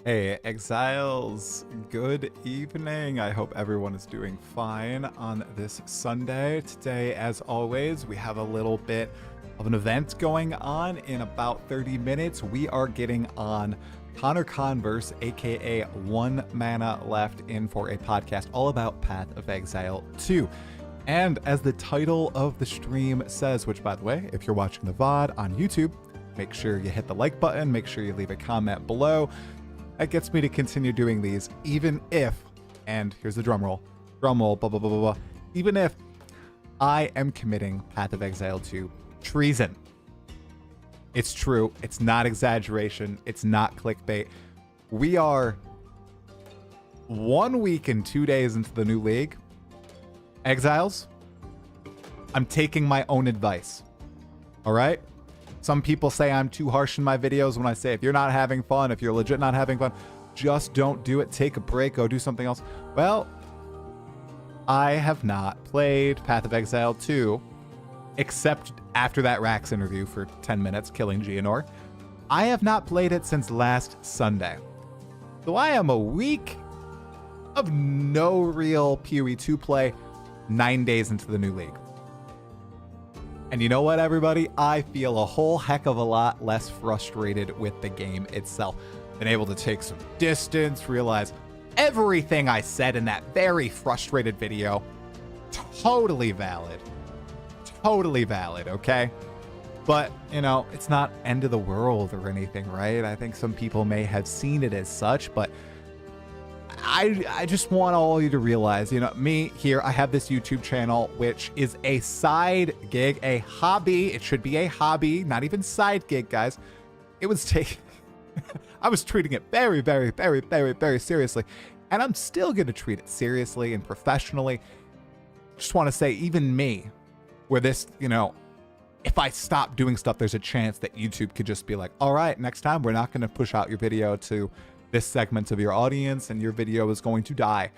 Hey, Exiles, good evening. I hope everyone is doing fine on this Sunday. Today, as always, we have a little bit of an event going on. In about 30 minutes, we are getting on ConnorConverse, aka One Mana Left, in for a podcast all about Path of Exile 2. And as the title of the stream says, which, by the way, if you're watching the VOD on YouTube, make sure you hit the like button, make sure you leave a comment below. That gets me to continue doing these, even if, and here's the drum roll, blah, blah, blah, blah, blah, even if I am committing Path of Exile to treason. It's true. It's not exaggeration. It's not clickbait. We are 1 week and 2 days into the new league. Exiles, I'm taking my own advice. All right? Some people say I'm too harsh in my videos when I say if you're not having fun, if you're legit not having fun, just don't do it. Take a break. Go do something else. Well, I have not played Path of Exile 2, except after that Rax interview for 10 minutes, killing Gianor. I have not played it since last Sunday. So I am a week of no real PoE 2 play, 9 days into the new league. And you know what, everybody? I feel a whole heck of a lot less frustrated with the game itself. Been able to take some distance, realize everything I said in that very frustrated video, totally valid. Totally valid, okay? But, you know, it's not end of the world or anything, right? I think some people may have seen it as such, but I just want all of you to realize, you know, me here, I have this YouTube channel, which is a side gig, a hobby. It should be a hobby, not even side gig, guys. It was I was treating it very, very, very, very, very seriously. And I'm still going to treat it seriously and professionally. Just want to say, even me, where this, you know, if I stop doing stuff, there's a chance that YouTube could just be like, all right, next time we're not going to push out your video to this segment of your audience and your video is going to die.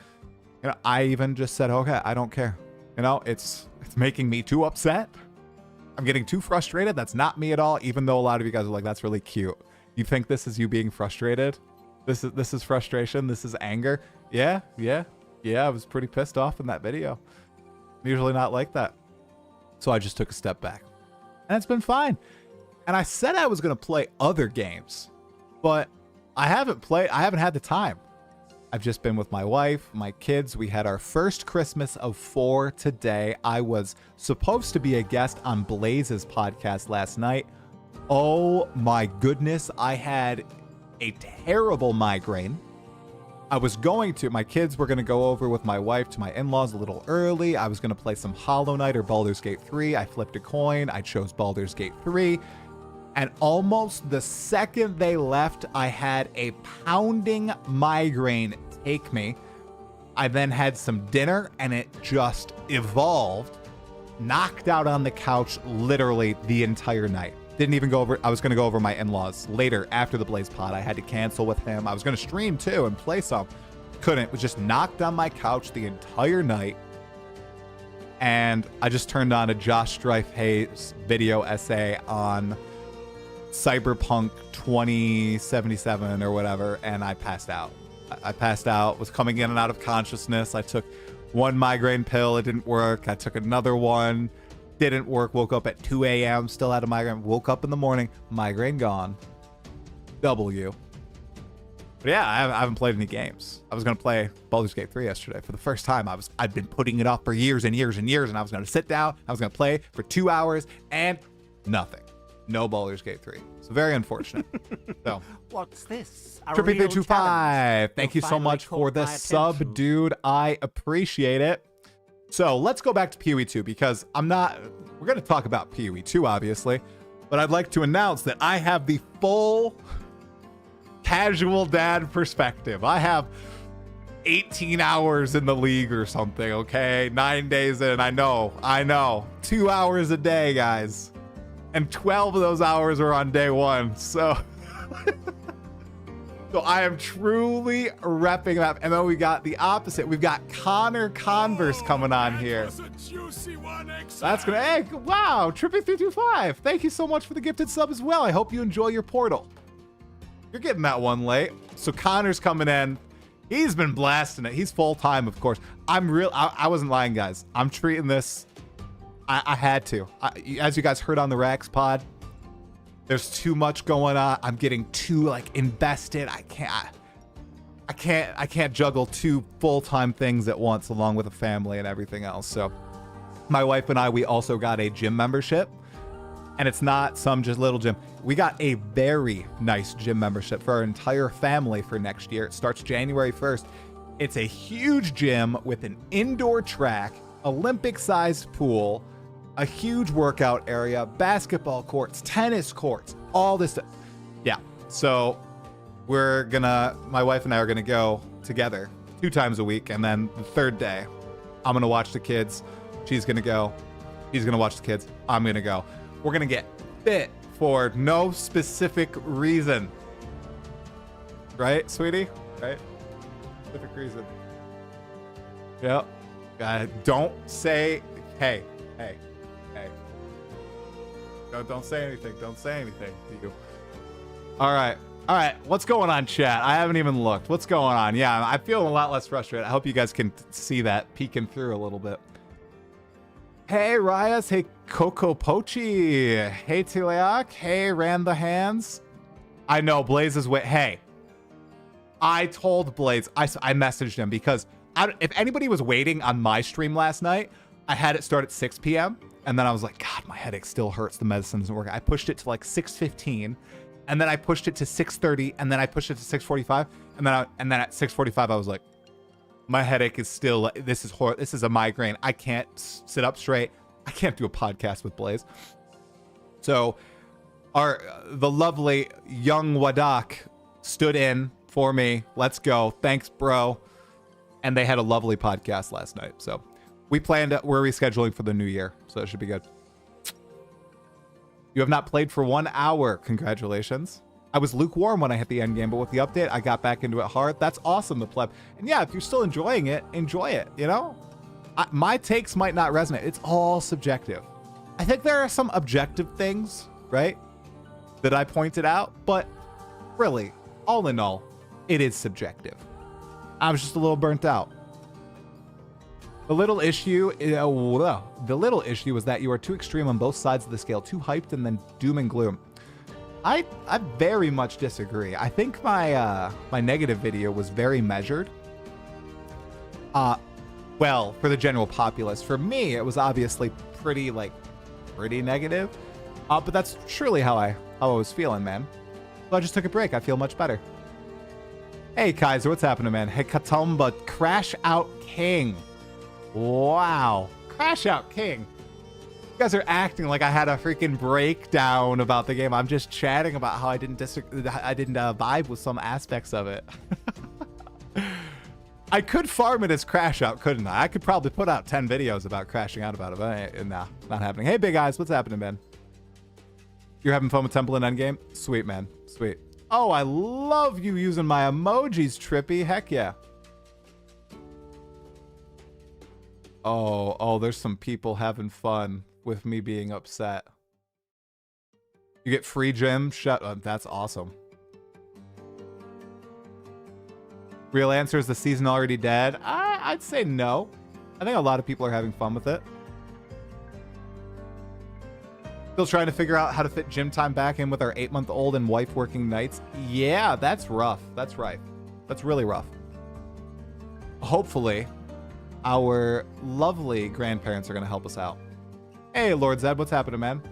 You know, I even just said, okay, I don't care. You know, it's making me too upset. I'm getting too frustrated. That's not me at all, even though a lot of you guys are like, that's really cute. You think this is you being frustrated? This is frustration. This is anger. Yeah. I was pretty pissed off in that video. I'm usually not like that. So I just took a step back. And it's been fine. And I said I was going to play other games, but I haven't had the time. I've just been with my wife, my kids. We had our first Christmas of 4 today. I was supposed to be a guest on Blaze's podcast last night. Oh my goodness. I had a terrible migraine. My kids were going to go over with my wife to my in-laws a little early. I was going to play some Hollow Knight or Baldur's Gate 3. I flipped a coin. I chose Baldur's Gate 3. And almost the second they left, I had a pounding migraine take me. I then had some dinner and it just evolved. Knocked out on the couch literally the entire night. Didn't even go over. I was going to go over my in-laws later after the Blaze pod. I had to cancel with him. I was going to stream too and play some. Couldn't. Was just knocked on my couch the entire night. And I just turned on a Josh Strife Hayes video essay on Cyberpunk 2077 or whatever, and I passed out. I passed out, was coming in and out of consciousness. I took one migraine pill, it didn't work. I took another one, didn't work. Woke up at 2 a.m., still had a migraine. Woke up in the morning, migraine gone. W. But yeah, I haven't played any games. I was going to play Baldur's Gate 3 yesterday for the first time. I'd been putting it off for years and years and years, and I was going to sit down, I was going to play for 2 hours, and nothing. No Baldur's Gate 3. So very unfortunate. So what's this? Trippy325. Thank you so much for the sub, dude. I appreciate it. So let's go back to PoE 2 because we're going to talk about PoE 2, obviously, but I'd like to announce that I have the full casual dad perspective. I have 18 hours in the league or something, okay? 9 days in. I know. 2 hours a day, guys. And 12 of those hours are on day one. So I am truly repping up. And then we got the opposite. We've got ConnorConverse coming on here. That's gonna, hey, wow, Trippy325. Thank you so much for the gifted sub as well. I hope you enjoy your portal. You're getting that one late. So Connor's coming in. He's been blasting it. He's full-time, of course. I wasn't lying, guys. I'm treating this. I had to. As you guys heard on the Rax pod, there's too much going on. I'm getting too like invested. I can't juggle two full-time things at once along with a family and everything else. So my wife and I, we also got a gym membership. And it's not some just little gym. We got a very nice gym membership for our entire family for next year. It starts January 1st. It's a huge gym with an indoor track, Olympic-sized pool, a huge workout area, basketball courts, tennis courts, all this stuff. Yeah, so my wife and I are gonna go together 2 times a week, and then the third day, I'm gonna watch the kids. She's gonna go. He's gonna watch the kids. I'm gonna go. We're gonna get fit for no specific reason. Right, sweetie? Right? Specific reason. Yep. Don't say, hey. Don't say anything. Don't say anything to you. All right. What's going on, chat? I haven't even looked. What's going on? Yeah, I feel a lot less frustrated. I hope you guys can see that peeking through a little bit. Hey, Ryas. Hey, Coco Pochi. Hey, Tileak. Hey, Ran the Hands. I know, Blaze is wait. Hey, I told Blaze, I messaged him because if anybody was waiting on my stream last night, I had it start at 6 p.m. And then I was like, God, my headache still hurts. The medicine isn't working. I pushed it to like 6:15, and then I pushed it to 6:30, and then I pushed it to 6:45, and then at 6:45 I was like, my headache is still. This is a migraine. I can't sit up straight. I can't do a podcast with Blaze. So, the lovely young Wadak stood in for me. Let's go. Thanks, bro. And they had a lovely podcast last night. So. We're rescheduling for the new year, so it should be good. You have not played for 1 hour. Congratulations. I was lukewarm when I hit the end game, but with the update, I got back into it hard. That's awesome, the pleb. And yeah, if you're still enjoying it, enjoy it, you know? My takes might not resonate. It's all subjective. I think there are some objective things, right, that I pointed out, but really, all in all, it is subjective. I was just a little burnt out. The little issue was that you are too extreme on both sides of the scale, too hyped and then doom and gloom. I very much disagree. I think my my negative video was very measured. Well, for the general populace. For me, it was obviously pretty negative. But that's surely how I was feeling, man. So I just took a break. I feel much better. Hey, Kaiser, what's happening, man? Hey, Katumba, Crash Out King. Wow. Crash Out King. You guys are acting like I had a freaking breakdown about the game. I'm just chatting about how I didn't vibe with some aspects of it. I could farm it as Crash Out, couldn't I? I could probably put out 10 videos about crashing out about it, but nah, not happening. Hey, Big Eyes, what's happening, man? You're having fun with Temple and Endgame? Sweet, man. Sweet. Oh, I love you using my emojis, Trippy. Heck yeah. Oh, there's some people having fun with me being upset. You get free gym? Shut up. That's awesome. Real answer, is the season already dead? I'd say no. I think a lot of people are having fun with it. Still trying to figure out how to fit gym time back in with our 8-month-old and wife working nights. Yeah, that's rough. That's right. That's really rough. Hopefully, our lovely grandparents are going to help us out. Hey, Lord Zed, what's happening, man?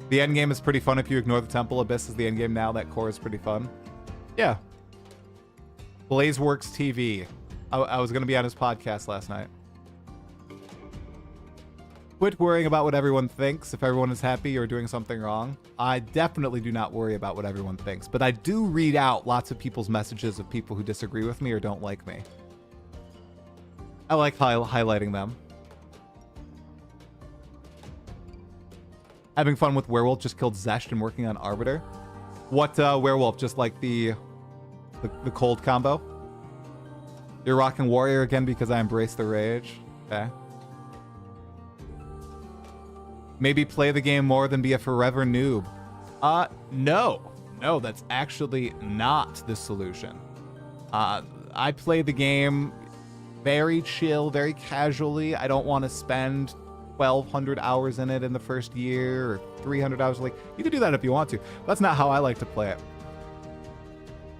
The end game is pretty fun if you ignore the temple. Abyss is the end game now. That core is pretty fun. Yeah. Blazeworks TV. I was going to be on his podcast last night. Quit worrying about what everyone thinks. If everyone is happy, you're doing something wrong. I definitely do not worry about what everyone thinks, but I do read out lots of people's messages of people who disagree with me or don't like me. I like highlighting them. Having fun with Werewolf, just killed Zesht and working on Arbiter. What Werewolf? Just like the cold combo? You're rocking Warrior again because I embrace the rage. Okay. Maybe play the game more than be a forever noob. No. no, that's actually not the solution. I play the game very chill, very casually. I don't want to spend 1,200 hours in it in the first year or 300 hours. Like, you can do that if you want to. That's not how I like to play it.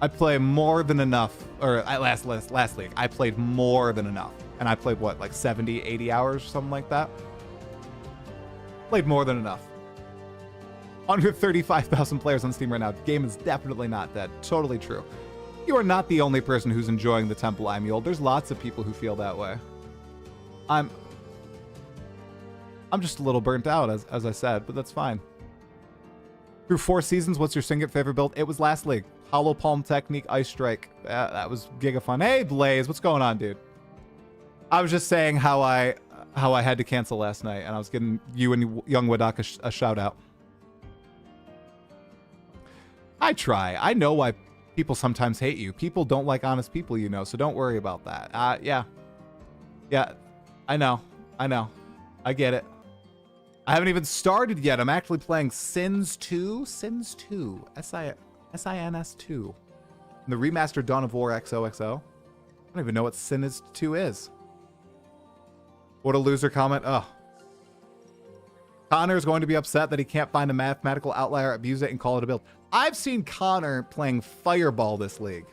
I play more than enough, or at last league, I played more than enough. And I played, what, like 70, 80 hours or something like that? Played more than enough. 135,000 players on Steam right now. Game is definitely not dead. Totally true. You are not the only person who's enjoying the Temple Amule. There's lots of people who feel that way. I'm just a little burnt out, as I said, but that's fine. Through 4 seasons, what's your single favorite build? It was last league. Hollow Palm Technique, Ice Strike. That was giga fun. Hey, Blaze, what's going on, dude? I was just saying how I had to cancel last night, and I was giving you and Young Wadak a shout out. I try. I know why people sometimes hate you. People don't like honest people, you know, so don't worry about that. Yeah, I know. I get it. I haven't even started yet. I'm actually playing Sins 2. Sins 2. SINS 2. And the remastered Dawn of War XOXO. I don't even know what Sins 2 is. What a loser comment. Oh. Connor is going to be upset that he can't find a mathematical outlier, abuse it, and call it a build. I've seen Connor playing Fireball this league.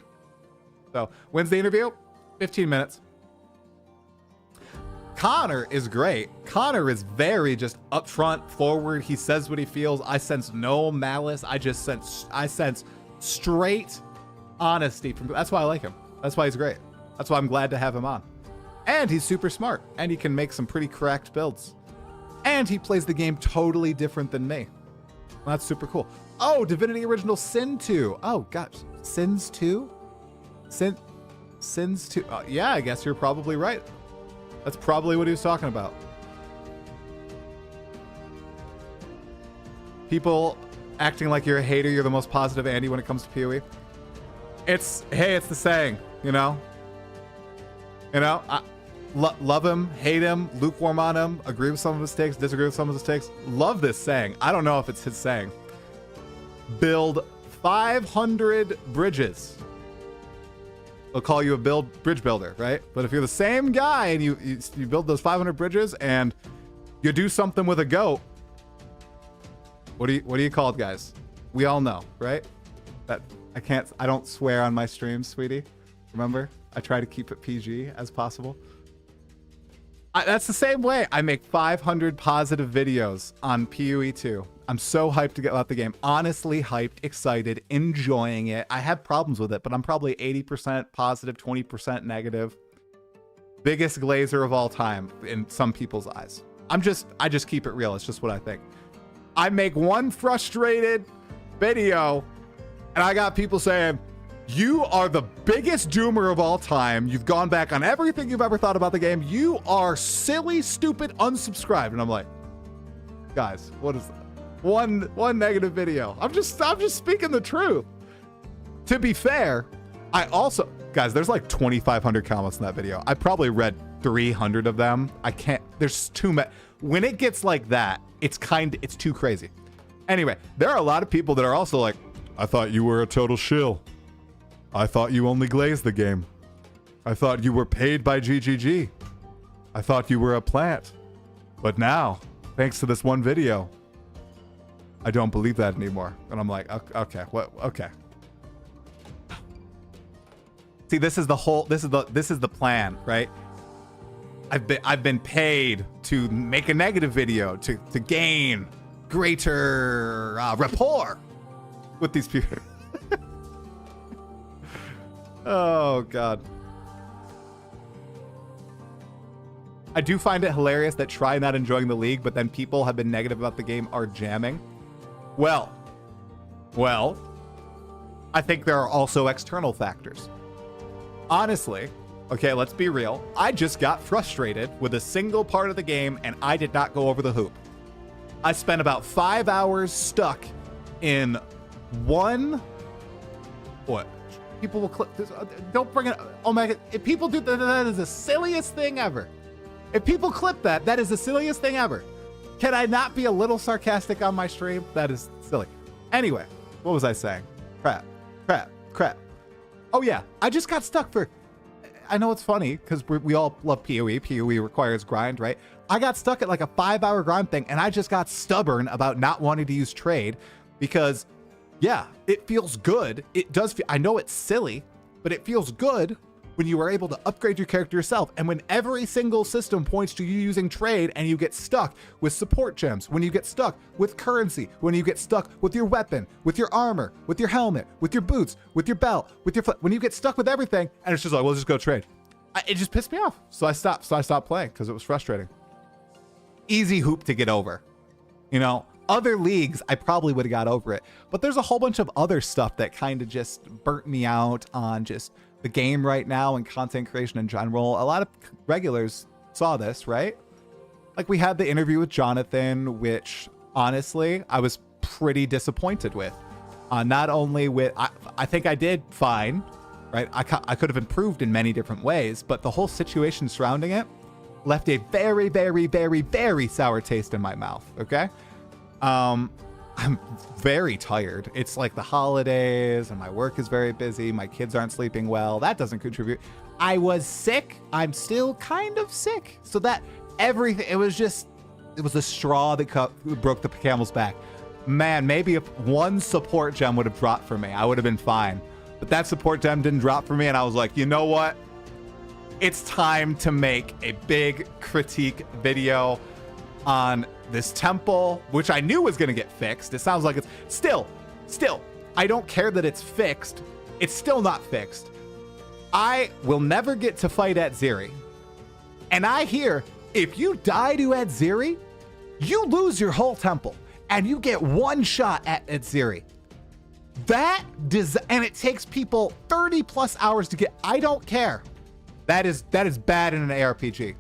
So, when's the interview? 15 minutes. Connor is great. Connor is very just upfront, forward. He says what he feels. I sense no malice. I sense straight honesty. That's why I like him. That's why he's great. That's why I'm glad to have him on. And he's super smart. And he can make some pretty correct builds. And he plays the game totally different than me. Well, that's super cool. Oh, Divinity Original Sin 2. Oh, gosh. Sins 2? Sins 2. Yeah, I guess you're probably right. That's probably what he was talking about. People acting like you're a hater, you're the most positive Andy when it comes to PoE. Hey, it's the saying, you know? I love him, hate him, lukewarm on him, agree with some of his takes, disagree with some of his takes. Love this saying. I don't know if it's his saying. Build 500 bridges. They'll call you a bridge builder, right? But if you're the same guy and you build those 500 bridges and you do something with a goat, what do you call it, guys? We all know, right? That I don't swear on my streams, sweetie. Remember? I try to keep it PG as possible. That's the same way. I make 500 positive videos on PoE 2. I'm so hyped to get out the game. Honestly hyped, excited, enjoying it. I have problems with it, but I'm probably 80% positive, 20% negative. Biggest glazer of all time in some people's eyes. I just keep it real. It's just what I think. I make one frustrated video and I got people saying, you are the biggest doomer of all time. You've gone back on everything you've ever thought about the game. You are silly, stupid, unsubscribed. And I'm like, guys, what is that? One negative video. I'm just speaking the truth. To be fair, I also, guys, there's like 2,500 comments in that video. I probably read 300 of them. There's too many. When it gets like that, it's too crazy. Anyway, there are a lot of people that are also like, I thought you were a total shill. I thought you only glazed the game. I thought you were paid by GGG. I thought you were a plant. But now, thanks to this one video, I don't believe that anymore. And I'm like, okay, what? Okay. See, this is the plan, right? I've been paid to make a negative video to gain greater rapport with these people. Oh God. I do find it hilarious that try not enjoying the league, but then people have been negative about the game are jamming. Well, I think there are also external factors. Honestly, okay, let's be real. I just got frustrated with a single part of the game and I did not go over the hoop. I spent about 5 hours stuck in one... What? People will clip this. Don't bring it. Oh my God. If people do that is the silliest thing ever. If people clip that is the silliest thing ever. Can I not be a little sarcastic on my stream? That is silly. Anyway, what was I saying? Crap. Crap. Crap. Oh, yeah. I just got stuck for... I know it's funny because we all love PoE. PoE requires grind, right? I got stuck at like a 5-hour grind thing, and I just got stubborn about not wanting to use trade because, yeah, it feels good. It does feel... I know it's silly, but it feels good when you are able to upgrade your character yourself, and when every single system points to you using trade and you get stuck with support gems, when you get stuck with currency, when you get stuck with your weapon, with your armor, with your helmet, with your boots, with your belt, with your when you get stuck with everything, and it's just like, well, just go trade. It just pissed me off. So I stopped playing because it was frustrating. Easy hoop to get over. You know, other leagues, I probably would have got over it, but there's a whole bunch of other stuff that kind of just burnt me out on just the game right now and content creation in general. A lot of regulars saw this, right? Like we had the interview with Jonathan, which honestly, I was pretty disappointed with. Not only with, I think I did fine, right? I could have improved in many different ways, but the whole situation surrounding it left a very, very, very, very sour taste in my mouth, okay? I'm very tired. It's like the holidays and my work is very busy. My kids aren't sleeping well. That doesn't contribute. I was sick. I'm still kind of sick. So that everything, it was a straw that broke the camel's back. Man, maybe if one support gem would have dropped for me, I would have been fine. But that support gem didn't drop for me. And I was like, you know what? It's time to make a big critique video on this temple, which I knew was going to get fixed. It sounds like it's still, I don't care that it's fixed. It's still not fixed. I will never get to fight Exile. And I hear if you die to Exile, you lose your whole temple and you get one shot at Exile. And it takes people 30 plus hours to get, I don't care. That is bad in an ARPG.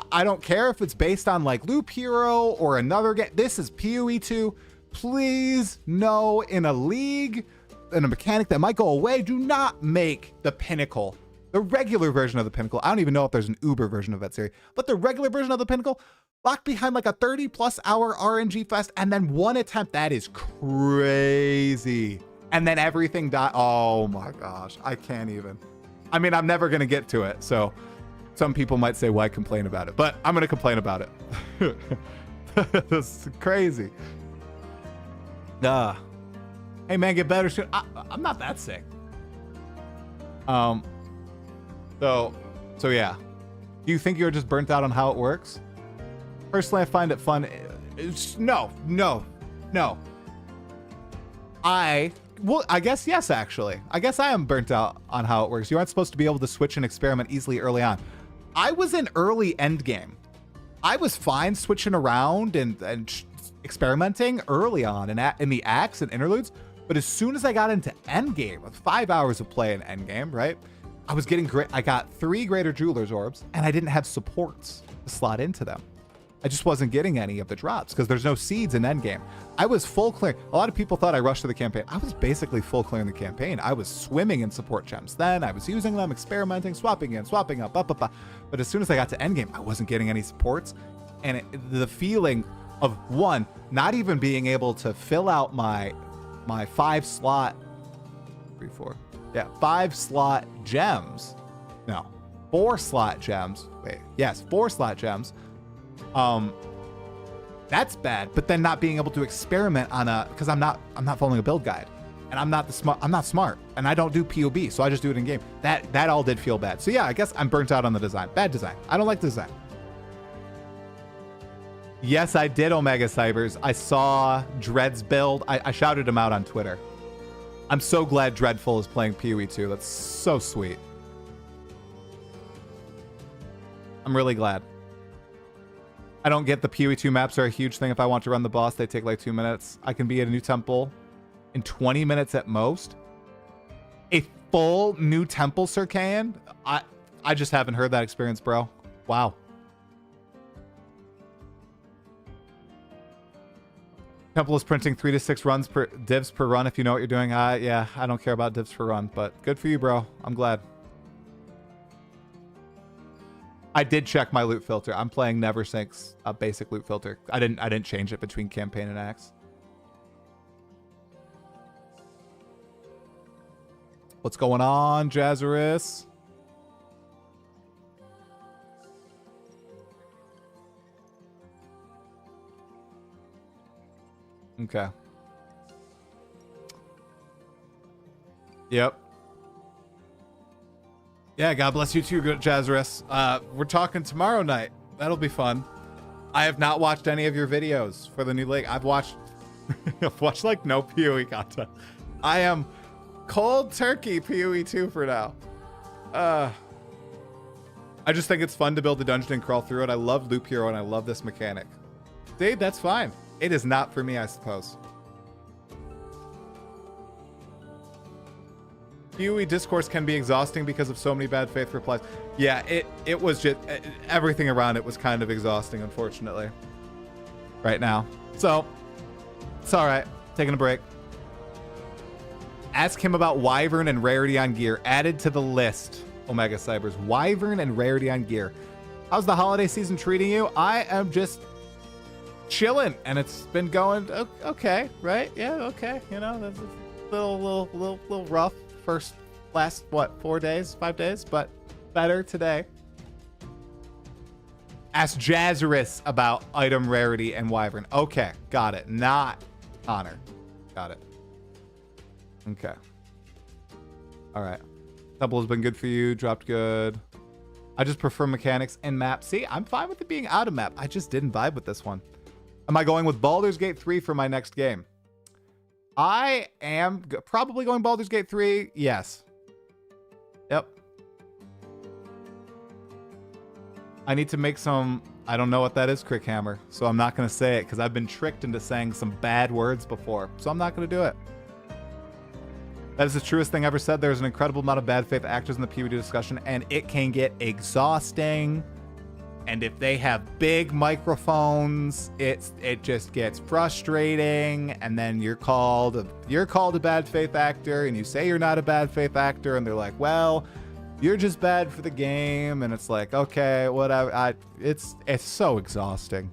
I don't care if it's based on like Loop Hero or another game. This is PoE 2. Please, no, in a league, in a mechanic that might go away, do not make the Pinnacle, the regular version of the Pinnacle. I don't even know if there's an Uber version of that series, but the regular version of the Pinnacle, locked behind like a 30 plus hour RNG fest and then one attempt. That is crazy. And then everything died. Oh my gosh, I can't even. I mean, I'm never going to get to it, so some people might say, why complain about it? But I'm going to complain about it. This is crazy. Hey, man, get better soon. I'm not that sick. So yeah. Do you think you're just burnt out on how it works? Personally, I find it fun. No. Well, I guess yes, actually. I guess I am burnt out on how it works. You aren't supposed to be able to switch and experiment easily early on. I was in early end game. I was fine switching around and experimenting early on in the acts and interludes. But as soon as I got into end game, with 5 hours of play in end game, right? I was getting great. I got 3 greater jeweler's orbs and I didn't have supports to slot into them. I just wasn't getting any of the drops because there's no seeds in endgame. I was full clear. A lot of people thought I rushed to the campaign. I was basically full clearing the campaign. I was swimming in support gems. Then I was using them, experimenting, swapping in, swapping up, But as soon as I got to endgame, I wasn't getting any supports. And the feeling of, one, not even being able to fill out my 5 slot, 5 slot gems. No, 4 slot gems. Wait, yes, 4 slot gems. That's bad. But then not being able to experiment on because I'm not following a build guide, and I'm not smart, and I don't do POB, so I just do it in game. That all did feel bad. So yeah, I guess I'm burnt out on the design. Bad design. I don't like the design. Yes, I did, Omega Cybers. I saw Dread's build. I shouted him out on Twitter. I'm so glad Dreadful is playing PoE 2. That's so sweet. I'm really glad. I don't get the PoE 2 maps are a huge thing. If I want to run the boss, they take like 2 minutes. I can be at a new temple in 20 minutes at most. A full new temple, Sir Kayan? I just haven't heard that experience, bro. Wow. Temple is printing 3 to 6 runs per divs per run if you know what you're doing. Yeah, I don't care about divs per run, but good for you, bro. I'm glad. I did check my loot filter. I'm playing Neversink's basic loot filter. I didn't change it between campaign and axe. What's going on, Jazarus? Okay. Yep. Yeah, God bless you too, Jazarus. We're talking tomorrow night. That'll be fun. I have not watched any of your videos for the new league. I've watched I've watched like no PoE content. I am cold turkey PoE 2 for now. I just think it's fun to build a dungeon and crawl through it. I love Loop Hero and I love this mechanic. Dude, that's fine. It is not for me, I suppose. PoE discourse can be exhausting because of so many bad faith replies. Yeah, it was just everything around it was kind of exhausting, unfortunately, right now. So it's all right. Taking a break. Ask him about Wyvern and rarity on gear. Added to the list. Omega Cybers. Wyvern and rarity on gear. How's the holiday season treating you? I am just chilling, and it's been going okay, right? Yeah, okay. You know, that's a little rough. Last what, 4 days, 5 days, but better today. Ask Jazarus about item rarity and Wyvern. Okay, got it. Not Connor. Got it. Okay. All right. Temple has been good for you. Dropped good. I just prefer mechanics and map. See, I'm fine with it being out of map. I just didn't vibe with this one. Am I going with Baldur's Gate 3 for my next game? I am probably going Baldur's Gate 3. Yes. Yep. I need to make some... I don't know what that is, Crickhammer, so I'm not going to say it because I've been tricked into saying some bad words before, so I'm not going to do it. That is the truest thing ever said. There's an incredible amount of bad faith actors in the PvD discussion, and it can get exhausting. And if they have big microphones, it just gets frustrating. And then you're called a bad faith actor, and you say you're not a bad faith actor, and they're like, well, you're just bad for the game. And it's like, okay, whatever. It's so exhausting.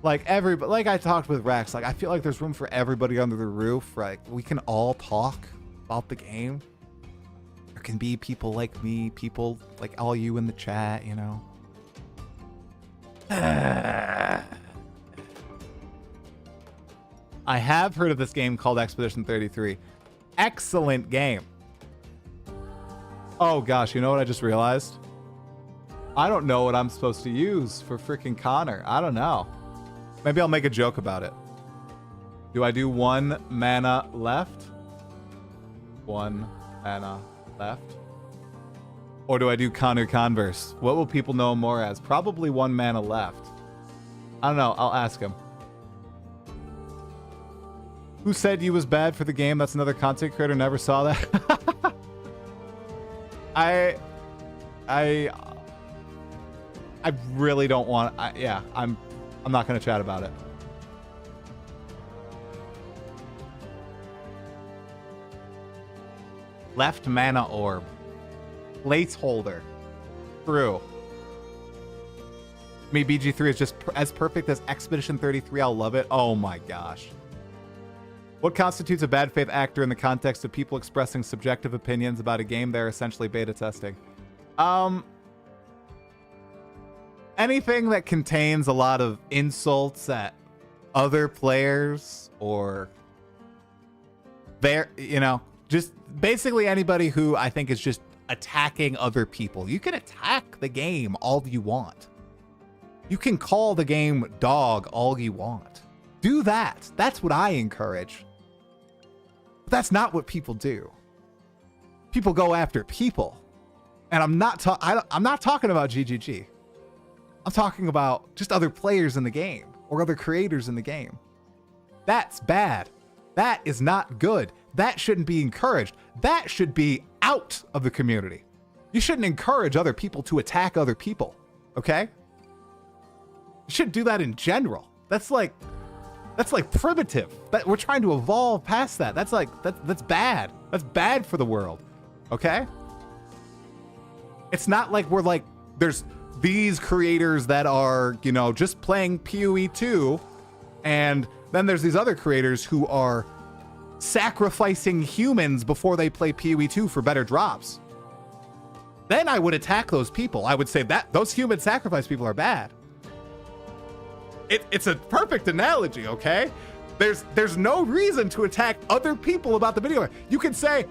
Like I talked with Rex, like I feel like there's room for everybody under the roof. Right? We can all talk about the game. There can be people like me, people like all you in the chat, you know. I have heard of this game called Expedition 33. Excellent game. Oh gosh, you know what I just realized? I don't know what I'm supposed to use for freaking Connor. I don't know. Maybe I'll make a joke about it. Do I do 1 mana left? 1 mana left? Or do I do ConnorConverse? What will people know him more as? Probably 1 mana left. I don't know. I'll ask him. Who said you was bad for the game? That's another content creator. Never saw that. I really don't want. Yeah, I'm not gonna chat about it. Left mana orb. Placeholder. True. Me, BG3 is just as perfect as Expedition 33. I'll love it. Oh my gosh. What constitutes a bad faith actor in the context of people expressing subjective opinions about a game they're essentially beta testing? Anything that contains a lot of insults at other players or just basically anybody who I think is just attacking other people. You can attack the game all you want. You can call the game dog all you want. Do that. That's what I encourage. But that's not what people do. People go after people. And I'm not talking about GGG. I'm talking about just other players in the game or other creators in the game. That's bad. That is not good. That shouldn't be encouraged. That should be out of the community. You shouldn't encourage other people to attack other people, okay? You shouldn't do that in general. That's like primitive. That we're trying to evolve past that. That's bad. That's bad for the world, okay? It's not like we're like there's these creators that are, just playing PoE 2, and then there's these other creators who are sacrificing humans before they play PoE 2 for better drops. Then I would attack those people. I would say that those human sacrifice people are bad. It's a perfect analogy, okay? There's no reason to attack other people about the video. You can say,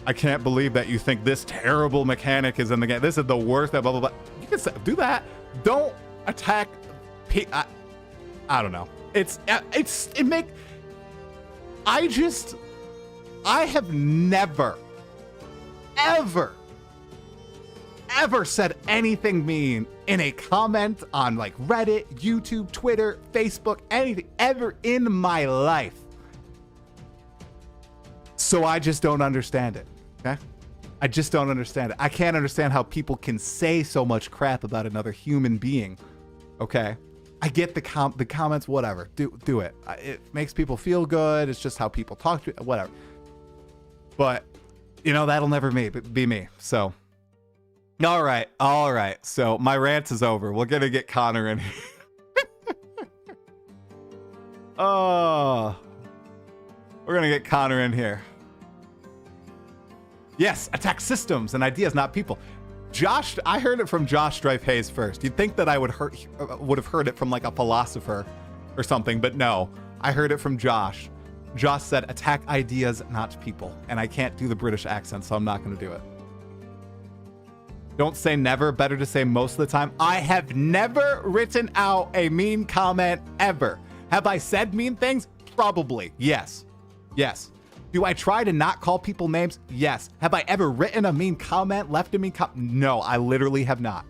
I can't believe that you think this terrible mechanic is in the game. This is the worst, blah, blah, blah. You can say, do that. Don't attack I don't know. I have never, ever said anything mean in a comment on like Reddit, YouTube, Twitter, Facebook, anything ever in my life. So I just don't understand it. Okay? I just don't understand it. I can't understand how people can say so much crap about another human being. Okay? I get the comments, whatever. Do it. It makes people feel good. It's just how people talk to it, whatever. But, you know, that'll never be me. So, all right. So my rant is over. We're going to get Connor in here. Oh, we're going to get Connor in here. Yes, attack systems and ideas, not people. Josh, I heard it from Josh Strife Hayes first. You'd think that I would have heard it from like a philosopher or something, but no. I heard it from Josh. Josh said, attack ideas, not people. And I can't do the British accent, so I'm not going to do it. Don't say never, better to say most of the time. I have never written out a mean comment ever. Have I said mean things? Probably. Yes. Yes. Do I try to not call people names? Yes. Have I ever written a mean comment, left a mean comment? No, I literally have not.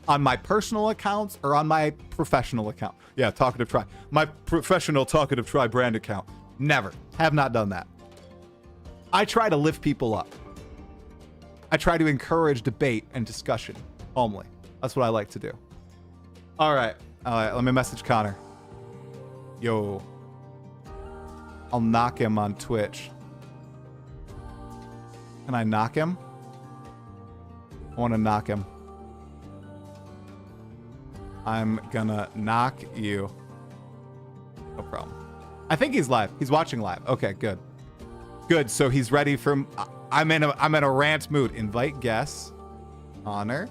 On my personal accounts or on my professional account. Yeah, Talkative Try. My professional Talkative Try brand account. Never. Have not done that. I try to lift people up. I try to encourage debate and discussion only. That's what I like to do. All right. Let me message Connor. Yo. I'll knock him on Twitch. Can I knock him? I want to knock him. I'm gonna knock you. No problem. I think he's live. He's watching live. Okay, good. Good. So he's ready for. I'm in a rant mood. Invite guests. Honor.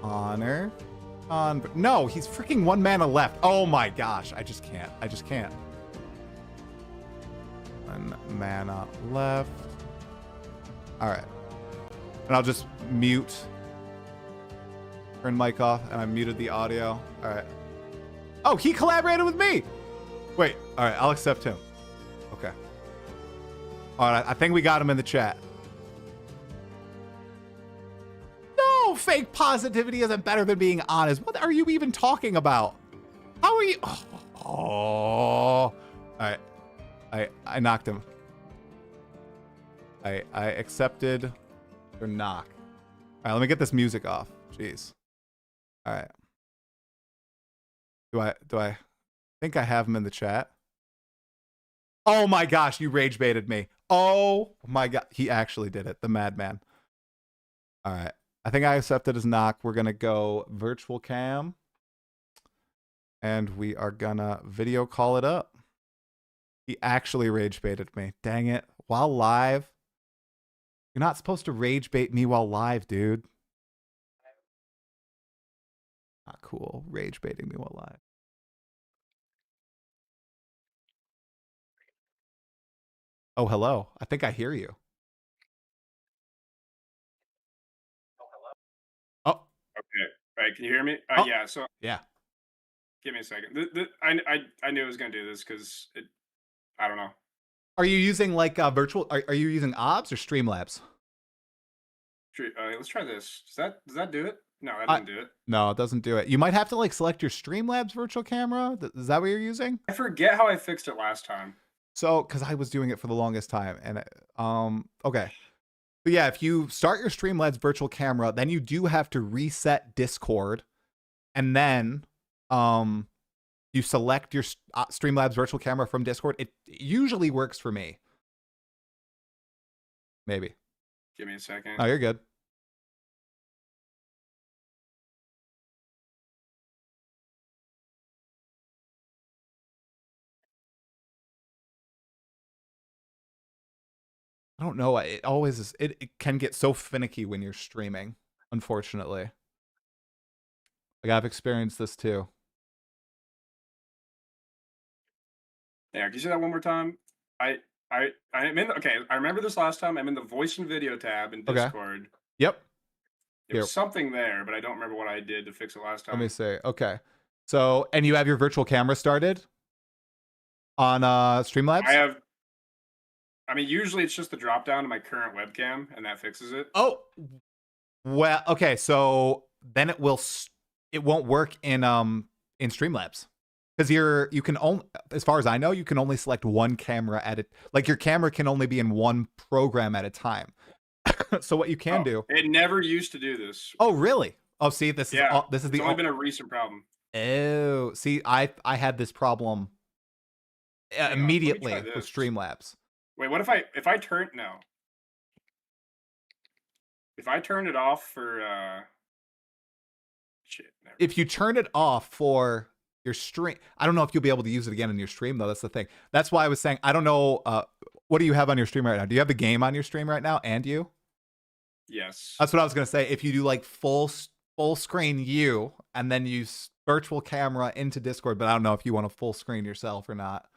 No, he's freaking one mana left. Oh my gosh. I just can't. One mana left. All right. And I'll just mute. Turn mic off, and I muted the audio. All right. Oh, he collaborated with me. Wait. All right. I'll accept him. Okay. All right. I think we got him in the chat. No, fake positivity isn't better than being honest. What are you even talking about? How are you? Oh. All right. I knocked him. I accepted your knock. All right, let me get this music off. Jeez. All right. Do I think I have him in the chat? Oh my gosh, you rage baited me. Oh my god, he actually did it. The madman. All right. I think I accepted his knock. We're going to go virtual cam. And we are going to video call it up. He actually rage baited me. Dang it. While live. You're not supposed to rage bait me while live, dude. Not cool. Rage baiting me while live. Oh, hello. I think I hear you. Oh. Okay. All right. Can you hear me? Oh. Yeah. So yeah. Give me a second. I knew I was gonna do this because I don't know. Are you using like virtual? Are you using OBS or Streamlabs? Let's try this. Does that do it? No, that doesn't do it. No, it doesn't do it. You might have to like select your Streamlabs virtual camera. Is that what you're using? I forget how I fixed it last time. So, because I was doing it for the longest time, and okay. So yeah, if you start your Streamlabs virtual camera, then you do have to reset Discord, and then you select your Streamlabs virtual camera from Discord. It usually works for me. Maybe. Give me a second. Oh, you're good. I don't know. It always is. It can get so finicky when you're streaming, unfortunately. Like, I've experienced this too. Yeah, can you say that one more time? I'm in. Okay, I remember this last time. I'm in the voice and video tab in Okay. Discord. Yep. There Here, was something there, but I don't remember what I did to fix it last let me time. see. Okay. So, and you have your virtual camera started on I Streamlabs? have. I mean, usually it's just the drop down to my current webcam, and that fixes it. Oh, well, okay. So then it won't work in Streamlabs. Because you can only, as far as I know, you can only select one camera at it. Like, your camera can only be in one program at a time. So what you can do. It never used to do this. Oh, really? Oh, see, this is it's only been a recent problem. Oh, see, I had this problem immediately with Streamlabs. Wait, what if I turn no? If I turn it off for shit. If you turn it off for your stream, I don't know if you'll be able to use it again in your stream though. That's the thing. That's why I was saying I don't know. What do you have on your stream right now? Do you have the game on your stream right now? And you? Yes. That's what I was gonna say. If you do like full screen you, and then use virtual camera into Discord, but I don't know if you want to full screen yourself or not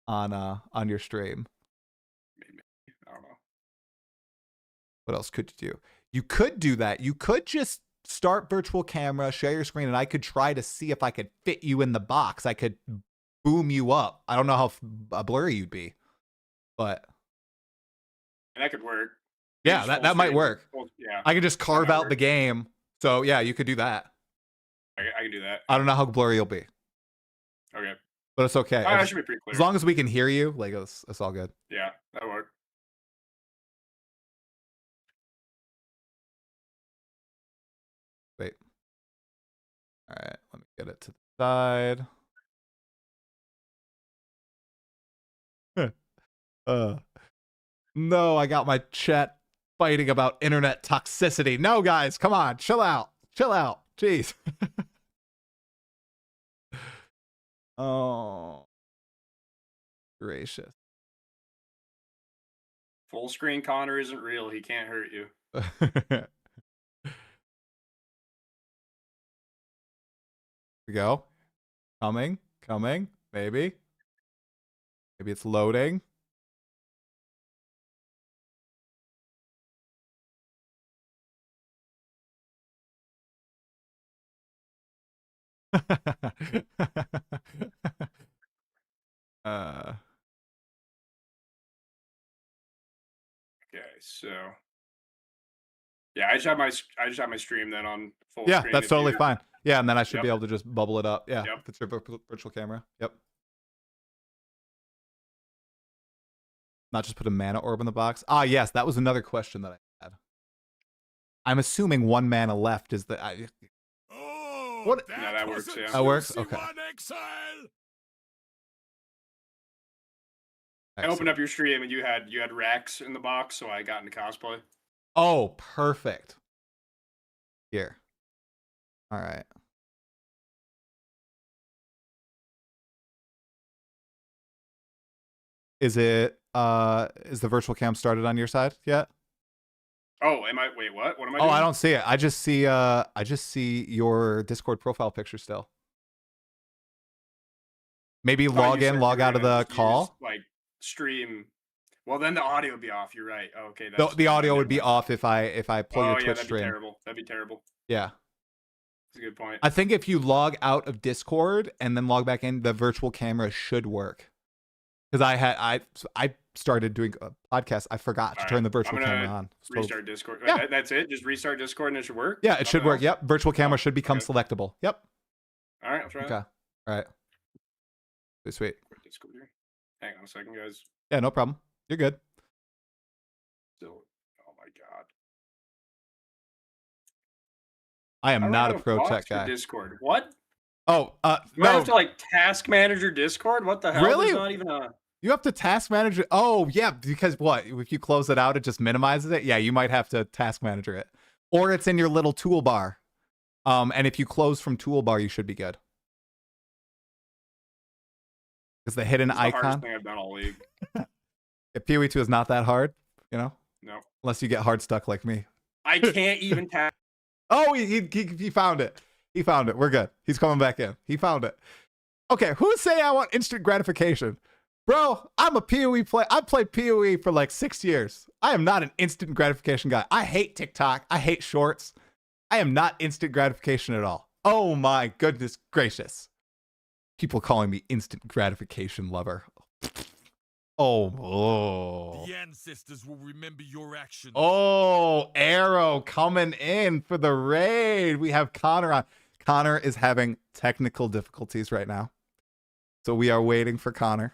on your stream. Maybe. I don't know. What else could you do? You could do that. You could just start virtual camera, share your screen, and I could try to see if I could fit you in the box. I could boom you up. I don't know how blurry you'd be, but and that could work. Yeah, that might work. Yeah, I could just carve out the game. So yeah, you could do that. I can do that. I don't know how blurry you'll be. Okay. But it's okay. That should be pretty clear. As long as we can hear you, like it's all good. Yeah, that'll work. Wait. All right, let me get it to the side. No, I got my chat fighting about internet toxicity. No, guys, come on, chill out. Chill out. Jeez. Oh, gracious. Full screen Connor isn't real. He can't hurt you. We go. Coming. Maybe. Maybe it's loading. Okay, so yeah, I just have my stream then on full yeah, screen. That's totally fine. Yeah, and then I should be able to just bubble it up. Yeah, yep. That's your virtual camera. Yep. Not just put a mana orb in the box. Ah, yes, that was another question that I had. I'm assuming one mana left is the. What? No, that works. Yeah, that works. Okay. I opened up your stream and you had Rex in the box, so I got into cosplay. Oh, perfect. Here. All right. Is the virtual cam started on your side yet? Oh, wait, what? What am I doing? Oh, I don't see it. I just see your Discord profile picture still. Maybe log in, log out of the call. Like stream. Well, then the audio would be off. You're right. Oh, okay. The audio would be off if I pull your Twitch stream. That'd be terrible. Yeah. That's a good point. I think if you log out of Discord and then log back in, the virtual camera should work. Because I started doing a podcast. I forgot to turn the virtual camera on. Restart Discord. Yeah. That's it? Just restart Discord and it should work? Yeah, it should work. Yep. Virtual camera should become selectable. Yep. All right, I'll try Okay. All right. Sweet. Discord here. Hang on a second, guys. Yeah, no problem. You're good. Still, oh my god. I am not a pro tech guy. Discord. What? Oh, no. I have to like task manager Discord? What the hell? Really? There's not even a... You have to task manager. Oh, yeah, because what? If you close it out, it just minimizes it. Yeah, you might have to task manager it. Or it's in your little toolbar. And if you close from toolbar, you should be good. Because the hidden icon. Hardest thing I've done all week. Yeah, PoE2 is not that hard. You know, No. unless you get hard stuck like me. I can't even tap. Oh, he found it. He found it. We're good. He's coming back in. He found it. Okay, who's saying I want instant gratification? Bro, I'm a PoE player. I've played PoE for like 6 years. I am not an instant gratification guy. I hate TikTok. I hate shorts. I am not instant gratification at all. Oh my goodness gracious. People calling me instant gratification lover. Oh. The ancestors will remember your actions. Oh, Arrow coming in for the raid. We have Connor on. Connor is having technical difficulties right now. So we are waiting for Connor.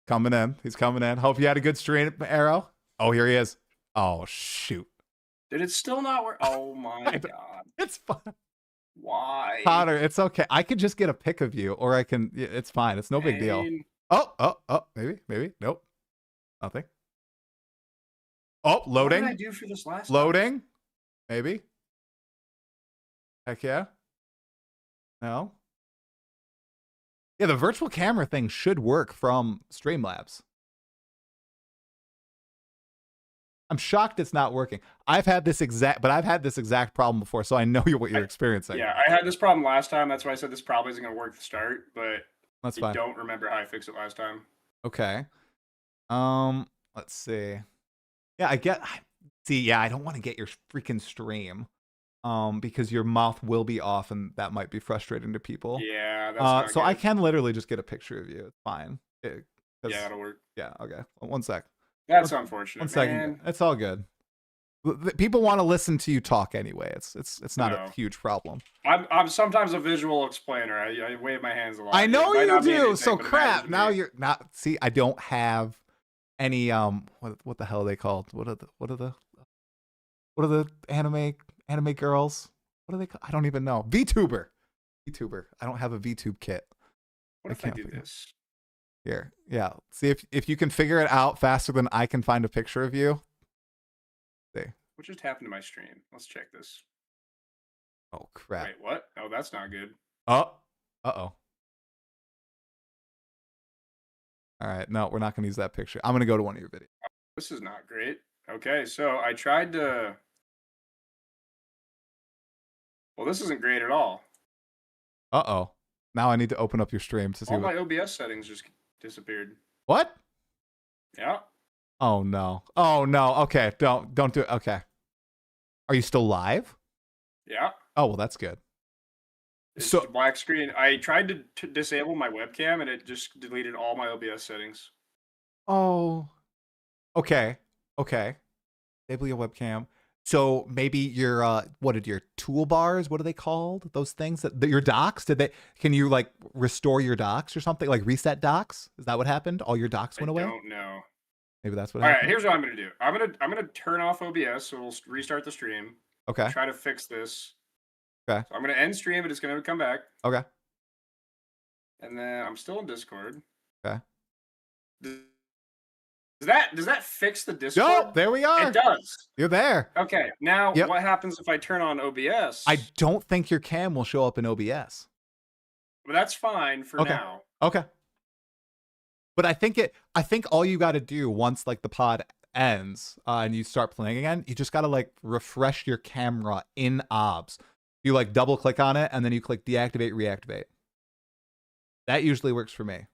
Coming in. He's coming in. Hope you had a good stream, Arrow. Oh, here he is. Oh, shoot. Did it still not work? Oh my god. It's fine. Why? Connor, it's okay. I could just get a pic of you, or I can. It's fine. It's no big deal. Oh. Maybe. Nope. Nothing. Oh, loading. What did I do for this last Loading. time? Maybe. Heck yeah. No. Yeah, the virtual camera thing should work from Streamlabs. I'm shocked it's not working. I've had this exact problem before, so I know what you're experiencing. Yeah, I had this problem last time. That's why I said this probably isn't going to work to start, but that's fine. I don't remember how I fixed it last time. Okay. Let's see. Yeah, I don't want to get your freaking stream. Because your mouth will be off and that might be frustrating to people. Yeah, that's so good. I can literally just get a picture of you. It's fine. Yeah, that'll work. Yeah, okay. One sec. That's unfortunate. 1 second. Man. It's all good. People want to listen to you talk anyway. It's not a huge problem. I'm sometimes a visual explainer. I wave my hands a lot. I know you do. Anything, so crap. Now you're not. See, I don't have any what the hell are they called? What are the anime girls? What are they called? I don't even know. VTuber. I don't have a VTube kit. What if I do this? Here. Yeah. See if you can figure it out faster than I can find a picture of you. See. What just happened to my stream? Let's check this. Oh crap. Wait, what? Oh, that's not good. Oh. Uh-oh. All right. No, we're not going to use that picture. I'm going to go to one of your videos. This is not great. Okay, so I tried to... Well, this isn't great at all. Uh-oh. Now I need to open up your stream to see all my OBS settings just disappeared. What? Yeah. Oh no. Oh no. Okay, don't do it. Okay. Are you still live? Yeah. Oh, well, that's good. It's so black screen. I tried to disable my webcam and it just deleted all my OBS settings. Oh. Okay. Disable your webcam. So maybe your what did your toolbars? What are they called? Those things your docks? Can you like restore your docks or something? Like reset docks? Is that what happened? All your docks went away? I don't know. Maybe that's what happened. All right, here's what I'm gonna do. I'm gonna turn off OBS, so we'll restart the stream. Okay. Try to fix this. Okay. So I'm gonna end stream, but it's gonna come back. Okay. And then I'm still in Discord. Okay. Does that fix the Discord? Oh, there we are. It does. You're there. Okay. Now, what happens if I turn on OBS? I don't think your cam will show up in OBS. But that's fine for now. Okay. But I think all you got to do once like the pod ends and you start playing again, you just got to like refresh your camera in OBS. You like double click on it and then you click deactivate, reactivate. That usually works for me.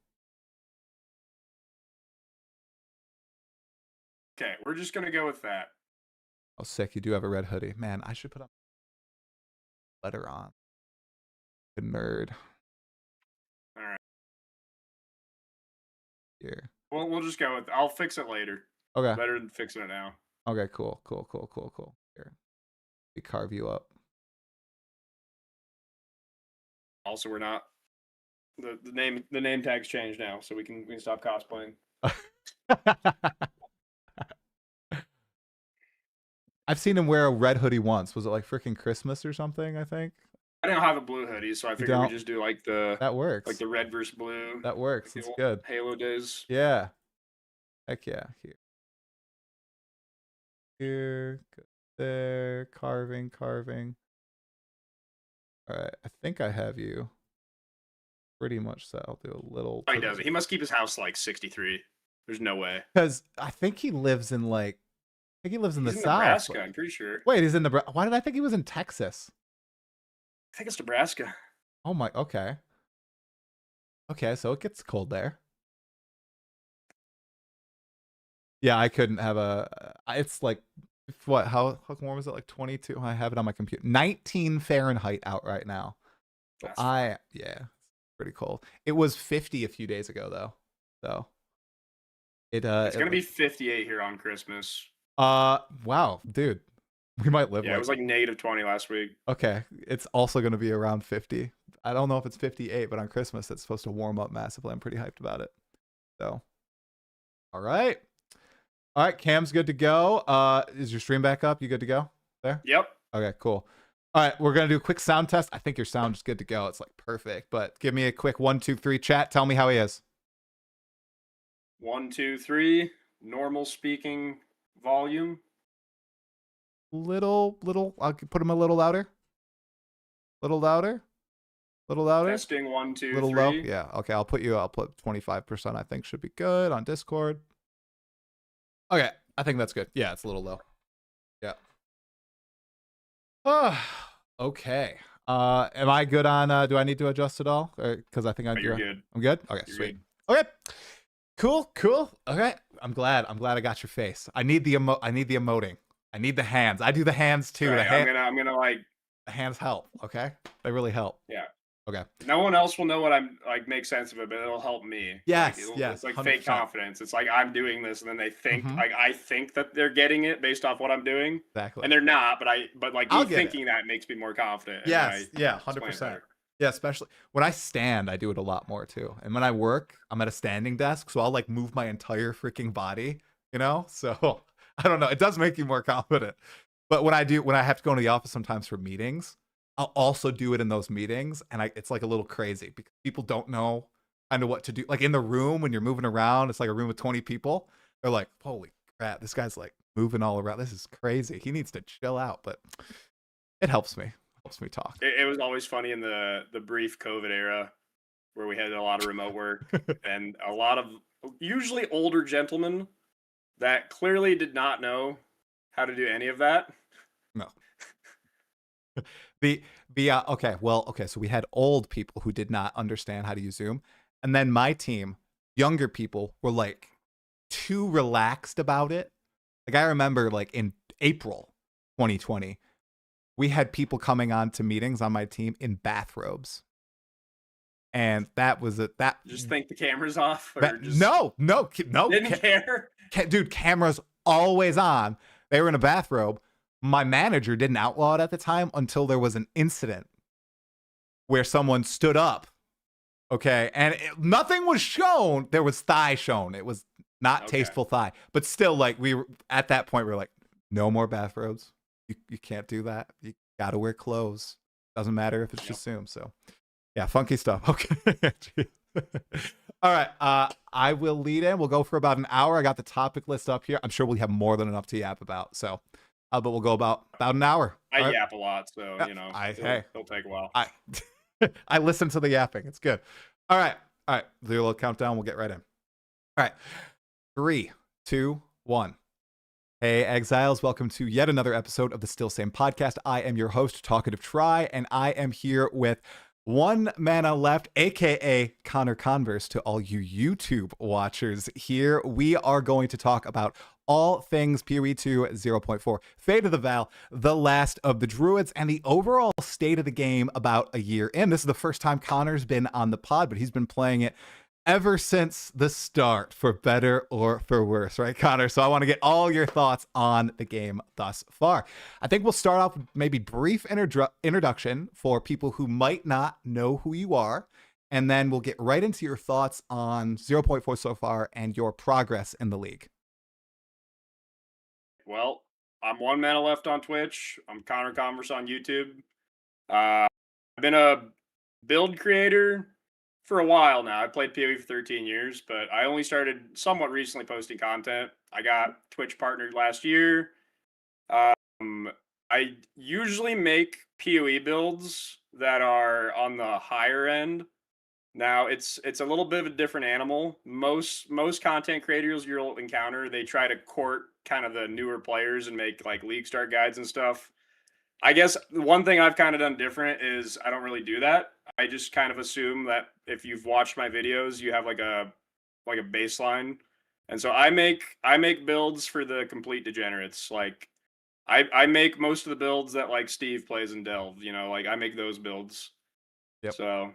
Okay, we're just going to go with that. Oh, sick. You do have a red hoodie. Man, I should put a letter on. Good nerd. All right. Here. Well, we'll just go with I'll fix it later. Okay. Better than fixing it now. Okay, cool. Here. We carve you up. Also, we're not the name tags changed now, so we can stop cosplaying. I've seen him wear a red hoodie once. Was it like freaking Christmas or something, I think? I don't have a blue hoodie, so I figured we just do like that works. Like the red versus blue. That works. Like it's good. Halo days. Yeah. Heck yeah. Here. There. Carving. All right. I think I have you pretty much set. I'll do a little. Oh, he doesn't. He must keep his house like 63. There's no way. Because I think he lives in like think he lives in the He's in South. Nebraska, I'm pretty sure. Wait, he's in Nebraska. Why did I think he was in Texas? I think it's Nebraska. Oh my, okay. Okay, so it gets cold there. Yeah, I couldn't have it's like, what, how warm is it? Like 22? I have it on my computer. 19 Fahrenheit out right now. So yeah, it's pretty cold. It was 50 a few days ago though. So it's gonna be 58 here on Christmas. Wow, dude. We might live Yeah, it was like -20 last week. Okay, it's also going to be around 50. I don't know if it's 58, but on Christmas it's supposed to warm up massively. I'm pretty hyped about it. So, all right. Cam's good to go. Is your stream back up? You good to go there? Yep. Okay, cool. All right, we're gonna do a quick sound test. I think your sound is good to go. It's like perfect, but give me a quick 1, 2, 3 chat. Tell me how he is. 1, 2, 3. Normal speaking volume. Little. I'll put him a little louder. Little louder. Testing 1, 2, little 3. low. Yeah. Okay. I'll put 25%. I think should be good on Discord. Okay. I think that's good. Yeah, it's a little low. Yeah. Okay. Am I good on? Do I need to adjust at all? Because I think You're good. I'm good. Okay. You're sweet. good. Okay. Cool. Okay. I'm glad I got your face. I need the emoting. I need the hands. I do the hands too. Right, I'm gonna like. The hands help. Okay. They really help. Yeah. Okay. No one else will know what I'm like. Make sense of it, but it'll help me. Yes. It's like 100%. fake confidence. It's like I'm doing this, and then they think like I think that they're getting it based off what I'm doing. Exactly. And they're not. But like I'll me thinking that makes me more confident. Yes. Yeah. 100%. Yeah, especially when I stand, I do it a lot more too. And when I work, I'm at a standing desk, so I'll like move my entire freaking body, you know? So I don't know. It does make you more confident. But when I have to go into the office sometimes for meetings, I'll also do it in those meetings. And it's like a little crazy because people don't know kind of what to do. Like in the room when you're moving around, it's like a room with 20 people. They're like, holy crap, this guy's like moving all around. This is crazy. He needs to chill out. But it helps me. Me talk. It was always funny in the brief COVID era where we had a lot of remote work and a lot of usually older gentlemen that clearly did not know how to do any of that. No. Okay, so we had old people who did not understand how to use Zoom, and then my team, younger people, were like too relaxed about it. Like I remember like in April 2020, we had people coming on to meetings on my team in bathrobes. And that was it. That just think the camera's off. No. Didn't care. Dude, cameras always on. They were in a bathrobe. My manager didn't outlaw it at the time until there was an incident where someone stood up. Okay, and nothing was shown. There was thigh shown. It was not tasteful thigh, but still, like we were at that point. We were like, no more bathrobes. You can't do that. You gotta wear clothes. Doesn't matter if it's just Zoom. So, yeah, funky stuff. Okay. All right. I will lead in. We'll go for about an hour. I got the topic list up here. I'm sure we'll have more than enough to yap about. So, but we'll go about an hour. I yap a lot, so you know. It'll take a while. I listen to the yapping. It's good. All right. Do a little countdown. We'll get right in. All right. 3, 2, 1. Hey, Exiles, welcome to yet another episode of the Still Same podcast. I am your host, Talkative Try, and I am here with onemanaleft, aka ConnorConverse, to all you YouTube watchers. Here we are going to talk about all things PoE 2 0.4, Fate of the Vaal, the last of the Druids, and the overall state of the game about a year in. This is the first time Connor's been on the pod, but he's been playing it ever since the start, for better or for worse, right, Connor? So I want to get all your thoughts on the game thus far. I think we'll start off with maybe brief introduction for people who might not know who you are, and then we'll get right into your thoughts on 0.4 so far and your progress in the league. Well, I'm onemanaleft on Twitch. I'm ConnorConverse on YouTube. I've been a build creator for a while now. I played PoE for 13 years, but I only started somewhat recently posting content. I got Twitch partnered last year. I usually make PoE builds that are on the higher end, Now it's a little bit of a different animal. Most content creators you'll encounter, they try to court kind of the newer players and make like league start guides and stuff. I guess the one thing I've kind of done different is I don't really do that. I just kind of assume that if you've watched my videos, you have like a baseline. And so I make builds for the complete degenerates. Like I make most of the builds that like Steve plays in Delve, like I make those builds. Yep. So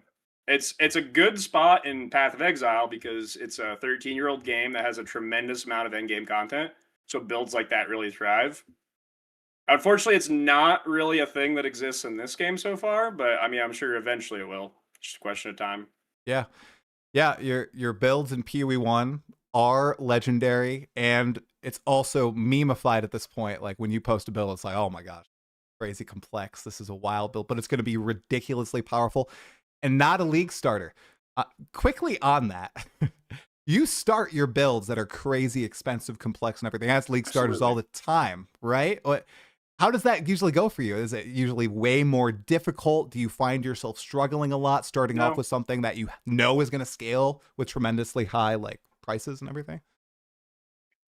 it's a good spot in Path of Exile because it's a 13-year-old game that has a tremendous amount of end game content. So builds like that really thrive. Unfortunately, it's not really a thing that exists in this game so far, but I mean, I'm sure eventually it will. Just a question of time. Yeah. Yeah, your builds in PoE1 are legendary, and it's also memeified at this point. Like when you post a build, it's like, oh my gosh, crazy complex. This is a wild build, but it's going to be ridiculously powerful and not a league starter. Quickly on that, you start your builds that are crazy expensive, complex, and everything as league starters all the time, right? How does that usually go for you? Is it usually way more difficult? Do you find yourself struggling a lot starting off with something that you know is going to scale with tremendously high like prices and everything?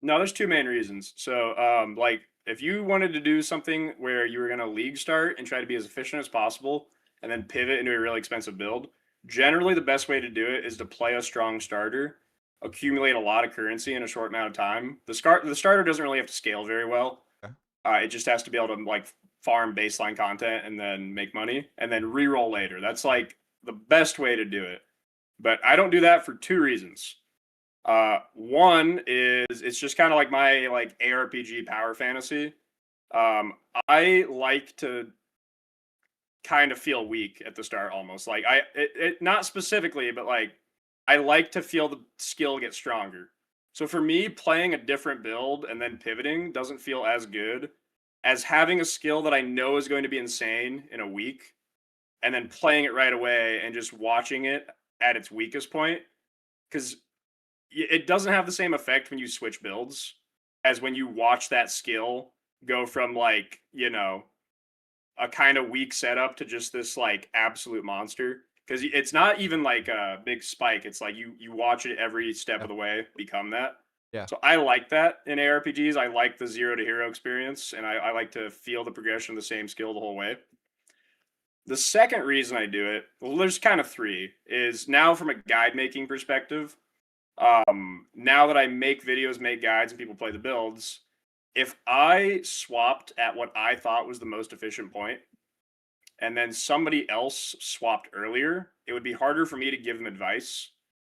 No, there's two main reasons. So, like if you wanted to do something where you were going to league start and try to be as efficient as possible and then pivot into a really expensive build, generally the best way to do it is to play a strong starter, accumulate a lot of currency in a short amount of time. The starter doesn't really have to scale very well. Okay. It just has to be able to like farm baseline content and then make money and then reroll later. That's like the best way to do it. But I don't do that for two reasons. One is it's just kind of like my like ARPG power fantasy. I like to kind of feel weak at the start almost. Like it not specifically, but like I like to feel the skill get stronger. So for me, playing a different build and then pivoting doesn't feel as good as having a skill that I know is going to be insane in a week and then playing it right away and just watching it at its weakest point. Because it doesn't have the same effect when you switch builds as when you watch that skill go from like, a kind of weak setup to just this like absolute monster. Because it's not even like a big spike. It's like you watch it every step of the way become that. Yeah. So I like that in ARPGs. I like the zero to hero experience, and I like to feel the progression of the same skill the whole way. The second reason I do it, well, there's kind of three, is now from a guide making perspective. Now that I make videos, make guides, and people play the builds, if I swapped at what I thought was the most efficient point, and then somebody else swapped earlier, it would be harder for me to give them advice.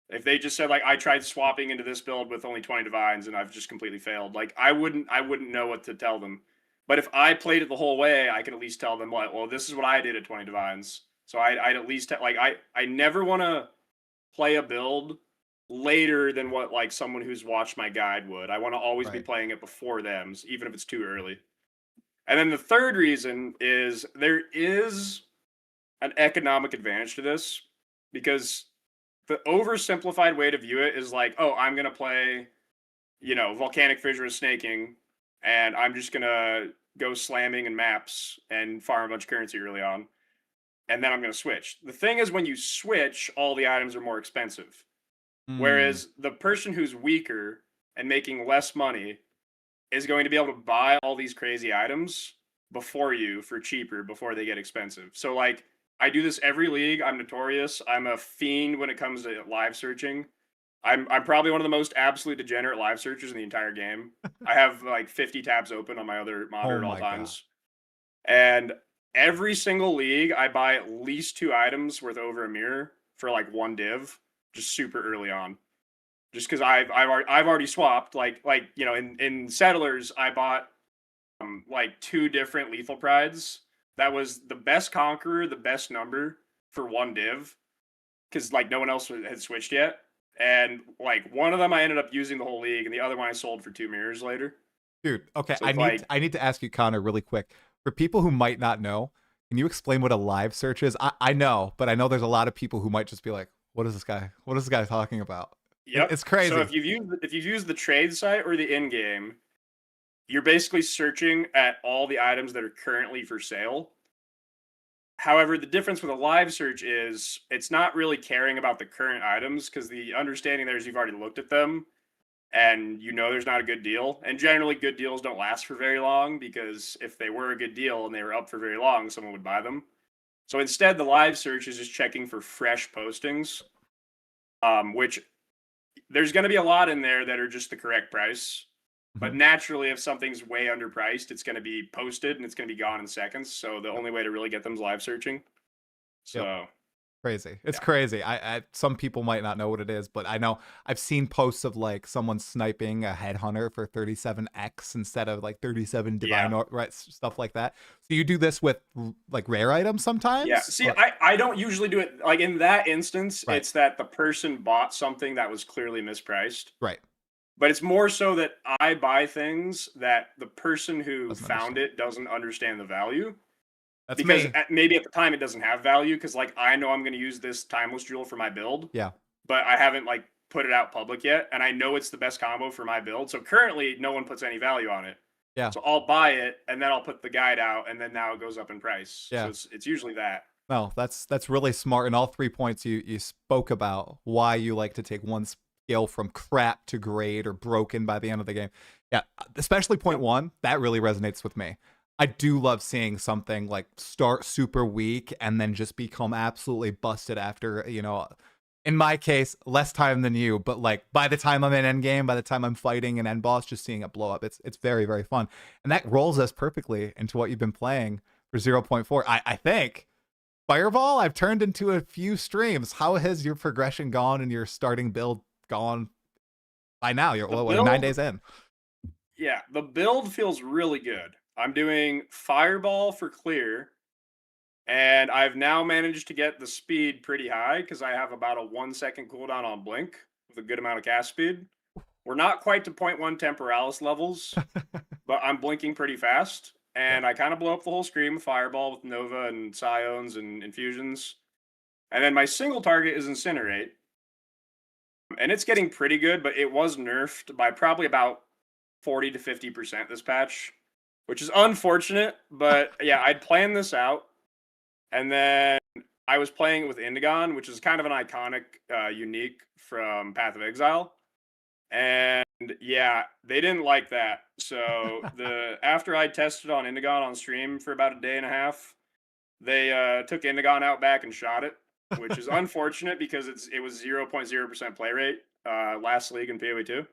If they just said like I tried swapping into this build with only 20 divines and I've just completely failed, like I wouldn't know what to tell them. But if I played it the whole way, I can at least tell them like, well, this is what I did at 20 divines. So I'd at least like I never want to play a build later than what like someone who's watched my guide would. I want to always be playing it before them, even if it's too early. And then the third reason is there is an economic advantage to this because the oversimplified way to view it is like, oh, I'm going to play, volcanic fissure with snaking, and I'm just going to go slamming in maps and farm a bunch of currency early on, and then I'm going to switch. The thing is, when you switch, all the items are more expensive. Whereas the person who's weaker and making less money is going to be able to buy all these crazy items before you for cheaper before they get expensive. So like I do this every league. I'm notorious. I'm a fiend when it comes to live searching. I'm probably one of the most absolute degenerate live searchers in the entire game. I have like 50 tabs open on my other monitor at all times. And every single league, I buy at least 2 items worth over a mirror for like 1 div, just super early on. Just because I've already swapped. Like in Settlers, I bought like 2 different lethal prides. That was the best conqueror, the best number for 1 div, because like no one else had switched yet. And like one of them I ended up using the whole league, and the other one I sold for 2 mirrors later. Dude, okay, So I need to ask you, Connor, really quick. For people who might not know, can you explain what a live search is? I know, but I know there's a lot of people who might just be like, what is this guy talking about? Yep. It's crazy. So if you've used the trade site or the in-game, you're basically searching at all the items that are currently for sale. However, the difference with a live search is it's not really caring about the current items because the understanding there is you've already looked at them and you know there's not a good deal. And generally, good deals don't last for very long because if they were a good deal and they were up for very long, someone would buy them. So instead, the live search is just checking for fresh postings, which there's going to be a lot in there that are just the correct price. But naturally, if something's way underpriced, it's going to be posted and it's going to be gone in seconds. So the only way to really get them is live searching. So crazy. It's crazy. I some people might not know what it is, but I know I've seen posts of like someone sniping a headhunter for 37x instead of like 37 divine or right stuff like that. So you do this with like rare items sometimes? Yeah. See, I don't usually do it like in that instance. Right. It's that the person bought something that was clearly mispriced. Right. But it's more so that I buy things that the person who found it doesn't understand the value. That's because me. Maybe at the time it doesn't have value because like I know I'm going to use this timeless jewel for my build. Yeah. But I haven't like put it out public yet, and I know it's the best combo for my build. So currently, no one puts any value on it. Yeah. So I'll buy it, and then I'll put the guide out, and then now it goes up in price. Yeah. So it's usually that. No, that's really smart. And all 3 points you spoke about why you like to take one skill from crap to great or broken by the end of the game. Yeah, especially point one, that really resonates with me. I do love seeing something like start super weak and then just become absolutely busted after, you know, in my case, less time than you, but like by the time I'm in endgame, by the time I'm fighting an end boss, just seeing it blow up, it's very, very fun. And that rolls us perfectly into what you've been playing for 0.4. I think Fireball, I've turned into a few streams. How has your progression gone and your starting build gone by now? You're 9 days in. Yeah, the build feels really good. I'm doing Fireball for clear, and I've now managed to get the speed pretty high because I have about a 1 second cooldown on Blink with a good amount of cast speed. We're not quite to 0.1 Temporalis levels, but I'm blinking pretty fast, and I kind of blow up the whole screen with Fireball with Nova and Scions and Infusions. And then my single target is Incinerate, and it's getting pretty good, but it was nerfed by probably about 40 to 50% this patch, which is unfortunate, but yeah, I'd planned this out. And then I was playing it with Indigon, which is kind of an iconic unique from Path of Exile. And yeah, they didn't like that. So after I tested on Indigon on stream for about a day and a half, they took Indigon out back and shot it, which is unfortunate because it was 0.0% play rate last league in PoE 2.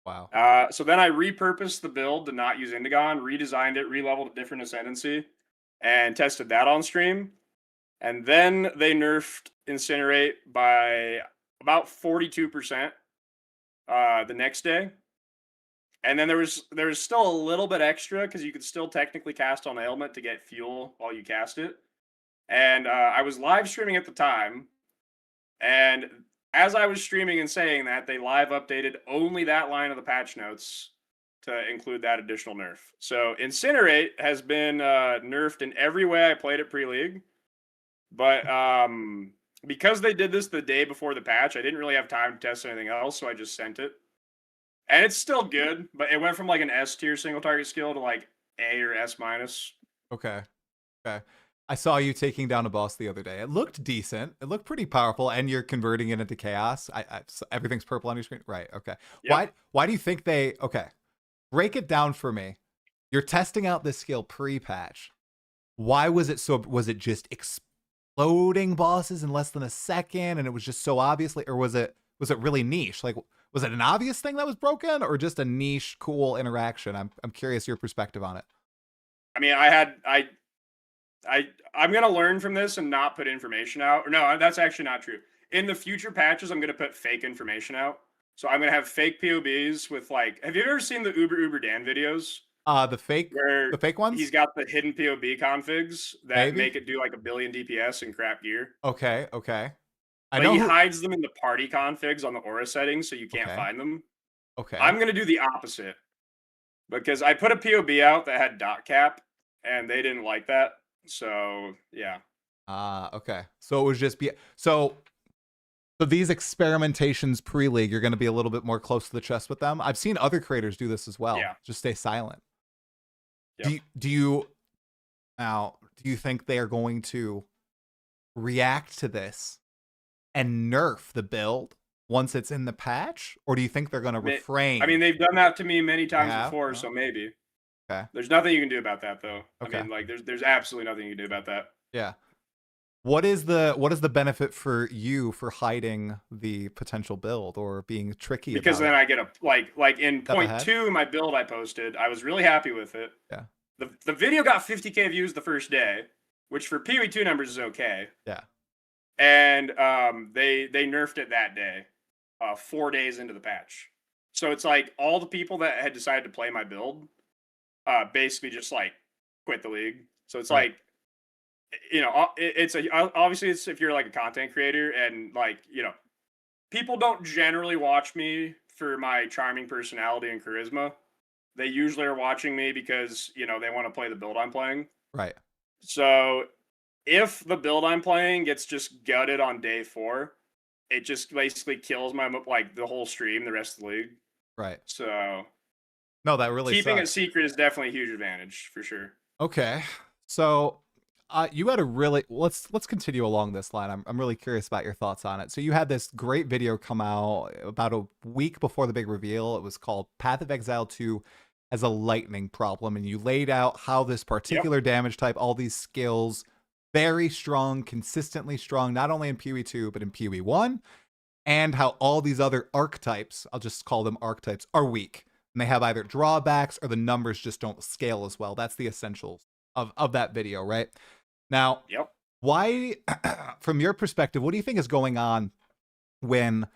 Wow. So then I repurposed the build to not use Indigon, redesigned it, re-leveled a different Ascendancy, and tested that on stream. And then they nerfed Incinerate by about 42% the next day. And then there was still a little bit extra because you could still technically cast on Ailment to get fuel while you cast it. And I was live streaming at the time, and as I was streaming and saying that, they live updated only that line of the patch notes to include that additional nerf. So Incinerate has been nerfed in every way I played it pre-league. But because they did this the day before the patch, I didn't really have time to test anything else, so I just sent it. And it's still good, but it went from like an S tier single target skill to like A or S minus. Okay. I saw you taking down a boss the other day. It looked decent. It looked pretty powerful, and you're converting it into chaos. Everything's purple on your screen. Right. Okay. Yep. Why do you think they? Okay. Break it down for me. You're testing out this skill pre-patch. Why was it so? Was it just exploding bosses in less than a second, and it was just so obviously, or was it really niche? Like, was it an obvious thing that was broken, or just a niche, cool interaction? I'm curious your perspective on it. I mean, I'm going to learn from this and not put information out. Or no, that's actually not true. In the future patches, I'm going to put fake information out. So I'm going to have fake POBs with like, have you ever seen the Uber Dan videos? The fake ones? He's got the hidden POB configs that make it do like 1 billion DPS and crap gear. Okay. But he hides them in the party configs on the aura settings so you can't find them. Okay. I'm going to do the opposite because I put a POB out that had dot cap and they didn't like that. So yeah. Okay. So it was just so these experimentations pre-league, you're going to be a little bit more close to the chest with them. I've seen other creators do this as well. Yeah. Just stay silent. Yep. Do you now do you think they are going to react to this and nerf the build once it's in the patch, or do you think they're going to refrain? I mean, they've done that to me many times have? before, Oh. so maybe. Okay. There's nothing you can do about that, though. Okay. I mean, like, there's absolutely nothing you can do about that. Yeah. What is the benefit for you for hiding the potential build or being tricky Because about then it? I get a like in Step point ahead? 2, my build I posted, I was really happy with it. Yeah. The video got 50K views the first day, which for PoE2 numbers is okay. Yeah. And they nerfed it that day, 4 days into the patch. So it's like all the people that had decided to play my build basically just like quit the league. So it's Right. like, you know, obviously it's if you're like a content creator and like, you know, people don't generally watch me for my charming personality and charisma. They usually are watching me because, you know, they want to play the build I'm playing. Right. So if the build I'm playing gets just gutted on day 4, it just basically kills my like the whole stream, the rest of the league. Right. So No, that really keeping it sucks. secret is definitely a huge advantage for sure. Okay. So you had a really let's continue along this line. I'm really curious about your thoughts on it. So you had this great video come out about a week before the big reveal. It was called Path of Exile 2 as a lightning problem, and you laid out how this particular damage type, all these skills, very strong, consistently strong, not only in PoE2 but in PoE1, and how all these other archetypes, I'll just call them archetypes, are weak. And they have either drawbacks or the numbers just don't scale as well. That's the essentials of that video, right? Now, why, from your perspective, what do you think is going on when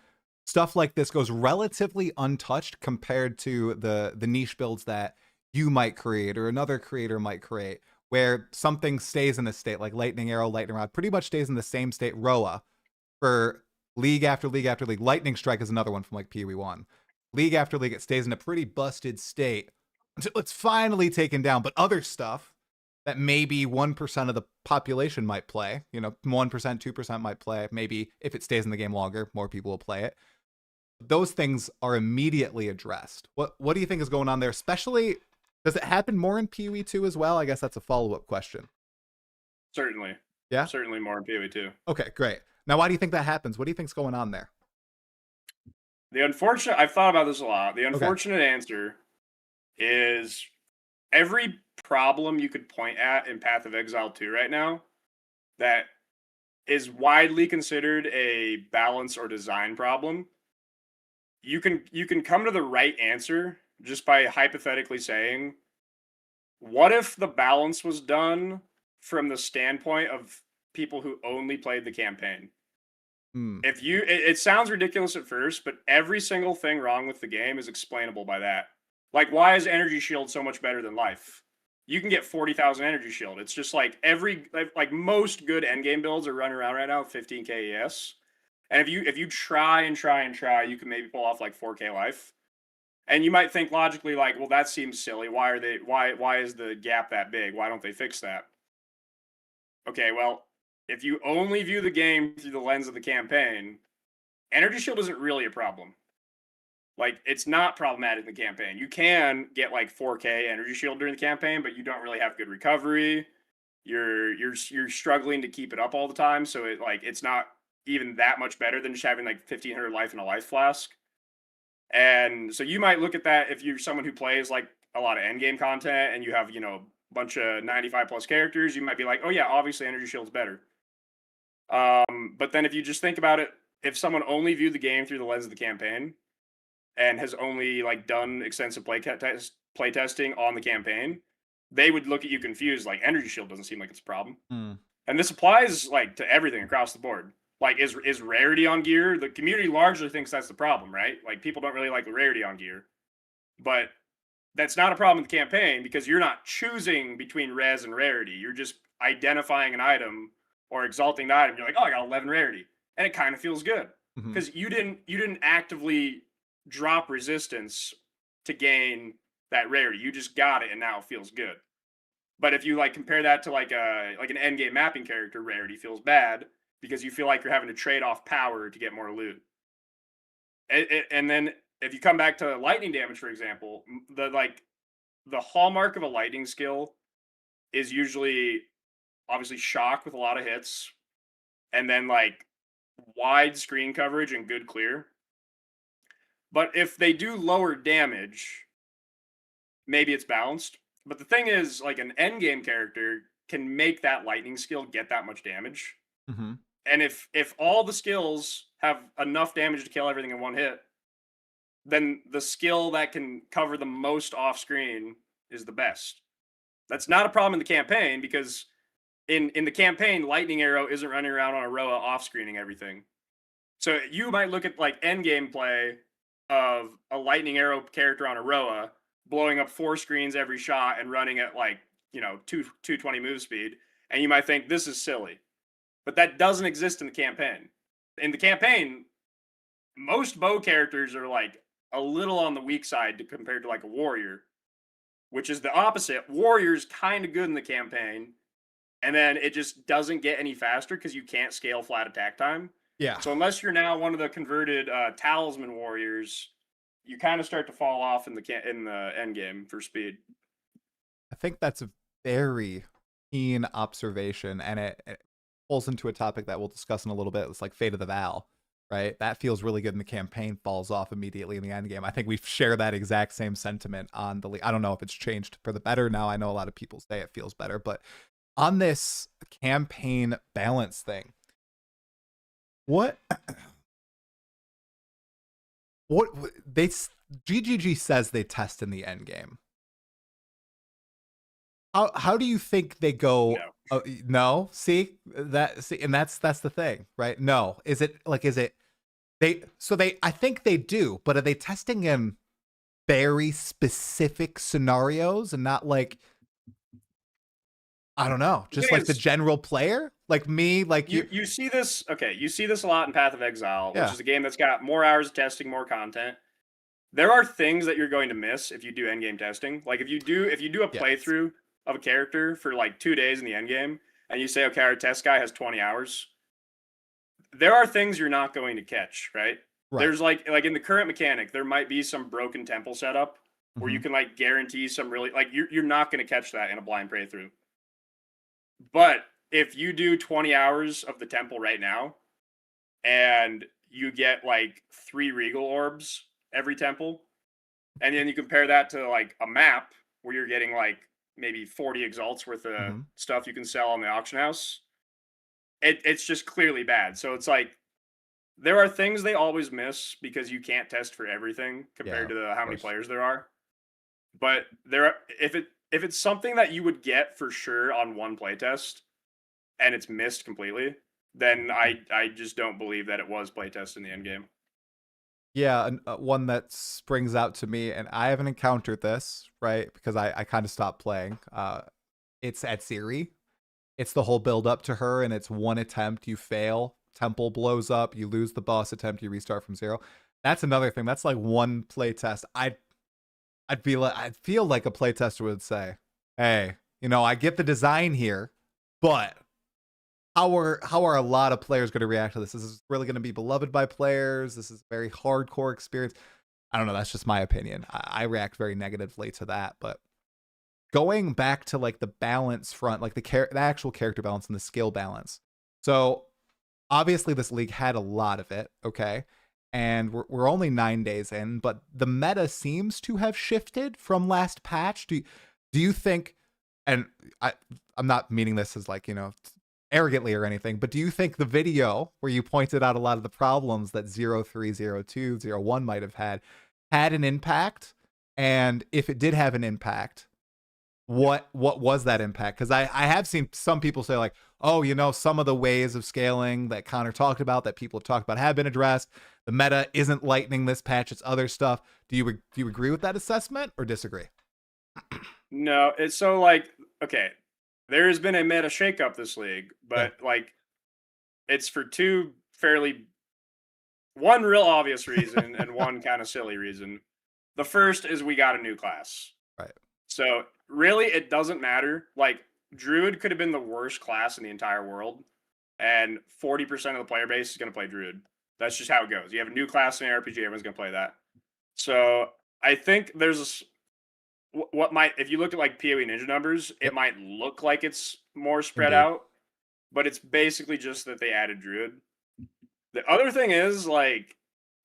stuff like this goes relatively untouched compared to the niche builds that you might create or another creator might create, where something stays in a state like Lightning Arrow, Lightning Rod, pretty much stays in the same state, Roa, for league after league after league. Lightning Strike is another one from like PoE1. League after league, it stays in a pretty busted state until it's finally taken down. But other stuff that maybe 1% of the population might play, you know, 1%, 2% might play. Maybe if it stays in the game longer, more people will play it. Those things are immediately addressed. What do you think is going on there? Especially, does it happen more in PoE2 as well? I guess that's a follow-up question. Certainly. Yeah? Certainly more in PoE2. Okay, great. Now, why do you think that happens? What do you think's going on there? I've thought about this a lot. The unfortunate answer is every problem you could point at in Path of Exile 2 right now that is widely considered a balance or design problem, you can come to the right answer just by hypothetically saying, what if the balance was done from the standpoint of people who only played the campaign? If it sounds ridiculous at first, but every single thing wrong with the game is explainable by that. Like, why is Energy Shield so much better than Life? You can get 40,000 Energy Shield. It's just like like most good endgame builds are running around right now 15k ES. And if you try and try and try, you can maybe pull off like 4k Life. And you might think logically like, well, that seems silly. Why is the gap that big? Why don't they fix that? Okay, well, if you only view the game through the lens of the campaign, Energy Shield isn't really a problem. Like, it's not problematic in the campaign. You can get like 4k Energy Shield during the campaign, but you don't really have good recovery. You're struggling to keep it up all the time, so it's not even that much better than just having like 1500 life in a life flask. And so you might look at that if you're someone who plays like a lot of endgame content and you have, you know, a bunch of 95 plus characters, you might be like, oh yeah, obviously Energy Shield's better. But then if you just think about it, if someone only viewed the game through the lens of the campaign and has only like done extensive play testing on the campaign, they would look at you confused, like Energy Shield doesn't seem like it's a problem. And this applies like to everything across the board. Like, is rarity on gear? The community largely thinks that's the problem, right? Like, people don't really like the rarity on gear. But that's not a problem in the campaign because you're not choosing between res and rarity. You're just identifying an item or exalting the item. You're like, oh, I got 11 rarity. And it kind of feels good. Because you didn't actively drop resistance to gain that rarity. You just got it and now it feels good. But if you like compare that to like an endgame mapping character, rarity feels bad because you feel like you're having to trade off power to get more loot. And then if you come back to lightning damage, for example, the hallmark of a lightning skill is usually obviously shock with a lot of hits, and then like wide screen coverage and good clear. But if they do lower damage, maybe it's balanced. But the thing is, like an end game character can make that lightning skill get that much damage. Hmm. And if all the skills have enough damage to kill everything in one hit, then the skill that can cover the most off screen is the best. That's not a problem in the campaign because in the campaign, Lightning Arrow isn't running around on a Roa off screening everything. So you might look at like end game play of a Lightning Arrow character on a Roa blowing up 4 screens every shot and running at like, 220 move speed, and you might think this is silly. But that doesn't exist in the campaign. In the campaign, most bow characters are like a little on the weak side compared to like a warrior, which is the opposite. Warrior's kind of good in the campaign, and then it just doesn't get any faster because you can't scale flat attack time. Yeah. So unless you're now one of the converted talisman warriors, you kind of start to fall off in the end game for speed. I think that's a very keen observation, and it pulls into a topic that we'll discuss in a little bit. It's like Fate of the Vaal, right? That feels really good in the campaign, falls off immediately in the end game. I think we share that exact same sentiment on the league. I don't know if it's changed for the better now. I know a lot of people say it feels better, but on this campaign balance thing, what they GGG says they test in the end game. How do you think they go? No. No, see, and that's the thing, right? No, is it I think they do, but are they testing in very specific scenarios and not like, I don't know, just like the general player, like me, like you see this. Okay, you see this a lot in Path of Exile, Yeah. which is a game that's got more hours of testing, more content. There are things that you're going to miss if you do end game testing. Like if you do a playthrough of a character for like 2 days in the end game, and you say, okay, our test guy has 20 hours. There are things you're not going to catch, right? There's like in the current mechanic, there might be some broken temple setup where you can like guarantee some really like you're not going to catch that in a blind playthrough. But if you do 20 hours of the temple right now, and you get like 3 regal orbs every temple, and then you compare that to like a map where you're getting like maybe 40 exalts worth of stuff you can sell on the auction house, it's just clearly bad. So it's like there are things they always miss because you can't test for everything compared to how many players there are. But if it's something that you would get for sure on one playtest and it's missed completely, then I just don't believe that it was playtest in the end game. Yeah, one that springs out to me, and I haven't encountered this, right? Because I kind of stopped playing. It's at Siri. It's the whole build up to her, and it's one attempt, you fail, temple blows up, you lose the boss attempt, you restart from 0. That's another thing. That's like one playtest. I'd feel like a playtester would say, "Hey, I get the design here, but how are a lot of players going to react to this? This is really going to be beloved by players. This is a very hardcore experience." I don't know. That's just my opinion. I react very negatively to that. But going back to like the balance front, like the actual character balance and the skill balance. So obviously this league had a lot of it. Okay. And we're only 9 days in, but the meta seems to have shifted from last patch. Do you think, and I'm not meaning this as like, arrogantly or anything, but do you think the video where you pointed out a lot of the problems that 03, 02, 01 might have had an impact? And if it did have an impact, what was that impact? Because I have seen some people say like, oh, some of the ways of scaling that Connor talked about, that people have talked about, have been addressed. The meta isn't lightning this patch, it's other stuff. Do you agree with that assessment or disagree? No, it's so like, okay, there has been a meta shakeup this league, but like it's for one real obvious reason and one kind of silly reason. The first is we got a new class. Right. So really it doesn't matter. Like Druid could have been the worst class in the entire world, and 40% of the player base is going to play Druid. That's just how it goes. You have a new class in an RPG, everyone's going to play that. So I think there's what might, if you looked at like PoE Ninja numbers, it Yep. might look like it's more spread Indeed. out, but it's basically just that they added Druid. The other thing is like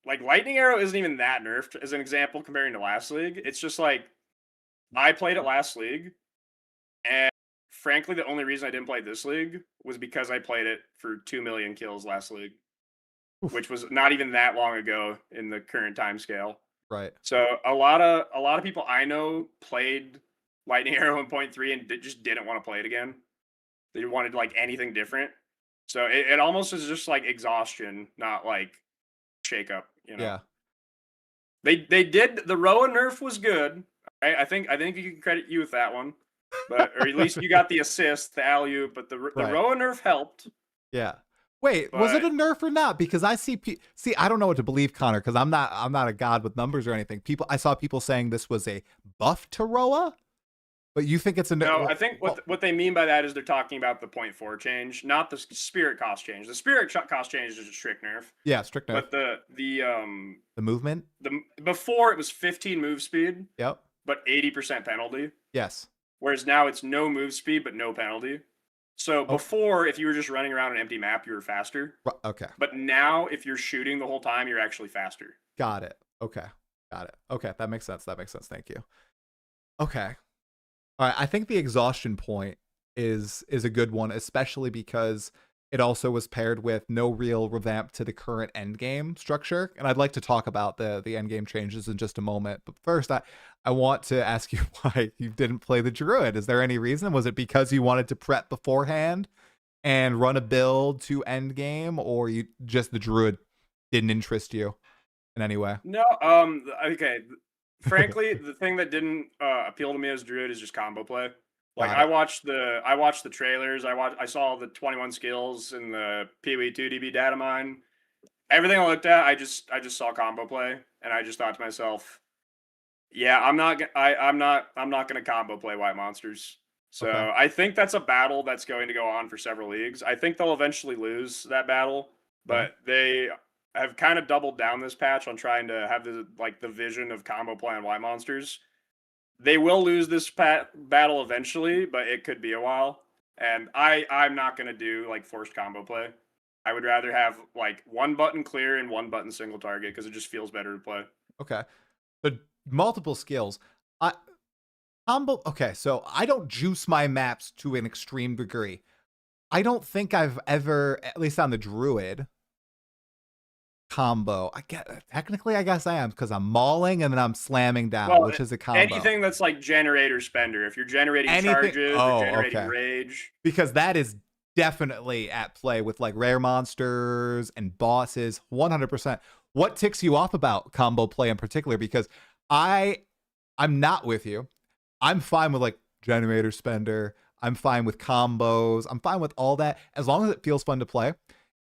Lightning Arrow isn't even that nerfed as an example comparing to last league. It's just like I played it last league, and frankly, the only reason I didn't play this league was because I played it for 2 million kills last league, Oof. which was not even that long ago in the current time scale. Right. So a lot of people I know played Lightning Arrow in 0.3 and just didn't want to play it again. They wanted like anything different. So it almost is just like exhaustion, not like shake up, you know. Yeah. They did the Roa nerf was good. Right? I think you can credit you with that one. But or at least you got the assist, the alley-oop, but the Right. Roa nerf helped. Yeah. Wait, was it a nerf or not? Because I see I don't know what to believe, Connor, because I'm not a god with numbers or anything. I saw people saying this was a buff to Roa, but you think it's a nerf? No, I think what they mean by that is they're talking about the 0.4 change, not the spirit cost change. The spirit cost change is just a strict nerf. Yeah, strict nerf. But the movement? Before it was 15 move speed. Yep. But 80% penalty. Yes. Whereas now it's no move speed but no penalty. So before, if you were just running around an empty map, you were faster. Okay. But now, if you're shooting the whole time, you're actually faster. Got it. Okay. Got it. Okay, that makes sense. Thank you. Okay. All right. I think the exhaustion point is a good one, especially because it also was paired with no real revamp to the current endgame structure. And I'd like to talk about the endgame changes in just a moment. But first, I want to ask you why you didn't play the Druid. Is there any reason? Was it because you wanted to prep beforehand and run a build to endgame, or you just the Druid didn't interest you in any way? No, okay. Frankly, the thing that didn't appeal to me as Druid is just combo play. Like I watched the trailers. I saw the 21 skills in the PoE 2DB data mine. Everything I looked at, I just saw combo play, and I just thought to myself, yeah, I'm not going to combo play white monsters. So Okay. I think that's a battle that's going to go on for several leagues. I think they'll eventually lose that battle, but they have kind of doubled down this patch on trying to have the vision of combo play on white monsters. They will lose this battle eventually, but it could be a while. And I'm not going to do like forced combo play. I would rather have like one button clear and one button single target because it just feels better to play. Okay. But multiple skills. Combo. Okay, so I don't juice my maps to an extreme degree. I don't think I've ever, at least on the Druid, combo. Technically, I guess I am because I'm mauling and then I'm slamming down, which is a combo. Anything that's like generator spender. If you're generating charges or generating rage, because that is definitely at play with like rare monsters and bosses. 100%. What ticks you off about combo play in particular? Because I'm not with you. I'm fine with like generator spender. I'm fine with combos. I'm fine with all that as long as it feels fun to play.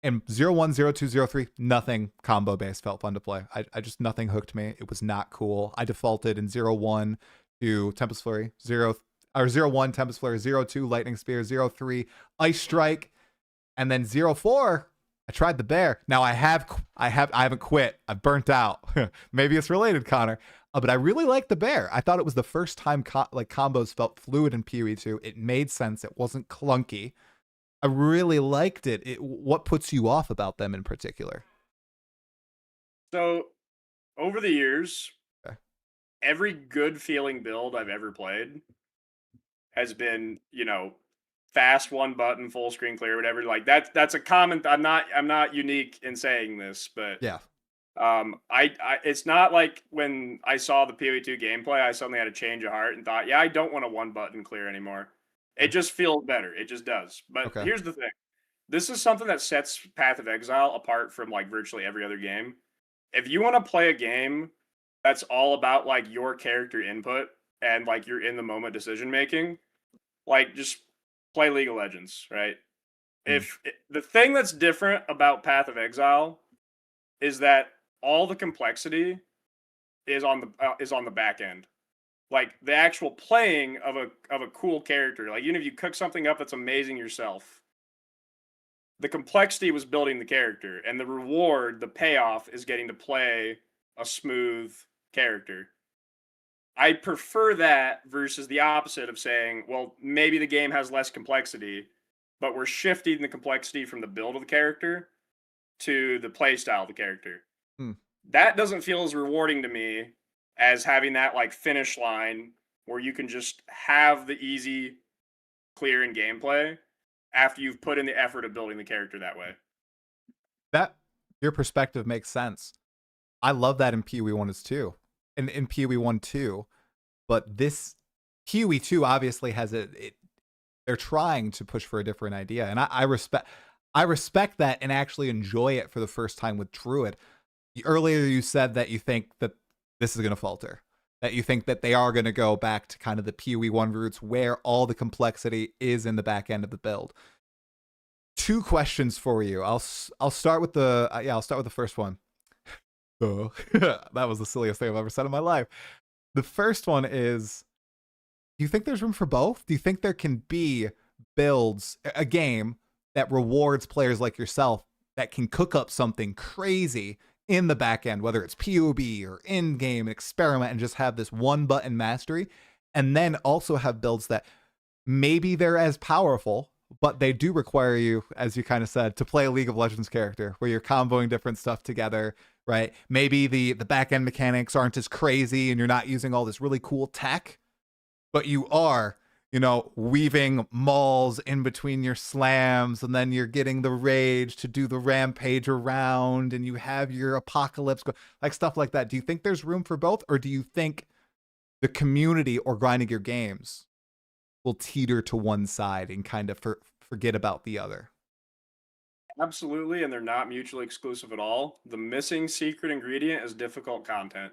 And 01, 02, 03, nothing combo based felt fun to play. I just, nothing hooked me. It was not cool. I defaulted in 01 to Tempest Flurry, 01 Tempest Flurry, 02 Lightning Spear, 03 Ice Strike, and then 04 I tried the bear. Now I haven't quit. I've burnt out. Maybe it's related, Connor. But I really like the bear. I thought it was the first time combos felt fluid in PoE 2. It made sense. It wasn't clunky. I really liked it. What puts you off about them in particular? So, over the years, every good feeling build I've ever played has been, fast one button, full screen clear, whatever. Like that's a common. I'm not unique in saying this, but yeah. It's not like when I saw the PoE2 gameplay, I suddenly had a change of heart and thought, yeah, I don't want a one button clear anymore. It just feels better. It just does. But here's the thing. This is something that sets Path of Exile apart from like virtually every other game. If you want to play a game that's all about like your character input and like your in the moment decision making, like just play League of Legends, right? If the thing that's different about Path of Exile is that all the complexity is on the back end. Like the actual playing of a cool character. Like even if you cook something up that's amazing yourself, the complexity was building the character, and the reward, the payoff, is getting to play a smooth character. I prefer that versus the opposite of saying, well, maybe the game has less complexity, but we're shifting the complexity from the build of the character to the play style of the character. Hmm. That doesn't feel as rewarding to me as having that like finish line where you can just have the easy clear in gameplay after you've put in the effort of building the character that way. That your perspective makes sense. I love that in PoE 1 is too. And in PoE 1 too. But this PoE 2 obviously has they're trying to push for a different idea. And I respect that and actually enjoy it for the first time with Druid. Earlier you said that you think that this is going to falter. That you think that they are going to go back to kind of the PoE 1 roots where all the complexity is in the back end of the build. 2 questions for you. I'll start with the I'll start with the first one. Oh, that was the silliest thing I've ever said in my life. The first one is, do you think there's room for both? Do you think there can be builds, a game that rewards players like yourself that can cook up something crazy in the back end, whether it's PoB or in-game experiment, and just have this one button mastery, and then also have builds that maybe they're as powerful, but they do require you, as you kind of said, to play a League of Legends character where you're comboing different stuff together, right? Maybe the back end mechanics aren't as crazy and you're not using all this really cool tech, but you are, weaving mauls in between your slams, and then you're getting the rage to do the rampage around, and you have your apocalypse, like stuff like that. Do you think there's room for both, or do you think the community or grinding your games will teeter to one side and kind of forget about the other? Absolutely, and they're not mutually exclusive at all. The missing secret ingredient is difficult content.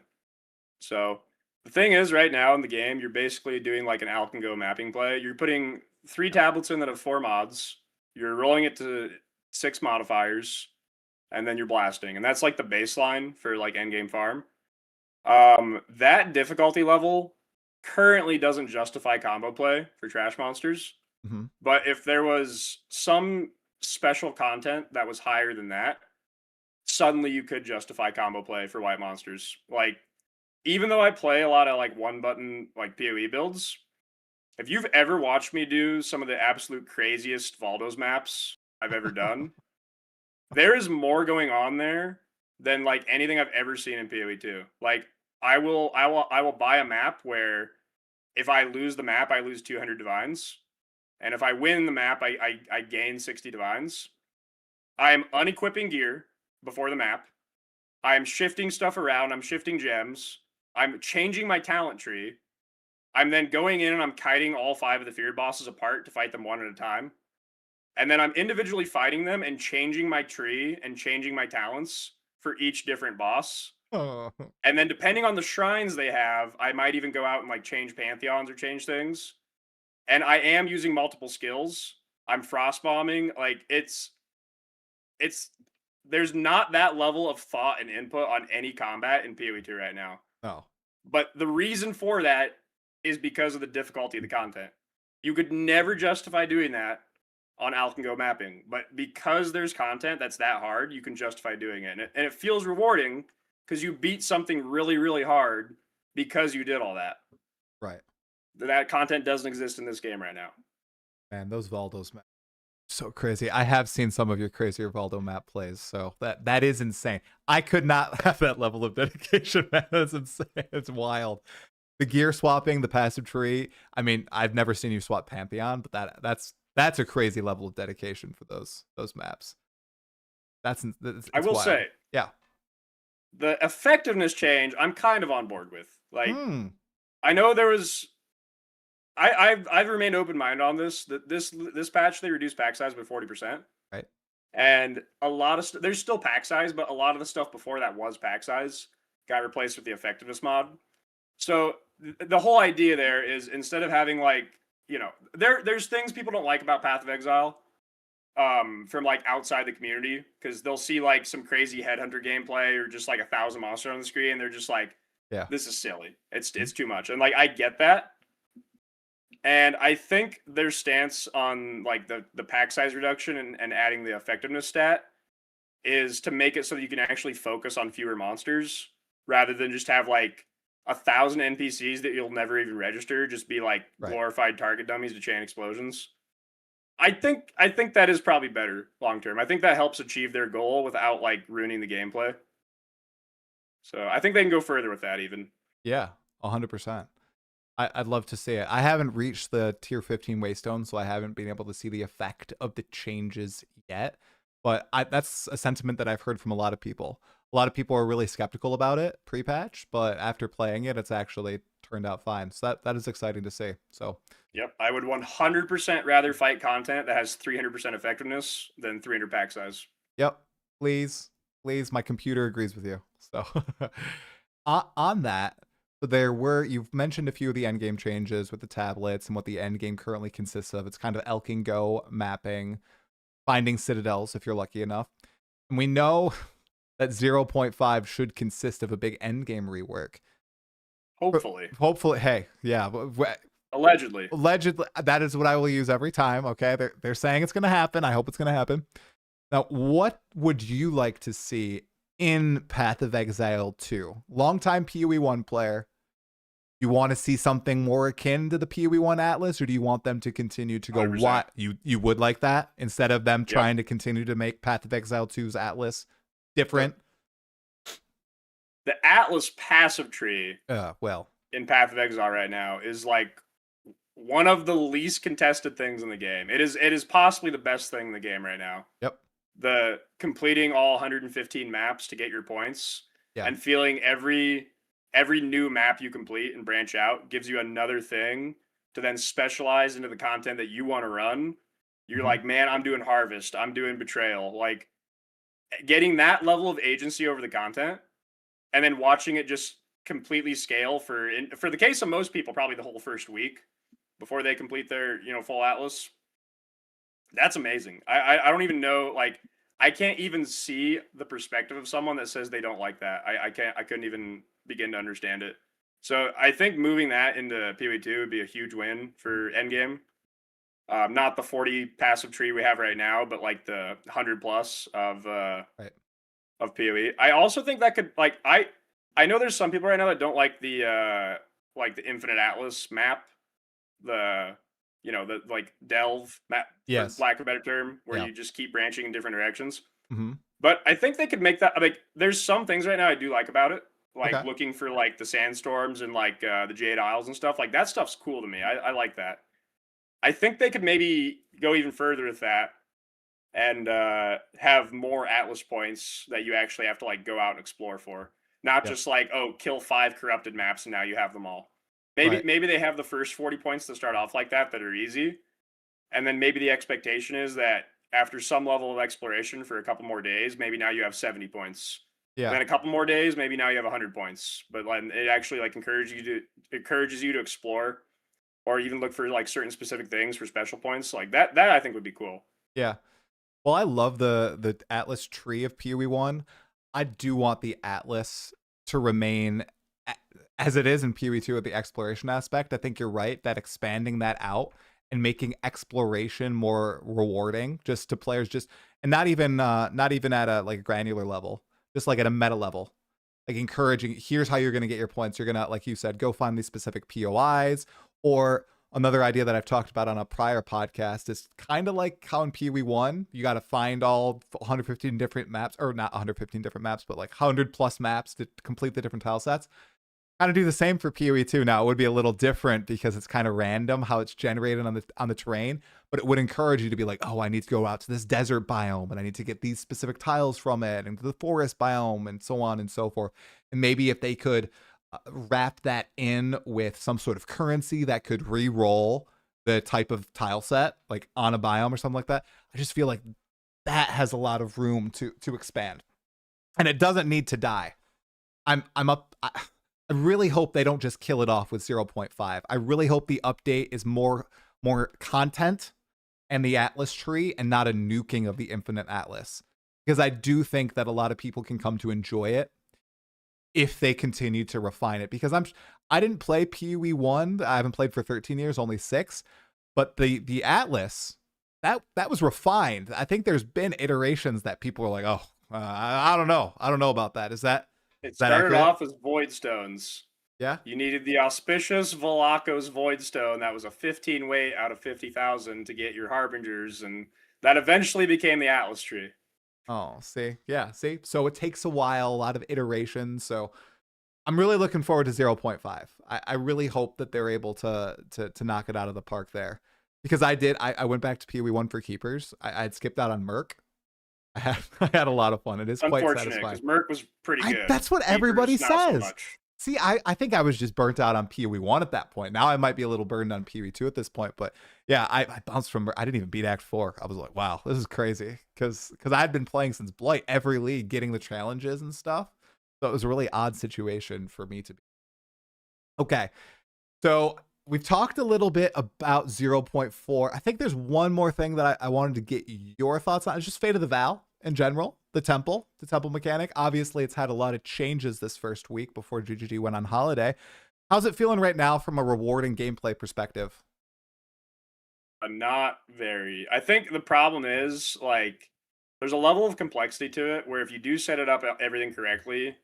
So the thing is, right now in the game, you're basically doing like an Alkengo mapping play. You're putting 3 tablets in that have 4 mods. You're rolling it to 6 modifiers, and then you're blasting. And that's like the baseline for like endgame farm. That difficulty level currently doesn't justify combo play for trash monsters. Mm-hmm. But if there was some special content that was higher than that, suddenly you could justify combo play for white monsters. Like, even though I play a lot of like one button like PoE builds, if you've ever watched me do some of the absolute craziest Valdos maps I've ever done, there is more going on there than like anything I've ever seen in PoE 2. Like, I will buy a map where if I lose the map, I lose 200 divines. And if I win the map, I gain 60 divines. I am unequipping gear before the map. I'm shifting stuff around. I'm shifting gems. I'm changing my talent tree. I'm then going in and I'm kiting all 5 of the feared bosses apart to fight them one at a time. And then I'm individually fighting them and changing my tree and changing my talents for each different boss. Oh. And then depending on the shrines they have, I might even go out and like change pantheons or change things. And I am using multiple skills. I'm frost bombing. Like it's there's not that level of thought and input on any combat in PoE 2 right now. Oh. But the reason for that is because of the difficulty of the content. You could never justify doing that on Alkengo mapping, but because there's content that's that hard, you can justify doing it. And it feels rewarding because you beat something really, really hard because you did all that. Right. That content doesn't exist in this game right now. Man, those Valdos maps, so crazy. I have seen some of your crazier Valdo map plays, so that is insane. I could not have that level of dedication, man. That's insane. It's wild. The gear swapping, the passive tree. I mean, I've never seen you swap Pantheon, but that's a crazy level of dedication for those maps. That's I will wild. say, yeah, the effectiveness change I'm kind of on board with. Like, I know there was. I've remained open minded on this. This patch they reduced pack size by 40%. Right. And a lot of there's still pack size, but a lot of the stuff before that was pack size got replaced with the effectiveness mod. So the whole idea there is instead of having like there's things people don't like about Path of Exile, from like outside the community because they'll see like some crazy headhunter gameplay or just like 1,000 monsters on the screen and they're just like, yeah, this is silly. It's too much. And like I get that. And I think their stance on like the pack size reduction and adding the effectiveness stat is to make it so that you can actually focus on fewer monsters rather than just have like 1,000 NPCs that you'll never even register just be like glorified target dummies to chain explosions. I think that is probably better long term. I think that helps achieve their goal without like ruining the gameplay. So I think they can go further with that even. Yeah, 100%. I'd love to see it. I haven't reached the tier 15 Waystone, so I haven't been able to see the effect of the changes yet. But that's a sentiment that I've heard from a lot of people. A lot of people are really skeptical about it pre-patch, but after playing it, it's actually turned out fine. So that is exciting to see. So yep, I would 100% rather fight content that has 300% effectiveness than 300 pack size. Yep, please, my computer agrees with you. So on that, you've mentioned a few of the endgame changes with the tablets and what the endgame currently consists of. It's kind of Elk and Go mapping, finding citadels if you're lucky enough. And we know that 0.5 should consist of a big endgame rework. Hopefully. Hey, yeah. Allegedly, that is what I will use every time. Okay, they're saying it's going to happen. I hope it's going to happen. Now, what would you like to see in Path of Exile 2? Longtime PoE 1 player. You want to see something more akin to the PoE 1 Atlas, or do you want them to continue to go 100%. What you would like that instead of them trying to continue to make Path of Exile 2's Atlas different? The Atlas passive tree well in Path of Exile right now is like one of the least contested things in the game. It is possibly the best thing in the game right now. Yep. The completing all 115 maps to get your points and feeling every new map you complete and branch out gives you another thing to then specialize into the content that you want to run. You're like, man, I'm doing Harvest. I'm doing Betrayal. Like getting that level of agency over the content and then watching it just completely scale for the case of most people, probably the whole first week before they complete their, full Atlas. That's amazing. I don't even know, like, I can't even see the perspective of someone that says they don't like that. I couldn't even begin to understand it. So I think moving that into PoE 2 would be a huge win for endgame. Not the 40 passive tree we have right now, but like the 100 plus of PoE. I also think that could, like, I know there's some people right now that don't like the Infinite Atlas map, the like delve map, for lack of a better term, where you just keep branching in different directions. But I think they could make that, like, there's some things right now I do like about it, like looking for like the sandstorms and like the Jade Isles and stuff. Like that stuff's cool to me. I like that. I think they could maybe go even further with that and have more Atlas points that you actually have to like go out and explore for. Not just like, kill 5 corrupted maps and now you have them all. Maybe they have the first 40 points to start off like that are easy. And then maybe the expectation is that after some level of exploration for a couple more days, maybe now you have 70 points. Yeah. And then a couple more days, maybe now you have 100 points. But like it actually like encourages you to explore or even look for like certain specific things for special points. Like that I think would be cool. Yeah. Well, I love the Atlas tree of PoE 1. I do want the Atlas to remain as it is in PoE 2 with the exploration aspect. I think you're right that expanding that out and making exploration more rewarding just to players, and not even at a like a granular level, just like at a meta level, like encouraging, here's how you're going to get your points. You're going to, like you said, go find these specific POIs. Or another idea that I've talked about on a prior podcast is kind of like how in PoE 1, you got to find all 115 different maps, or not 115 different maps, but like 100 plus maps to complete the different tile sets. Kind of do the same for PoE 2. Now it would be a little different because it's kind of random how it's generated on the terrain, but it would encourage you to be like, oh, I need to go out to this desert biome and I need to get these specific tiles from it, and the forest biome, and so on and so forth. And maybe if they could wrap that in with some sort of currency that could re-roll the type of tile set, like on a biome or something like that, I just feel like that has a lot of room to expand, and it doesn't need to die. I really hope they don't just kill it off with 0.5. I really hope the update is more content and the Atlas tree and not a nuking of the Infinite Atlas, because I do think that a lot of people can come to enjoy it if they continue to refine it. Because I didn't play PoE 1. I haven't played for 13 years, only 6. But the Atlas, that was refined. I think there's been iterations that people are like, I don't know about that. Is that... It started off as Void Stones. Yeah. You needed the auspicious Volakos Voidstone that was a 15 weight out of 50,000 to get your Harbingers, and that eventually became the Atlas tree. Oh, see, yeah, see. So it takes a while, a lot of iterations. So I'm really looking forward to 0.5. I really hope that they're able to knock it out of the park there, because I went back to PoE1 for keepers. I'd skipped out on Merc. I had a lot of fun. It is quite Unfortunate, satisfying. because Merc was pretty good. That's what everybody Keepers, not so says. much. See, I think I was just burnt out on PoE1 at that point. Now I might be a little burned on PoE2 at this point, but yeah, I bounced from. I didn't even beat Act 4. I was like, wow, this is crazy, because I had been playing since Blight, every league, getting the challenges and stuff. So it was a really odd situation for me to be. Okay, so we've talked a little bit about 0.4. I think there's one more thing that I wanted to get your thoughts on. It's just Fate of the Vaal in general, the temple mechanic. Obviously, it's had a lot of changes this first week before GGG went on holiday. How's it feeling right now from a reward and gameplay perspective? Not very. I think the problem is, like, there's a level of complexity to it where if you do set it up everything correctly,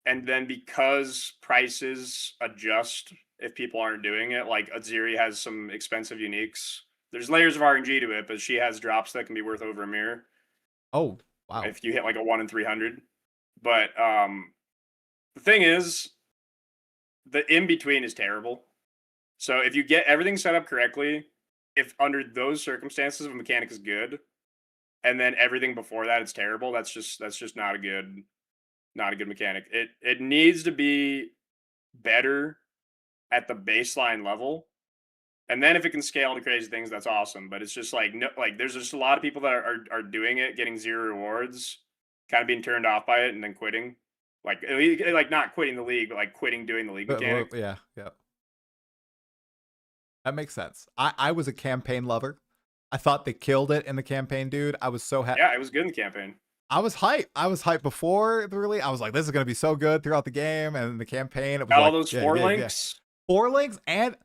and then because prices adjust if people aren't doing it, like Aziri has some expensive uniques. There's layers of RNG to it, but she has drops that can be worth over a mirror. Oh, wow. If you hit like a 1 in 300. But the thing is, the in-between is terrible. So if you get everything set up correctly, if under those circumstances a mechanic is good, and then everything before that it's terrible, that's just not a good mechanic. It needs to be better at the baseline level. And then if it can scale to crazy things, that's awesome. But it's just like, no, like there's just a lot of people that are doing it, getting 0 rewards, kind of being turned off by it, and then quitting. Like not quitting the league, but like quitting doing the league mechanic. Yeah. That makes sense. I was a campaign lover. I thought they killed it in the campaign, dude. I was so happy. Yeah, it was good in the campaign. I was hyped. I was hyped before the release. I was like, this is going to be so good throughout the game. And the campaign, it was all those 4 links. 4 links, and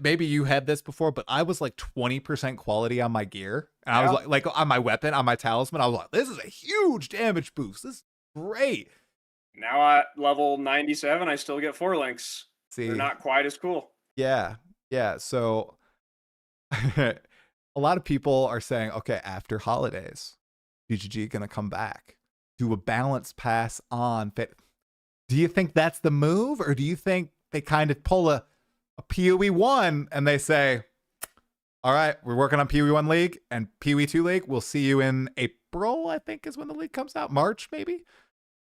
maybe you had this before, but I was like 20% quality on my gear. And I was like on my weapon, on my talisman, I was like, this is a huge damage boost. This is great. Now at level 97, I still get 4 links. See, they're not quite as cool. Yeah. So a lot of people are saying, okay, after holidays, GGG gonna come back, do a balance pass on Fit. Do you think that's the move, or do you think they kind of pull a PoE1 and they say, all right, we're working on PoE1 League and PoE2 League. We'll see you in April, I think is when the league comes out. March, maybe?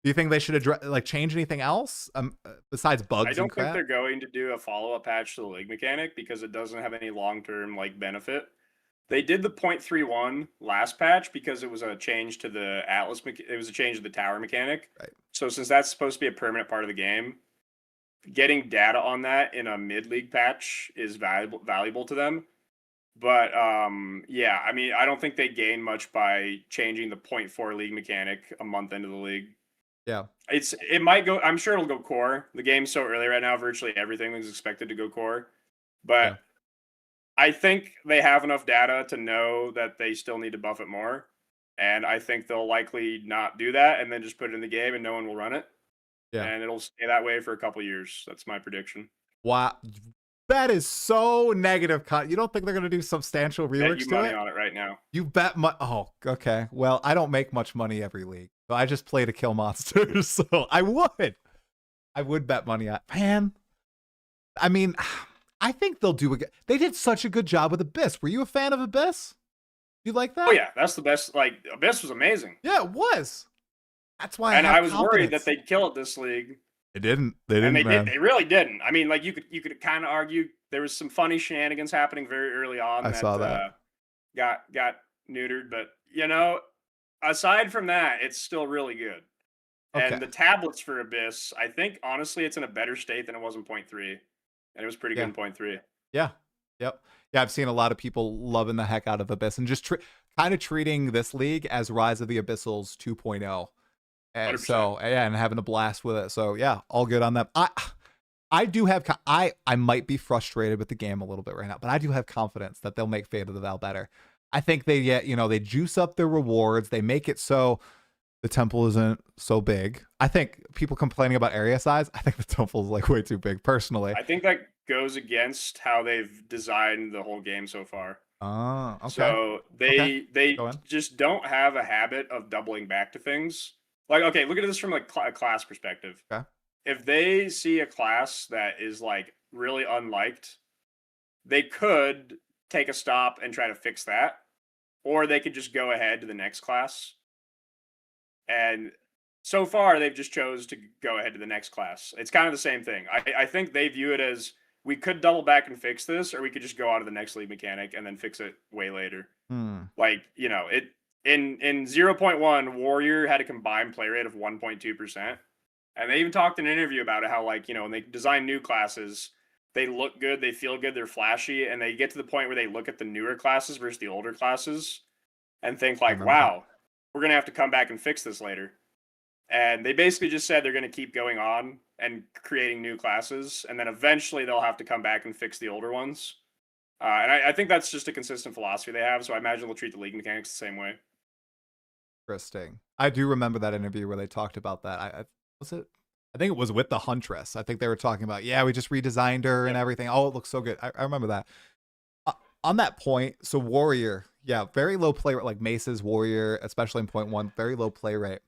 Do you think they should address, like, change anything else besides bugs? I don't and crap? think they're going to do a follow-up patch to the league mechanic because it doesn't have any long-term like benefit. They did the 0.31 last patch because it was a change to the Atlas. It was a change to the tower mechanic. Right. So since that's supposed to be a permanent part of the game, getting data on that in a mid-league patch is valuable to them. But yeah, I mean, I don't think they gain much by changing the 0.4 league mechanic a month into the league. Yeah, it might go. I'm sure it'll go core. The game's so early right now. Virtually everything is expected to go core, but I think they have enough data to know that they still need to buff it more, and I think they'll likely not do that and then just put it in the game and no one will run it. Yeah, and it'll stay that way for a couple years. That's my prediction. Wow, that is so negative. You don't think they're gonna do substantial reworks to it? Bet you money on it right now. You bet Oh, okay. Well, I don't make much money every league. So I just play to kill monsters, so I would bet money on. Man, I mean, I think they'll do they did such a good job with Abyss. Were you a fan of Abyss? You like that? Oh yeah, that's the best. Like, Abyss was amazing. Yeah, it was. That's why. And I was worried that they'd kill it this league. They didn't. They didn't. And they really didn't. I mean, like you could kind of argue there was some funny shenanigans happening very early on. I saw that. Got neutered, but you know, aside from that, it's still really good. Okay. And the tablets for Abyss, I think honestly, it's in a better state than it was in 0.3, and it was pretty good in 0.3. Yeah. Yep. Yeah, I've seen a lot of people loving the heck out of Abyss and just kind of treating this league as Rise of the Abyssals 2.0. And 100%. So yeah, and having a blast with it. So yeah, all good on that. I do have I might be frustrated with the game a little bit right now, but I do have confidence that they'll make Fate of the Vaal better. I think they they juice up their rewards. They make it so the temple isn't so big. I think people complaining about area size, I think the temple is like way too big personally. I think that goes against how they've designed the whole game so far. Oh, okay. So Okay. they Go on. just don't have a habit of doubling back to things. Like, okay, look at this from like a class perspective. Okay. If they see a class that is like really unliked, they could take a stop and try to fix that, or they could just go ahead to the next class. And so far, they've just chose to go ahead to the next class. It's kind of the same thing. I think they view it as we could double back and fix this, or we could just go on to the next league mechanic and then fix it way later. Like, you know, it in 0.1, Warrior had a combined play rate of 1.2%. And they even talked in an interview about it, how, like, you know, when they design new classes, they look good, they feel good, they're flashy, and they get to the point where they look at the newer classes versus the older classes and think like, wow, we're going to have to come back and fix this later. And they basically just said they're going to keep going on and creating new classes, and then eventually they'll have to come back and fix the older ones. And I think that's just a consistent philosophy they have, so I imagine they'll treat the league mechanics the same way. Interesting. I do remember that interview where they talked about that. I think it was with the Huntress. I think they were talking about, yeah, we just redesigned her and everything. Oh, it looks so good. I remember that. On that point, so Warrior, yeah, very low play rate, like Mace's Warrior, especially in 0.1, very low play rate.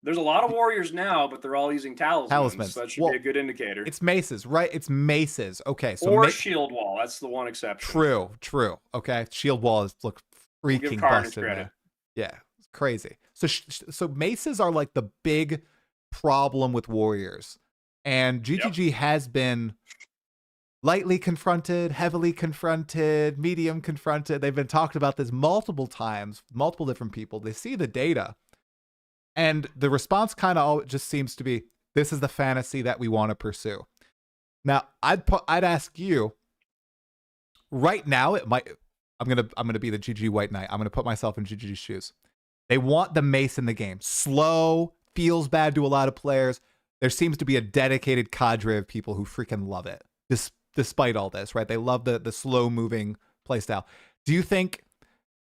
There's a lot of Warriors now, but they're all using talismans. So that should be a good indicator. It's Mace's, right? It's Mace's. Okay. So or Shield Wall. That's the one exception. True. Okay. Shield Wall look freaking busted, man. Yeah. It's crazy. So Mace's are like the big problem with Warriors. And GTG has been lightly confronted, heavily confronted, medium confronted. They've been talked about this multiple times, multiple different people. They see the data. And the response kind of just seems to be, this is the fantasy that we want to pursue. Now, I'd ask you, right now, it might, I'm gonna be the GG White Knight. I'm gonna put myself in GG's shoes. They want the Mace in the game. Slow, feels bad to a lot of players. There seems to be a dedicated cadre of people who freaking love it, despite all this, right? They love the slow-moving playstyle. Do you think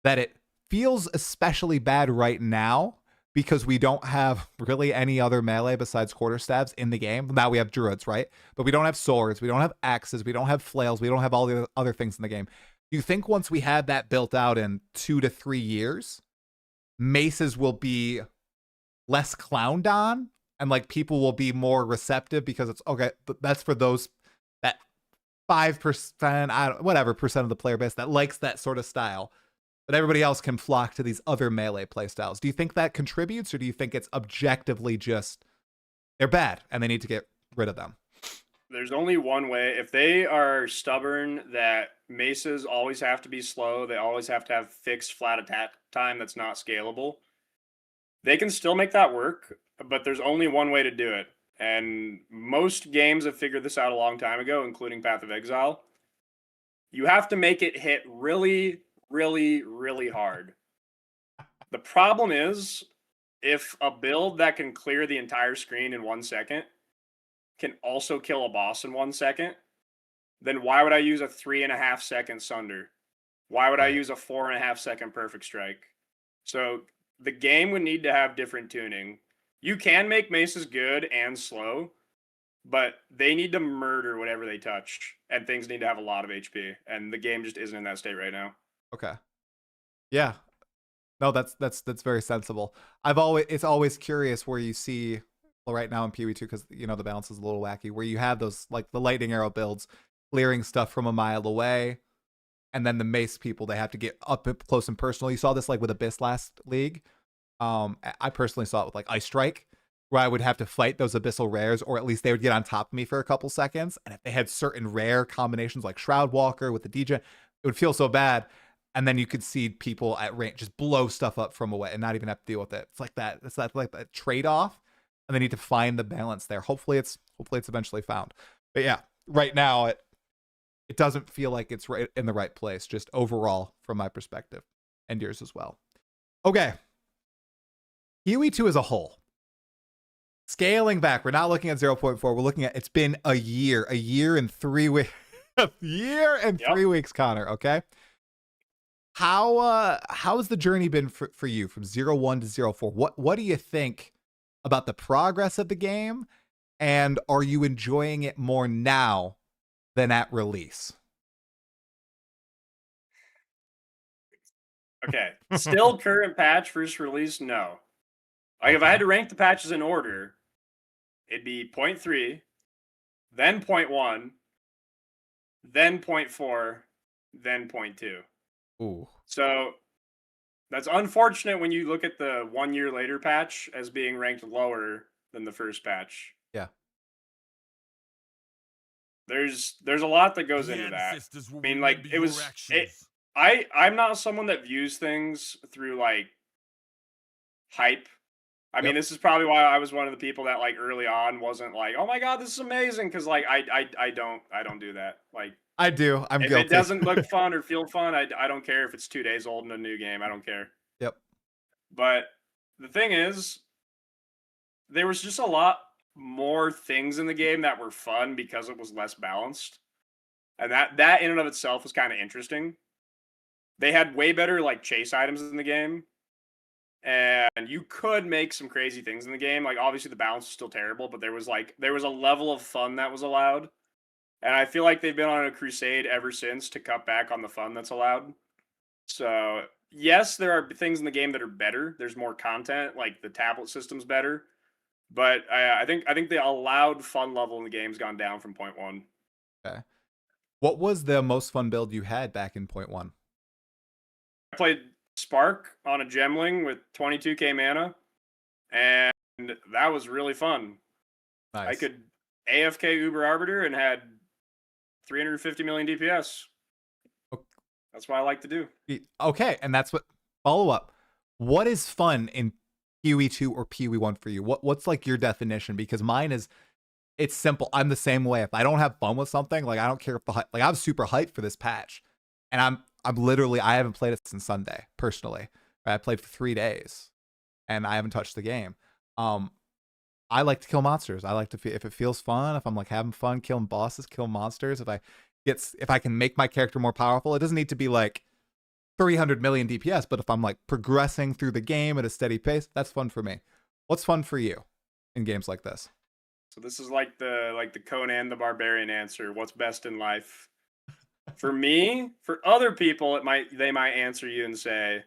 that it feels especially bad right now because we don't have really any other melee besides quarterstaves in the game? Now we have druids, right? But we don't have swords, we don't have axes, we don't have flails, we don't have all the other things in the game. Do you think once we have that built out in 2 to 3 years, maces will be less clowned on and like people will be more receptive because it's okay, that's for those that 5%, whatever percent of the player base that likes that sort of style, but everybody else can flock to these other melee playstyles? Do you think that contributes, or do you think it's objectively just they're bad and they need to get rid of them? There's only one way. If they are stubborn that maces always have to be slow, they always have to have fixed flat attack time that's not scalable, they can still make that work, but there's only one way to do it. And most games have figured this out a long time ago, including Path of Exile. You have to make it hit really, really, really hard. The problem is, if a build that can clear the entire screen in 1 second can also kill a boss in 1 second, then why would I use a 3.5 second Sunder? Why would I use a 4.5 second Perfect Strike? So the game would need to have different tuning. You can make maces good and slow, but they need to murder whatever they touch, and things need to have a lot of HP, and the game just isn't in that state right now. Okay. Yeah. No, that's very sensible. It's always curious where you see, well, right now in PoE2, because you know the balance is a little wacky, where you have those like the lightning arrow builds clearing stuff from a mile away, and then the mace people, they have to get up close and personal. You saw this like with Abyss last league. I personally saw it with like Ice Strike, where I would have to fight those abyssal rares, or at least they would get on top of me for a couple seconds. And if they had certain rare combinations like Shroud Walker with the DJ, it would feel so bad. And then you could see people at range just blow stuff up from away and not even have to deal with it. It's like that. It's like that trade-off, and they need to find the balance there. Hopefully it's eventually found. But yeah, right now it doesn't feel like it's right in the right place, just overall from my perspective, and yours as well. Okay. PoE2 as a whole. Scaling back, we're not looking at 0.4. We're looking at, it's been a year and 3 weeks. A year and 3 weeks, Connor, okay? How's the journey been for you from 0-1 to 0-4? What do you think about the progress of the game, and are you enjoying it more now than at release? Okay. Still current patch first release? No. Like if I had to rank the patches in order, it'd be 0.3, then 0.1, then 0.4, then 0.2. Ooh. So that's unfortunate when you look at the 1 year later patch as being ranked lower than the first patch. Yeah. There's a lot that goes The into that. ancestors will I mean, like remember it your was actions. I'm not someone that views things through like hype. I mean, Yep. this is probably why I was one of the people that like early on wasn't like, "Oh my god, this is amazing," because like I don't do that. Like I do. I'm if it guilty. doesn't look fun or feel fun, I don't care if it's 2 days old in a new game. I don't care. Yep. But the thing is, there was just a lot more things in the game that were fun because it was less balanced, and that in and of itself was kind of interesting. They had way better like chase items in the game, and you could make some crazy things in the game. Like obviously the balance was still terrible, but there was a level of fun that was allowed. And I feel like they've been on a crusade ever since to cut back on the fun that's allowed. So, yes, there are things in the game that are better. There's more content, like the tablet system's better. But I think the allowed fun level in the game's gone down from point one. Okay. What was the most fun build you had back in 0.1? I played Spark on a Gemling with 22k mana, and that was really fun. I Nice. could AFK Uber Arbiter and had 350 million DPS. Ok- That's what I like to do. Okay, and that's what follow up. What is fun in PoE2 or PoE1 for you? What's like your definition? Because mine is it's simple. I'm the same way. If I don't have fun with something, like I don't care if the like I'm super hyped for this patch, and I'm literally I haven't played it since Sunday personally. Right? I played for 3 days, and I haven't touched the game. I like to kill monsters. I like to if it feels fun. If I'm like having fun killing bosses, kill monsters. If I can make my character more powerful, it doesn't need to be like 300 million DPS. But if I'm like progressing through the game at a steady pace, that's fun for me. What's fun for you in games like this? So this is like the Conan the Barbarian answer. What's best in life? For me, for other people, they might answer you and say,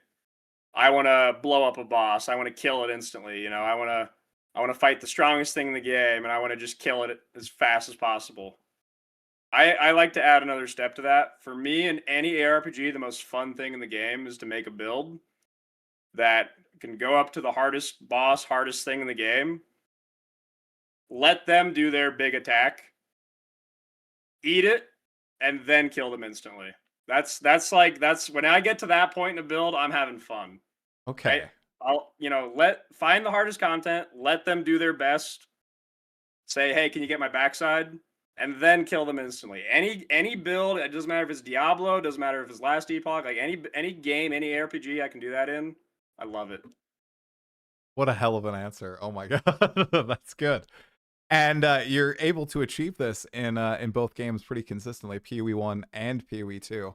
I want to blow up a boss. I want to kill it instantly. I want to fight the strongest thing in the game, and I want to just kill it as fast as possible. I like to add another step to that. For me, in any ARPG, the most fun thing in the game is to make a build that can go up to the hardest boss, hardest thing in the game. Let them do their big attack, eat it, and then kill them instantly. That's when I get to that point in a build, I'm having fun. Okay. Right? I'll find the hardest content, let them do their best. Say, hey, can you get my backside? And then kill them instantly. Any build, it doesn't matter if it's Diablo, doesn't matter if it's Last Epoch, like any game, any RPG I can do that in. I love it. What a hell of an answer. Oh my god. That's good. And you're able to achieve this in both games pretty consistently, PoE1 and PoE2.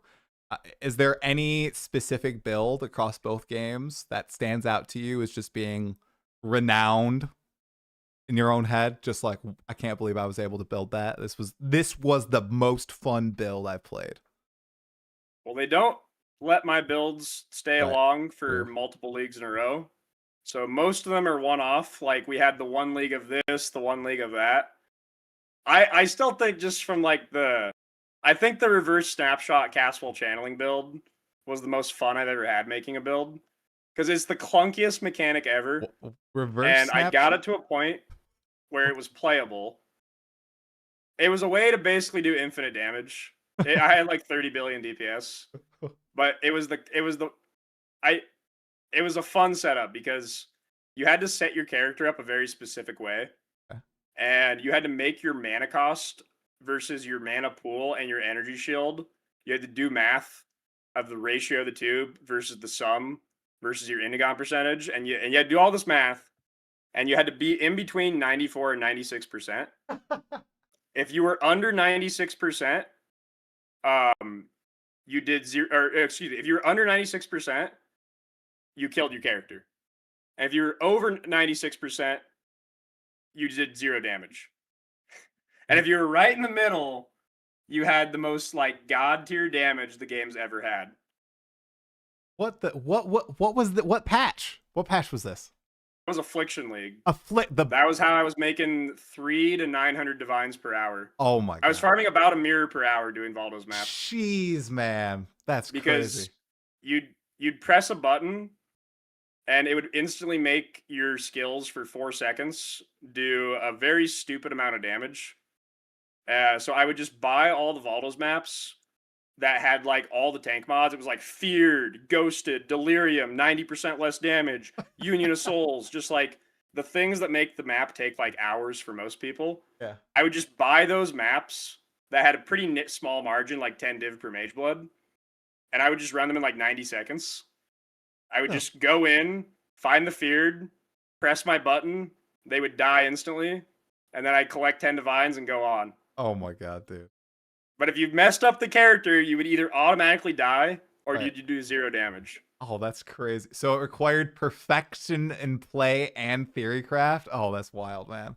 Is there any specific build across both games that stands out to you as just being renowned in your own head? Just like, I can't believe I was able to build that. This was the most fun build I've played. Well, they don't let my builds stay Right. along for True. multiple leagues in a row. So most of them are one off. Like we had the one league of this, the one league of that. I still think just from like I think the reverse snapshot Castle channeling build was the most fun I've ever had making a build. Because it's the clunkiest mechanic ever. Reverse And I snapshot? got it to a point where it was playable. It was a way to basically do infinite damage. I had like 30 billion DPS. But it was a fun setup because you had to set your character up a very specific way. Okay. And you had to make your mana cost versus your mana pool and your energy shield. You had to do math of the ratio of the two versus the sum versus your Indigon percentage. And you had to do all this math. And you had to be in between 94 and 96%. If you were under 96%, you did zero, or excuse me, if you're under 96%, you killed your character. And if you're over 96%, you did 0 damage. And if you're right in the middle, you had the most like god tier damage the game's ever had. What was the what patch? What patch was this? It was Affliction League. That was how I was making 300 to 900 divines per hour. Oh my god. I was farming about a mirror per hour doing Valdo's maps. Jeez, man. That's because crazy. You'd press a button and it would instantly make your skills for 4 seconds do a very stupid amount of damage. So I would just buy all the Valdo's maps that had like all the tank mods. It was like Feared, Ghosted, Delirium, 90% less damage, Union of Souls, just like the things that make the map take like hours for most people. Yeah. I would just buy those maps that had a pretty small margin, like 10 div per mage blood, and I would just run them in like 90 seconds. I would just go in, find the Feared, press my button, they would die instantly, and then I'd collect 10 divines and go on. Oh my god, dude. But if you messed up the character, you would either automatically die or you'd do 0 damage. Oh, that's crazy. So it required perfection in play and theorycraft. Oh, that's wild, man.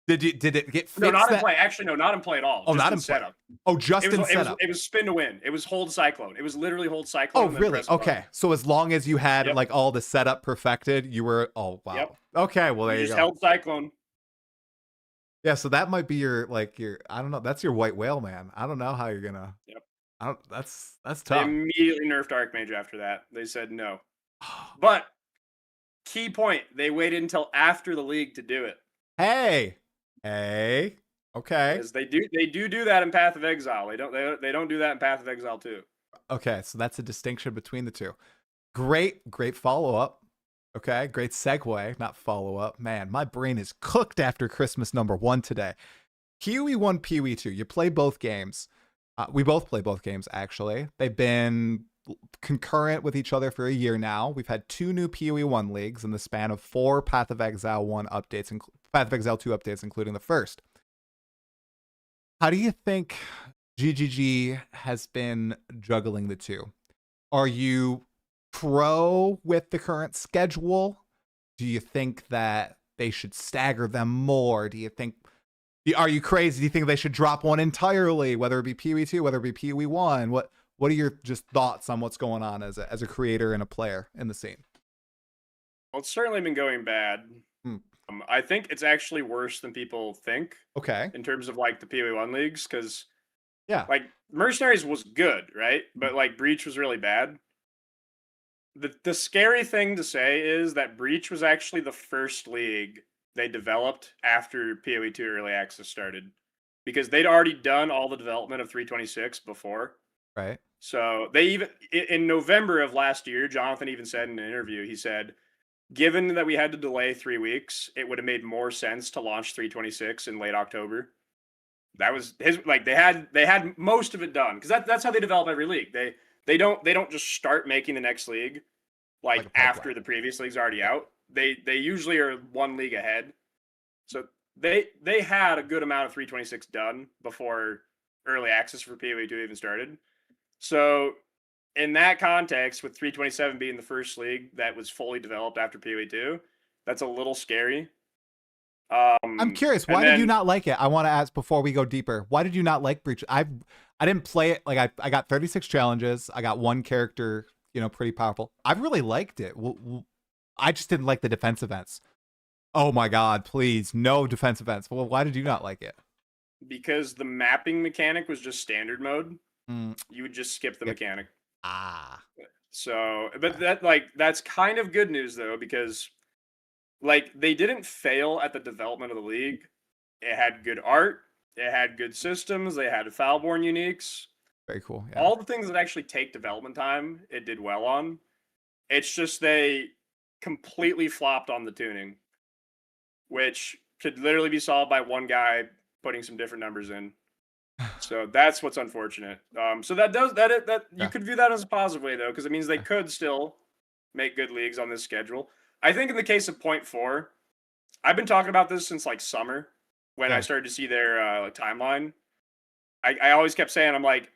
Did it get fixed? No, not in play. Actually, no, not in play at all. Oh, just not in setup. Oh, just in setup. It was spin to win. It was hold Cyclone. It was literally hold Cyclone. Oh, really? Okay. So as long as you had like all the setup perfected, you were. Oh, wow. Yep. Okay. Well, there you just go. Held Cyclone. Yeah. So that might be your I don't know. That's your white whale, man. I don't know how you're gonna. Yep. That's tough. They immediately nerfed Archmage after that. They said no. But key point, they waited until after the league to do it. Hey. Okay. Because they do that in Path of Exile. They don't do that in Path of Exile too. Okay, so that's a distinction between the two. Great follow-up. Okay, great segue, not follow-up. Man, my brain is cooked after Christmas #1 today. PoE 1, PoE 2. You play both games. We both play both games, actually. They've been concurrent with each other for a year now. We've had 2 new PoE 1 leagues in the span of 4 Path of Exile 1 updates, and Path of Exile 2 updates, including the first. How do you think GGG has been juggling the two? Are you pro with the current schedule? Do you think that they should stagger them more? Do you think, are you crazy? Do you think they should drop one entirely, whether it be PoE 2, whether it be PoE 1? What are your just thoughts on what's going on as a creator and a player in the scene? Well, it's certainly been going bad. I think it's actually worse than people think. Okay. In terms of like the PoE 1 leagues, because like Mercenaries was good, right? But like Breach was really bad. The scary thing to say is that Breach was actually the first league they developed after PoE 2 early access started, because they'd already done all the development of 326 before. Right. So they even in November of last year, Jonathan even said in an interview, he said, given that we had to delay 3 weeks, it would have made more sense to launch 326 in late October. That was his, like, they had most of it done, because that's how they develop every league. They don't just start making the next league like after the previous league's already out. They usually are 1 league ahead. So they had a good amount of 326 done before early access for PoE 2 even started. So in that context, with 327 being the first league that was fully developed after PoE 2, that's a little scary. I'm curious, why did you not like it? I want to ask before we go deeper. Why did you not like Breach? I didn't play it. Like I got 36 challenges. I got 1 character, pretty powerful. I really liked it. I just didn't like the defense events. Oh my God, please, no defense events. Well, why did you not like it? Because the mapping mechanic was just standard mode. You would just skip the mechanic. So, but that's kind of good news though, because they didn't fail at the development of the league. It had good art, it had good systems, they had Foulborn uniques. Very cool. Yeah. All the things that actually take development time, it did well on. It's just they completely flopped on the tuning, which could literally be solved by one guy putting some different numbers in. So that's what's unfortunate. So you could view that as a positive way though, because it means they could still make good leagues on this schedule. I think in the case of Point 4, I've been talking about this since summer when I started to see their timeline. I always kept saying, I'm like,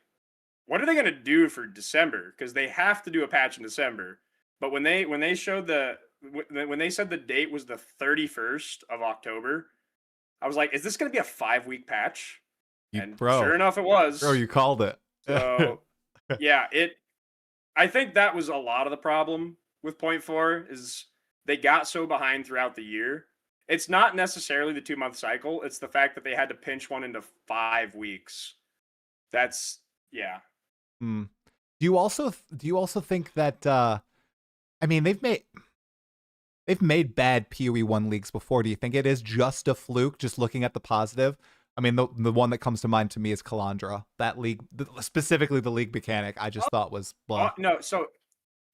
what are they going to do for December? Because they have to do a patch in December. But when they showed when they said the date was the 31st of October, I was like, is this going to be a 5-week patch? And sure enough, it was. Bro, you called it. So yeah, I think that was a lot of the problem with point 4 is they got so behind throughout the year. It's not necessarily the 2-month cycle. It's the fact that they had to pinch one into 5 weeks. That's yeah. Do you also think that I mean they've made bad PoE 1 leagues before. Do you think it is just a fluke, just looking at the positive? I mean, the one that comes to mind to me is Calandra. That league, specifically the league mechanic, I just thought was blah. No, so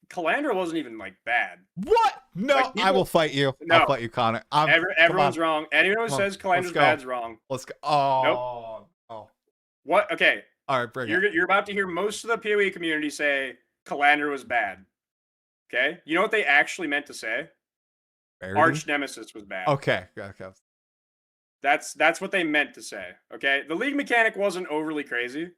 Calandra wasn't even like bad. What? No, like, I will fight you. No, I'll fight you, Connor. Everyone's wrong. Anyone who says Calandra's bad's wrong. Let's go. Oh, nope. Oh. What? Okay. All right, bring it. You're about to hear most of the PoE community say Calandra was bad. Okay? You know what they actually meant to say? Rarity? Arch Nemesis was bad. Okay. That's what they meant to say. Okay? The league mechanic wasn't overly crazy,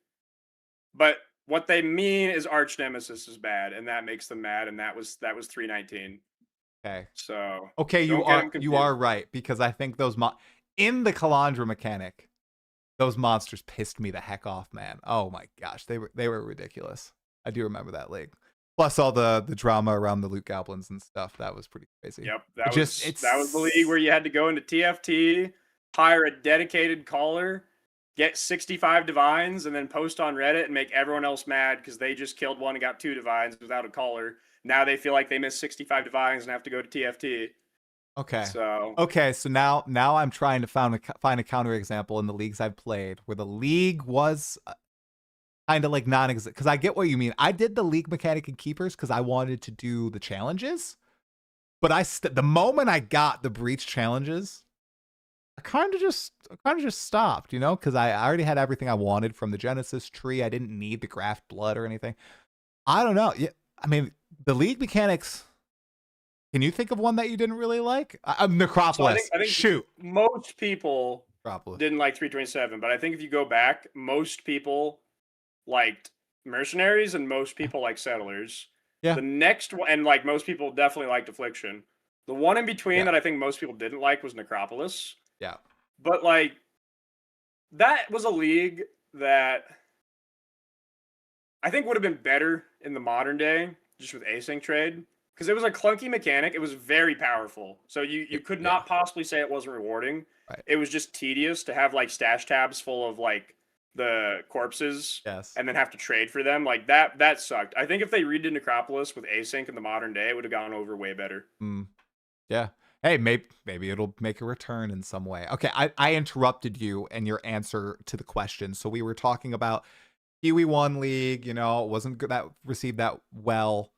but what they mean is Arch Nemesis is bad, and that makes them mad, and that was 319. Okay. So okay, you are right, because I think those in the Calandra mechanic, those monsters pissed me the heck off, man. Oh my gosh, they were ridiculous. I do remember that league. Plus all the drama around the loot goblins and stuff. That was pretty crazy. Yep, that was the league where you had to go into TFT, hire a dedicated caller, get 65 divines, and then post on Reddit and make everyone else mad because they just killed one and got 2 divines without a caller. Now they feel like they missed 65 divines and have to go to TFT. Okay. So now I'm trying to find a counterexample in the leagues I've played where the league was kind of like non-existent. Because I get what you mean. I did the league mechanic and keepers because I wanted to do the challenges, but the moment I got the breach challenges, I kind of just stopped, you know, because I already had everything I wanted from the Genesis tree. I didn't need the graft blood or anything. I don't know. Yeah, I mean, the league mechanics. Can you think of one that you didn't really like? Necropolis. So I think shoot. Most people didn't like 327, but I think if you go back, most people liked mercenaries and most people like settlers. Yeah. The next one, and like most people definitely liked affliction. The one in between that I think most people didn't like was Necropolis. Yeah. But like that was a league that I think would have been better in the modern day just with async trade. Because it was a clunky mechanic. It was very powerful. So you could not possibly say it wasn't rewarding. Right. It was just tedious to have like stash tabs full of like the corpses and then have to trade for them. Like that sucked. I think if they redid Necropolis with async in the modern day, it would have gone over way better. Yeah. Hey, maybe it'll make a return in some way. Okay, I interrupted you and your answer to the question. So we were talking about PoE 1 League, you know, it wasn't good, that received that well.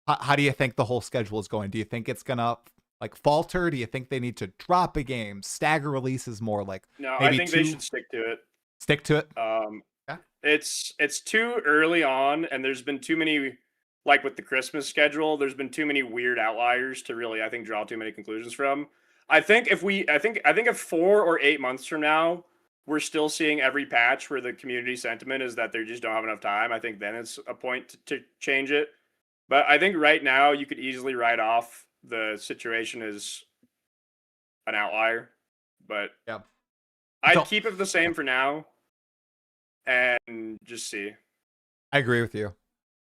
How do you think the whole schedule is going? Do you think it's gonna like falter? Do you think they need to drop a game, stagger releases more? Like no, I think they should stick to it. Stick to it. Yeah. It's too early on, and there's been too many, like with the Christmas schedule, there's been too many weird outliers to really, I think, draw too many conclusions from. I think if 4 or 8 months from now we're still seeing every patch where the community sentiment is that they just don't have enough time, I think then it's a point to change it. But I think right now you could easily write off the situation as an outlier. But yeah, I'd keep it the same for now and just see. I agree with you.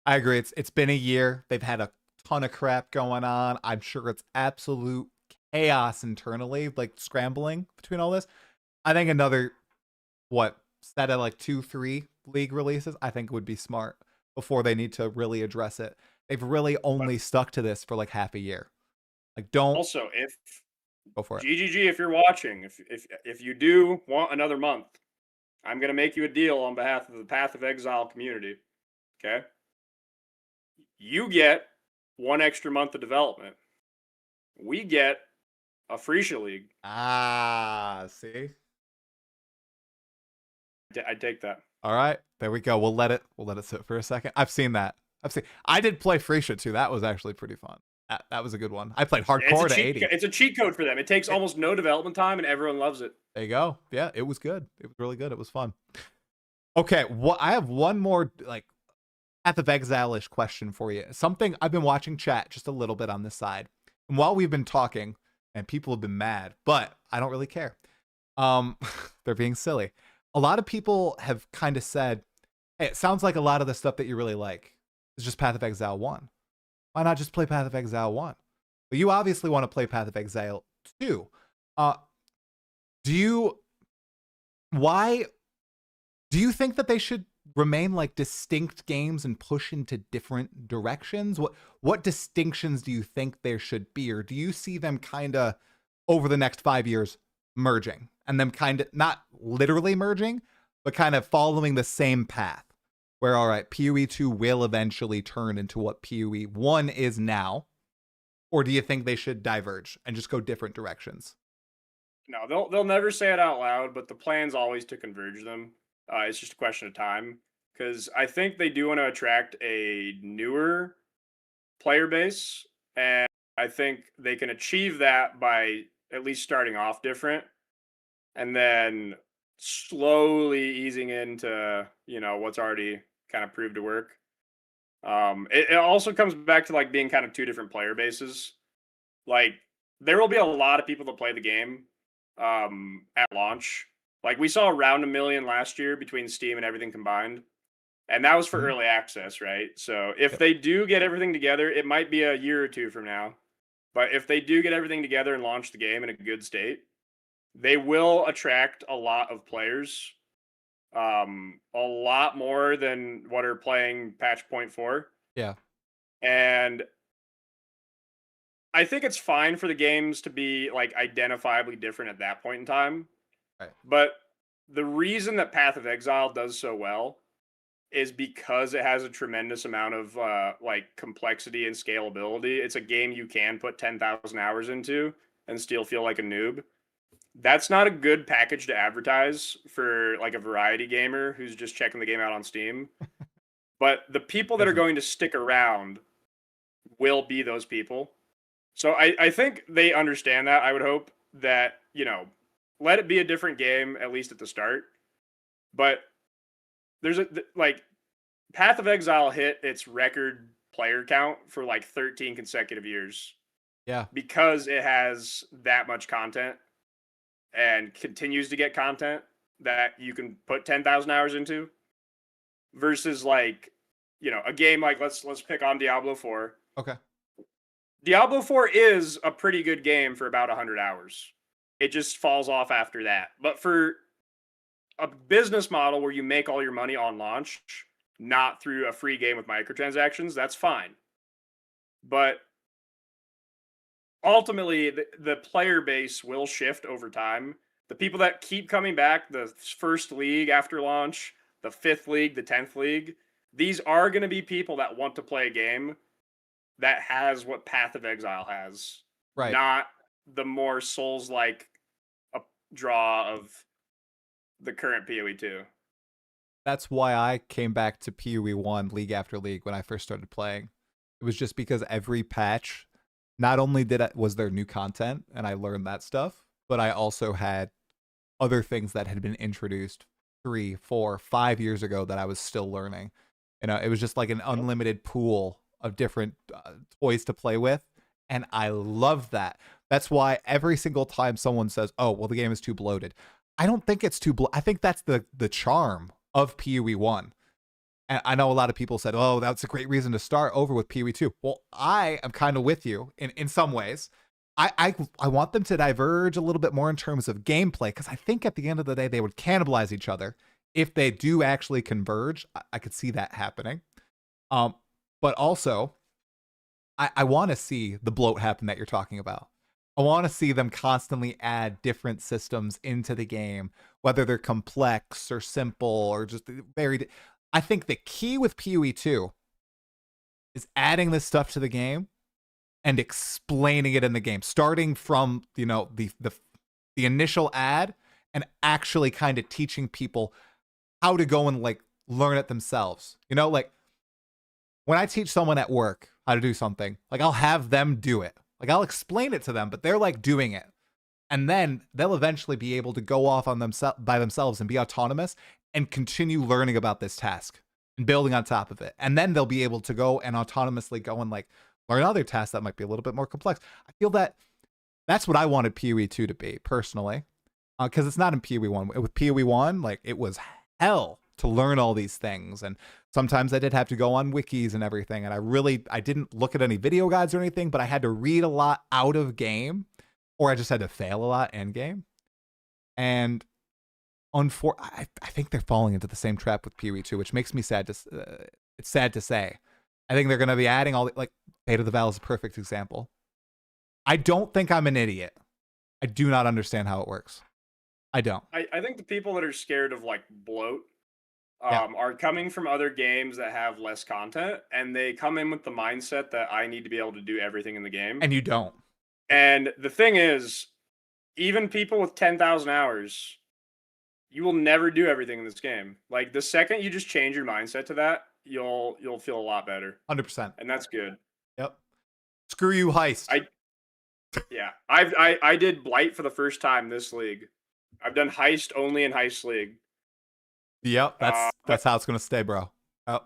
I agree. It's been a year. They've had a ton of crap going on. I'm sure it's absolute chaos internally, like scrambling between all this. I think another set of like 2-3 league releases, I think would be smart before they need to really address it. They've really only stuck to this for like half a year. Like, don't. Also, if go for it. GGG, if you're watching, if you do want another month, I'm gonna make you a deal on behalf of the Path of Exile community. Okay. You get 1 extra month of development. We get a Freesia League. See. I'd take that. All right, there we go. We'll let it sit for a second. I've seen that. I did play Freesia too. That was actually pretty fun. That was a good one. I played hardcore to 80. It's a cheat code for them. It takes almost no development time, and everyone loves it. There you go. Yeah, it was good. It was really good. It was fun. Okay, I have one more like Path of Exile-ish question for you. Something I've been watching chat just a little bit on this side. And while we've been talking, and people have been mad, but I don't really care. They're being silly. A lot of people have kind of said, hey, it sounds like a lot of the stuff that you really like is just Path of Exile 1. Why not just play Path of Exile 1? But you obviously want to play Path of Exile 2. Why do you think that they should remain like distinct games and push into different directions? What distinctions do you think there should be? Or do you see them kind of over the next 5 years merging and them kind of not literally merging, but kind of following the same path where, all right, PoE 2 will eventually turn into what PoE 1 is now? Or do you think they should diverge and just go different directions? No, they'll never say it out loud, but the plan's always to converge them. It's just a question of time because I think they do want to attract a newer player base, and I think they can achieve that by at least starting off different and then slowly easing into what's already kind of proved to work. It also comes back to like being kind of two different player bases. Like there will be a lot of people that play the game at launch. Like we saw around 1 million last year between Steam and everything combined. And that was for early access, right? So if they do get everything together, it might be a year or two from now. But if they do get everything together and launch the game in a good state, they will attract a lot of players. A lot more than what are playing patch point 4. Yeah. And I think it's fine for the games to be like identifiably different at that point in time. Right. But the reason that Path of Exile does so well is because it has a tremendous amount of like complexity and scalability. It's a game you can put 10,000 hours into and still feel like a noob. That's not a good package to advertise for like a variety gamer who's just checking the game out on Steam. But the people that are going to stick around will be those people. So I think they understand that. I would hope that, let it be a different game, at least at the start. But there's like Path of Exile hit its record player count for like 13 consecutive years. Yeah. Because it has that much content and continues to get content that you can put 10,000 hours into versus like, a game like let's pick on Diablo 4. Okay. Diablo 4 is a pretty good game for about 100 hours. It just falls off after that. But for a business model where you make all your money on launch, not through a free game with microtransactions, that's fine. But ultimately, the player base will shift over time. The people that keep coming back, the first league after launch, the 5th league, the 10th league, these are going to be people that want to play a game that has what Path of Exile has. Right. Not the more Souls-like draw of the current PoE 2. That's why I came back to PoE 1 league after league when I first started playing. It was just because every patch, not only was there new content and I learned that stuff, but I also had other things that had been introduced 3, 4, 5 years ago that I was still learning. It was just like an unlimited pool of different toys to play with. And I love that. That's why every single time someone says, oh, well, the game is too bloated. I don't think it's too I think that's the charm of PoE 1. And I know a lot of people said, oh, that's a great reason to start over with PoE 2. Well, I am kind of with you in some ways. I want them to diverge a little bit more in terms of gameplay, because I think at the end of the day, they would cannibalize each other. If they do actually converge, I could see that happening. But also, I want to see the bloat happen that you're talking about. I want to see them constantly add different systems into the game, whether they're complex or simple or just very... I think the key with PoE 2 is adding this stuff to the game and explaining it in the game, starting from, the initial ad and actually kind of teaching people how to go and like learn it themselves. Like when I teach someone at work how to do something, like I'll have them do it. Like I'll explain it to them, but they're like doing it. And then they'll eventually be able to go off on by themselves and be autonomous and continue learning about this task and building on top of it. And then they'll be able to go and autonomously go and like learn other tasks that might be a little bit more complex. I feel that that's what I wanted PoE 2 to be personally. Because it's not in PoE 1. With PoE 1, like it was hell to learn all these things. And sometimes I did have to go on wikis and everything. And I didn't look at any video guides or anything, but I had to read a lot out of game, or I just had to fail a lot in game. And I think they're falling into the same trap with PoE 2, which makes me sad to it's sad to say. I think they're going to be adding all like Fate of the Vaal is a perfect example. I don't think I'm an idiot. I do not understand how it works. I don't. I think the people that are scared of like bloat are coming from other games that have less content, and they come in with the mindset that I need to be able to do everything in the game. And you don't. And the thing is, even people with 10,000 hours, you will never do everything in this game. Like the second you just change your mindset to that, you'll feel a lot better. 100%. And that's good. Yep. Screw you, Heist. I did Blight for the first time this league. I've done Heist only in Heist League. Yep, that's how it's gonna stay, bro. Oh.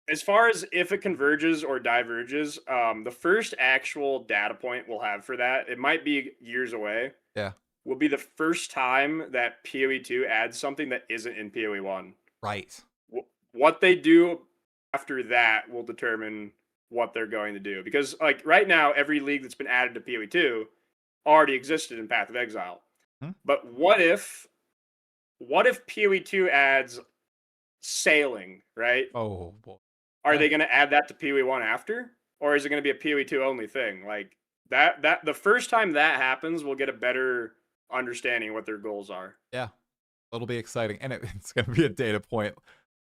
As far as if it converges or diverges, the first actual data point we'll have for that, it might be years away. Yeah. Will be the first time that PoE 2 adds something that isn't in PoE 1. Right. What they do after that will determine what they're going to do. Because like right now, every league that's been added to PoE 2 already existed in Path of Exile. But what if PoE 2 adds sailing, right? Oh boy. Are they going to add that to PoE 1 after? Or is it going to be a PoE 2 only thing? Like that the first time that happens, we'll get a better understanding of what their goals are. Yeah. It'll be exciting. And it's going to be a data point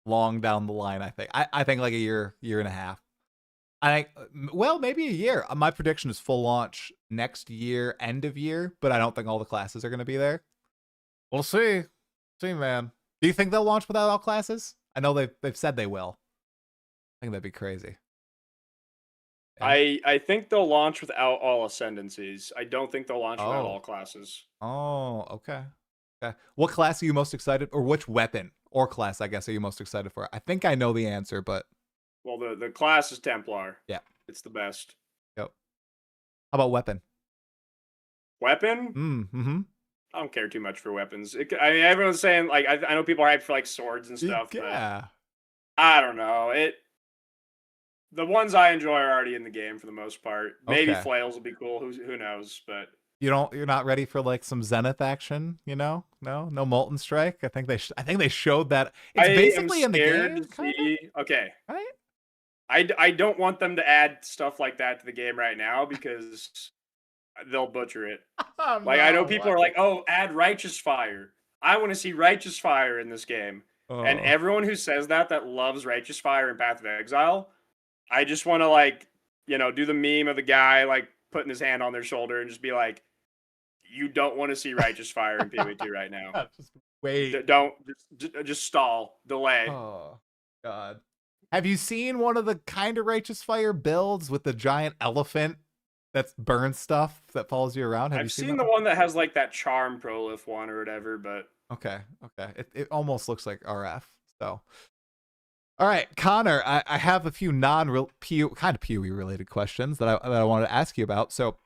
long down the line, I think. I think like a year and a half. I think, well, maybe a year. My prediction is full launch next year, end of year, but I don't think all the classes are going to be there. We'll see. See, man. Do you think they'll launch without all classes? I know they've said they will. I think that'd be crazy. Yeah. I think they'll launch without all ascendancies. I don't think they'll launch without all classes. Oh, okay. Okay. What class are you most excited, or which weapon or class, I guess, are you most excited for? I think I know the answer, but... Well, the class is Templar. Yeah. It's the best. Yep. How about weapon? Weapon? Mm-hmm. I don't care too much for weapons. I mean, everyone's saying, like, I know people are hyped for, like, swords and stuff. Yeah. But I don't know. The ones I enjoy are already in the game for the most part. Maybe flails will be cool. Who knows? But you're not ready for like some Zenith action, you know? No Molten Strike. I think they showed that it's basically in the game. Okay. Right? I don't want them to add stuff like that to the game right now because they'll butcher it. Like I know people are like, "Oh, add Righteous Fire." I want to see Righteous Fire in this game. And everyone who says that loves Righteous Fire in Path of Exile, I just want to like, do the meme of the guy like putting his hand on their shoulder and just be like, "You don't want to see Righteous Fire in PoE 2 right now. Just wait. Don't just stall, delay." Oh God. Have you seen one of the kind of Righteous Fire builds with the giant elephant that burns stuff that follows you around? I've seen the one that has like that charm prolif one or whatever, but okay. It almost looks like RF. So, all right, Connor, I have a few non-real kind of PoE related questions that I wanted to ask you about. So,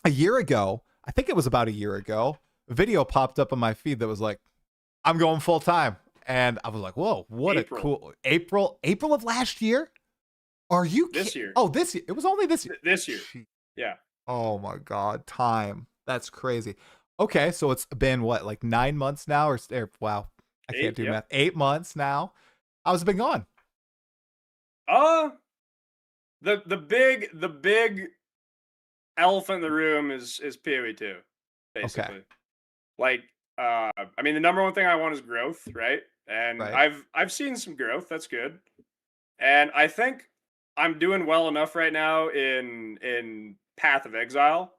a year ago, I think it was about a year ago, a video popped up on my feed that was like, "I'm going full time." And I was like, whoa, what a cool April of last year? Are you this year? Oh, this year. It was only this year. This year. Yeah. Oh my God. Time. That's crazy. Okay. So it's been what, like 9 months now or wow. I can't do math. 8 months now. How's it been going? The big elephant in the room is PoE 2, basically. Okay. Like, I mean, the number one thing I want is growth, right? And I've seen some growth. That's good. And I think I'm doing well enough right now in Path of Exile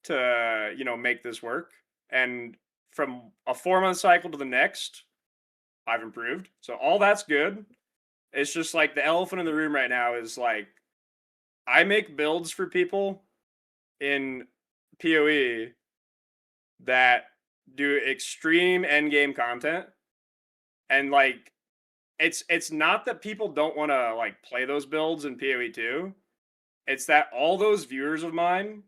to, make this work. And from a 4-month cycle to the next, I've improved. So all that's good. It's just like the elephant in the room right now is like, I make builds for people in PoE that do extreme endgame content, And like it's not that people don't want to like play those builds in PoE 2. It's that all those viewers of mine,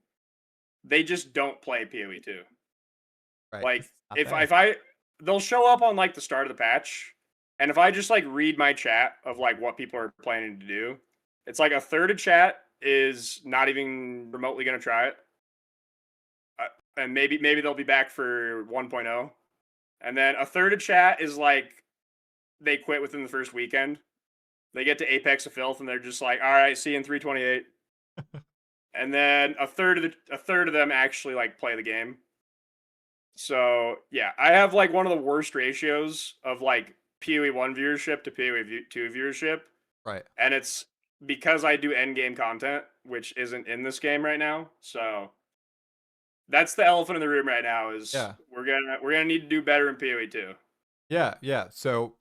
they just don't play PoE 2. Right. Like It's not if there. I they'll show up on like the start of the patch, and if I just like read my chat of like what people are planning to do, it's like a third of chat is not even remotely going to try it, and maybe they'll be back for 1.0, and then a third of chat is like they quit within the first weekend. They get to Apex of Filth and they're just like, all right, see you in 328. And then a third of them actually like play the game. So yeah, I have like one of the worst ratios of like PoE 1 viewership to PoE 2 viewership. Right. And it's because I do end game content, which isn't in this game right now. So that's the elephant in the room right now is we're gonna need to do better in PoE 2. Yeah. So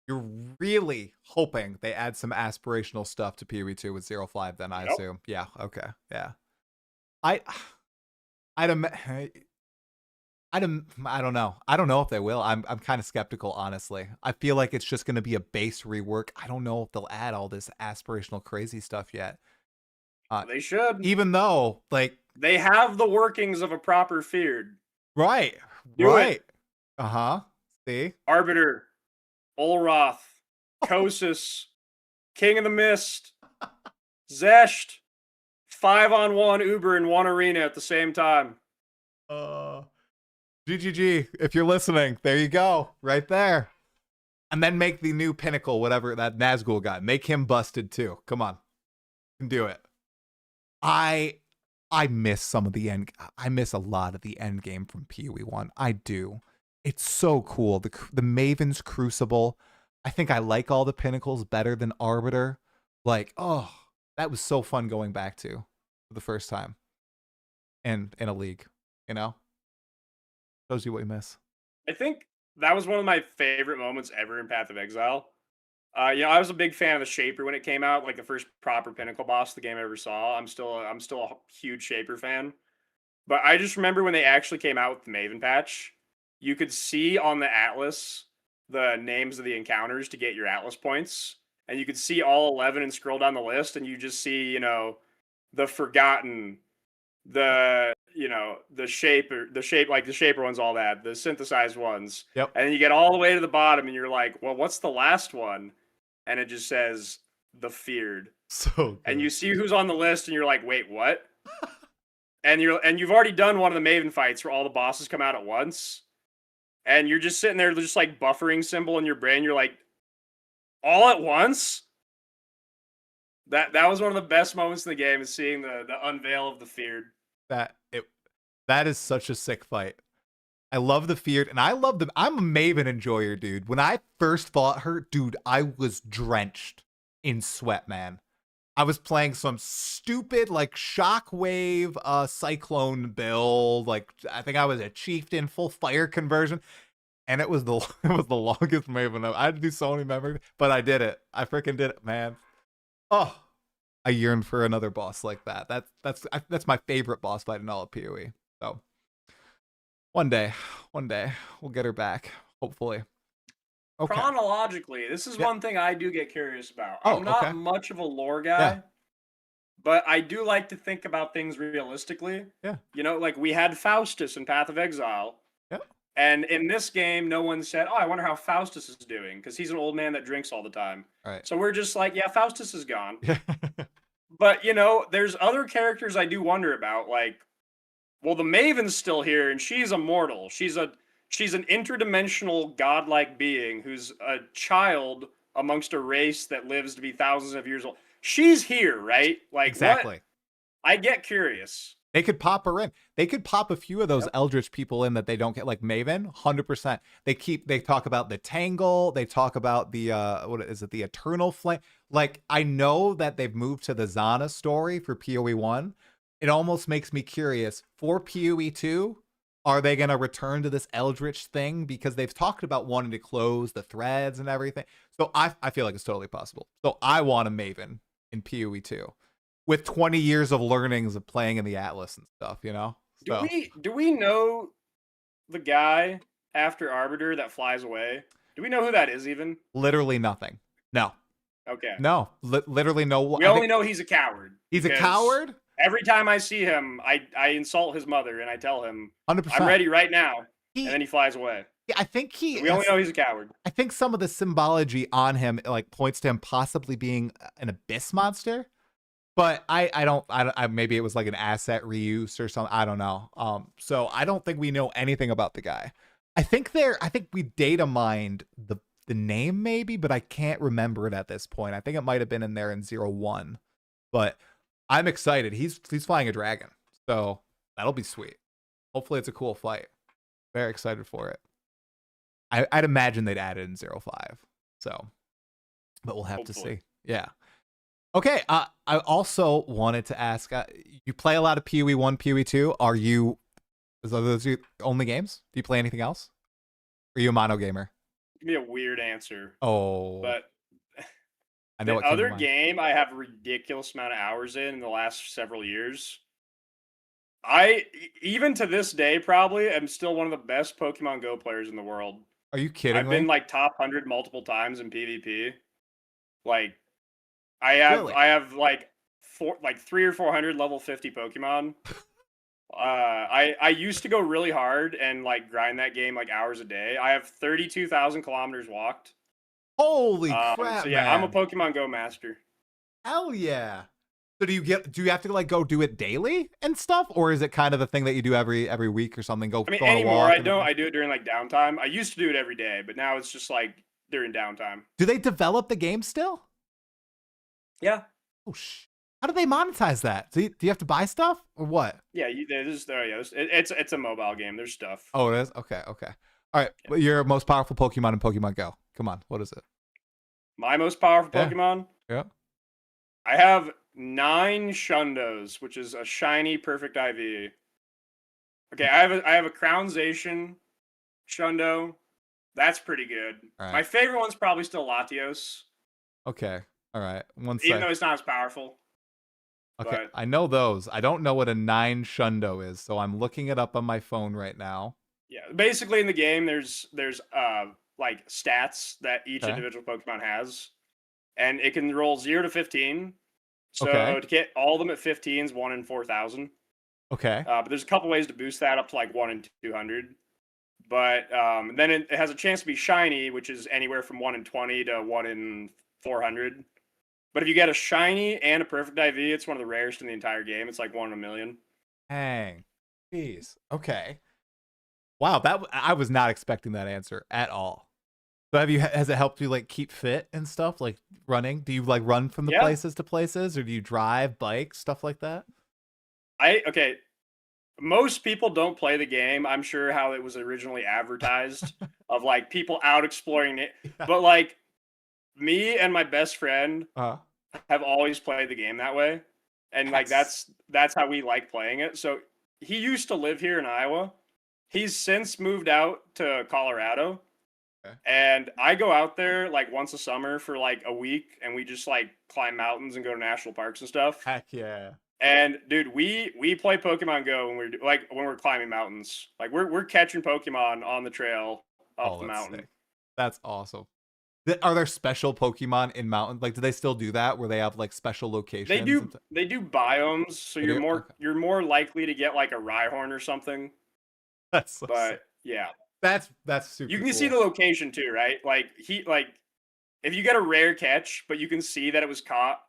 you're really hoping they add some aspirational stuff to PoE 2 with 0.5 then, I assume. Yeah, okay. Yeah. I don't know. I don't know if they will. I'm kind of skeptical, honestly. I feel like it's just going to be a base rework. I don't know if they'll add all this aspirational crazy stuff yet. They should. Even though, like, they have the workings of a proper feared. Right. Do it. Uh-huh. See? Arbiter, Olroth, Kosis, King of the Mist, Zesht, 5-on-1 Uber in one arena at the same time. GGG, if you're listening, there you go, right there. And then make the new pinnacle, whatever, that Nazgul guy, make him busted too. Come on, you can do it. I miss some of the end. I miss a lot of the end game from PoE 1. I do. It's so cool. The Maven's Crucible. I think I like all the pinnacles better than Arbiter. Like, oh, that was so fun going back to for the first time. And in a league, you know? Shows you what you miss. I think that was one of my favorite moments ever in Path of Exile. I was a big fan of the Shaper when it came out, like the first proper pinnacle boss the game I ever saw. I'm still a huge Shaper fan. But I just remember when they actually came out with the Maven patch, you could see on the Atlas the names of the encounters to get your Atlas points. And you could see all 11 and scroll down the list, and you just see, the Forgotten, the Shaper, like the Shaper ones, all that, the synthesized ones. Yep. And then you get all the way to the bottom, and you're like, well, what's the last one? And it just says the Feared. So good. And you see who's on the list, and you're like, wait, what? and you've already done one of the Maven fights where all the bosses come out at once. And you're just sitting there, just like buffering symbol in your brain. You're like, all at once? That was one of the best moments in the game, is seeing the unveil of the Feared. That is such a sick fight. I love the Feared, and I love them. I'm a Maven enjoyer, dude. When I first fought her, dude, I was drenched in sweat, man. I was playing some stupid, like, Shockwave Cyclone build. Like, I think I was a Chieftain, full fire conversion. And it was the longest Maven. I had to do so many memories, but I did it. I freaking did it, man. Oh, I yearn for another boss like that. That's my favorite boss fight in all of PoE. So one day we'll get her back, hopefully. Okay. Chronologically, this is one thing I do get curious about. Oh, I'm not much of a lore guy, but I do like to think about things realistically. Yeah. Like we had Faustus in Path of Exile. Yeah. And in this game, no one said, oh, I wonder how Faustus is doing, because he's an old man that drinks all the time. Right. So we're just like, yeah, Faustus is gone. Yeah. But, there's other characters I do wonder about, like, well, the Maven's still here, and she's immortal. She's an interdimensional godlike being who's a child amongst a race that lives to be thousands of years old. She's here, right? Like, exactly. What? I get curious. They could pop her in. They could pop a few of those Eldritch people in that they don't get, like Maven, 100%. They talk about the Tangle. They talk about the, what is it, the Eternal Flame. Like, I know that they've moved to the Zana story for PoE 1. It almost makes me curious. For PoE 2, are they going to return to this Eldritch thing? Because they've talked about wanting to close the threads and everything. So I feel like it's totally possible. So I want a Maven in PoE 2. With 20 years of learnings of playing in the Atlas and stuff, So. Do we know the guy after Arbiter that flies away? Do we know who that is even? Literally nothing. No. Okay. No. Literally no. We only know he's a coward. He's a coward? Every time I see him, I insult his mother and I tell him, 100%. I'm ready right now. And then he flies away. Yeah, I think we only know he's a coward. I think some of the symbology on him like points to him possibly being an abyss monster. But I don't maybe it was like an asset reuse or something. I don't know. So I don't think we know anything about the guy. I think we data mined the name maybe, but I can't remember it at this point. I think it might have been in there in 01. But I'm excited. He's flying a dragon. So that'll be sweet. Hopefully it's a cool fight. Very excited for it. I'd imagine they'd add it in 05. So, but we'll have to see. Yeah. Okay. I also wanted to ask, you play a lot of PoE 1, PoE 2. Are those your only games? Do you play anything else? Are you a mono gamer? Give me a weird answer. Oh. But I know the other game I have a ridiculous amount of hours in the last several years. I, even to this day, probably am still one of the best Pokemon Go players in the world. Are you kidding me? I've been like top 100 multiple times in PvP. Like, I have like 300 or 400 level 50 Pokemon. I used to go really hard and like grind that game like hours a day. I have 32,000 kilometers walked. Holy crap! So yeah, man. I'm a Pokemon Go master. Hell yeah! So do you have to like go do it daily and stuff, or is it kind of the thing that you do every week or something? Go. I mean, anymore I don't. I do it during like downtime. I used to do it every day, but now it's just like during downtime. Do they develop the game still? Yeah. Oh how do they monetize that? Do you have to buy stuff or what? Yeah, it's a mobile game. There's stuff. Oh, it is. Okay. All right. Yeah. Your most powerful Pokemon in Pokemon Go. Come on, what is it? My most powerful Pokemon? Yeah. I have 9 Shundos, which is a shiny perfect IV. Okay, I have a Crownzation Shundo. That's pretty good. Right. My favorite one's probably still Latios. Okay. All right. Even though it's not as powerful. Okay. But I know those. I don't know what a 9 Shundo is, so I'm looking it up on my phone right now. Yeah. Basically in the game there's like stats that each individual Pokemon has. And it can roll 0 to 15. So to get all of them at 15 is 1 in 4,000. Okay. But there's a couple ways to boost that up to like 1 in 200. But then it has a chance to be shiny, which is anywhere from 1 in 20 to 1 in 400. But if you get a shiny and a perfect IV, it's one of the rarest in the entire game. It's like 1 in a million. Dang. Jeez. Okay. Wow, I was not expecting that answer at all. So has it helped you like keep fit and stuff, like running? Do you like run from the places to places, or do you drive, bike, stuff like that? Okay. Most people don't play the game. I'm sure how it was originally advertised of like people out exploring it. Yeah. But like me and my best friend have always played the game that way. And like that's how we like playing it. So he used to live here in Iowa. He's since moved out to Colorado. Okay. And I go out there like once a summer for like a week, and we just like climb mountains and go to national parks and stuff. Heck yeah. And dude, we play Pokemon Go when we're climbing mountains. Like we're catching Pokemon on the trail up the mountain. Sick. That's awesome. Are there special Pokemon in mountains? Like, do they still do that where they have like special locations? They do biomes, so you're more likely to get like a Rhyhorn or something. That's so sick. Yeah. That's super. You can see the location too, right? Like if you get a rare catch, but you can see that it was caught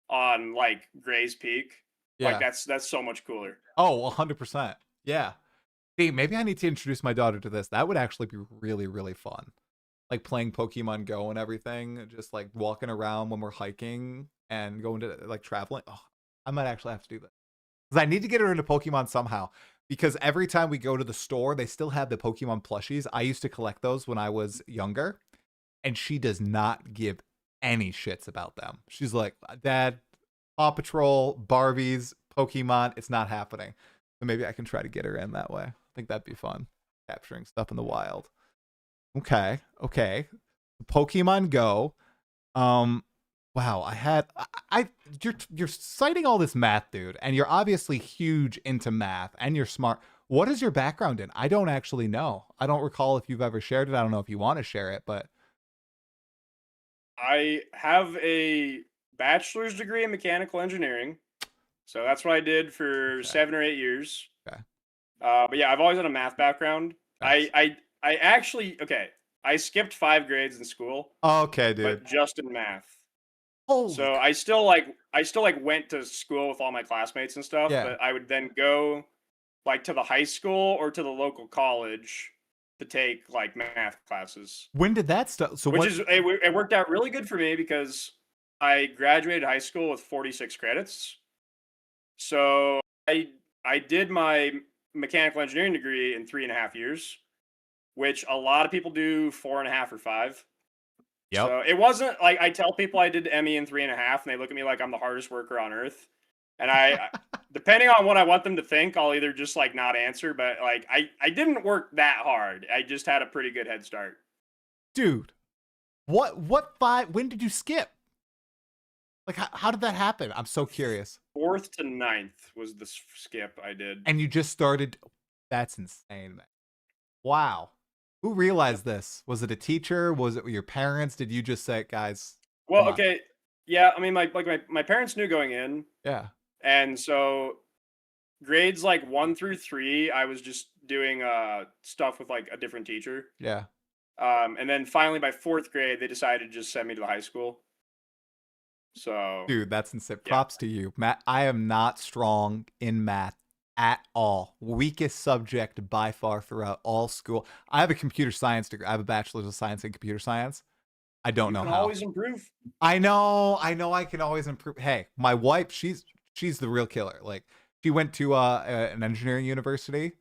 on like Gray's Peak. Yeah. Like that's so much cooler. Oh, 100%. Yeah. See, maybe I need to introduce my daughter to this. That would actually be really, really fun. Like playing Pokemon Go and everything, just like walking around when we're hiking and going to like traveling. Oh, I might actually have to do that. Because I need to get her into Pokemon somehow. Because every time we go to the store, they still have the Pokemon plushies. I used to collect those when I was younger. And she does not give any shits about them. She's like, Dad, Paw Patrol, Barbies, Pokemon, it's not happening. So maybe I can try to get her in that way. I think that'd be fun. Capturing stuff in the wild. Okay. Pokemon Go. Wow, you're citing all this math, dude, and you're obviously huge into math and you're smart. What is your background in? I don't actually know. I don't recall if you've ever shared it. I don't know if you want to share it, but I have a bachelor's degree in mechanical engineering, so that's what I did for Okay. 7 or 8 years. Okay. But yeah, I've always had a math background. Nice. I actually I skipped 5 grades in school, Okay, dude. but just in math. Holy. So I still like went to school with all my classmates and stuff, Yeah. but I would then go like to the high school or to the local college to take like math classes. When did that start? So Which what? is it worked out really good for me because I graduated high school with 46 credits. So I did my mechanical engineering degree in 3.5 years, which a lot of people do 4.5 or 5. Yep. So it wasn't like I tell people I did ME in 3.5, and they look at me like I'm the hardest worker on earth. And depending on what I want them to think, I'll either just like not answer, but like I didn't work that hard. I just had a pretty good head start. Dude, what 5? When did you skip? Like, how did that happen? I'm so curious. 4th to 9th was the skip I did. And you just started. That's insane, man. Wow. Who realized this? Was it a teacher? Was it your parents? Did you just say, guys? Well, okay, yeah. I mean, my parents knew going in, Yeah. and so grades like 1 through 3, I was just doing stuff with like a different teacher. Yeah. And then finally by 4th grade, they decided to just send me to the high school. So, Dude, that's insane. yeah. Props to you. Matt, I am not strong in math at all. Weakest subject by far throughout all school. I have a computer science degree. I have a bachelor's of science in computer science. I don't know You can how. always improve. I know I can always improve. Hey, my wife, she's the real killer. Like, she went to an engineering university,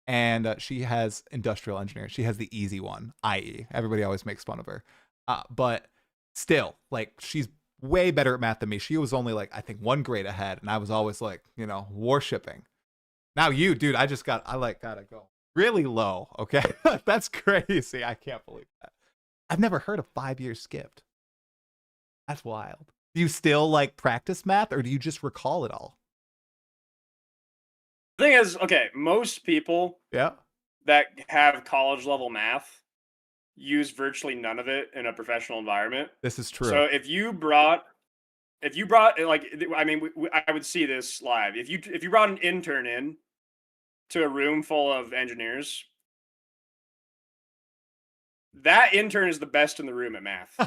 and she has industrial engineering. She has the easy one, i.e. Everybody always makes fun of her. But still, like, she's way better at math than me. She was only like, I think, 1 grade ahead, and I was always like, worshipping. Now you, dude, I gotta go really low, okay? That's crazy. I can't believe that. I've never heard of 5 years skipped. That's wild. Do you still like practice math, or do you just recall it all? The thing is, okay, most people Yeah. that have college level math use virtually none of it in a professional environment. This is true. So if you brought like, I mean, I would see this live. If you brought an intern in to a room full of engineers, that intern is the best in the room at math.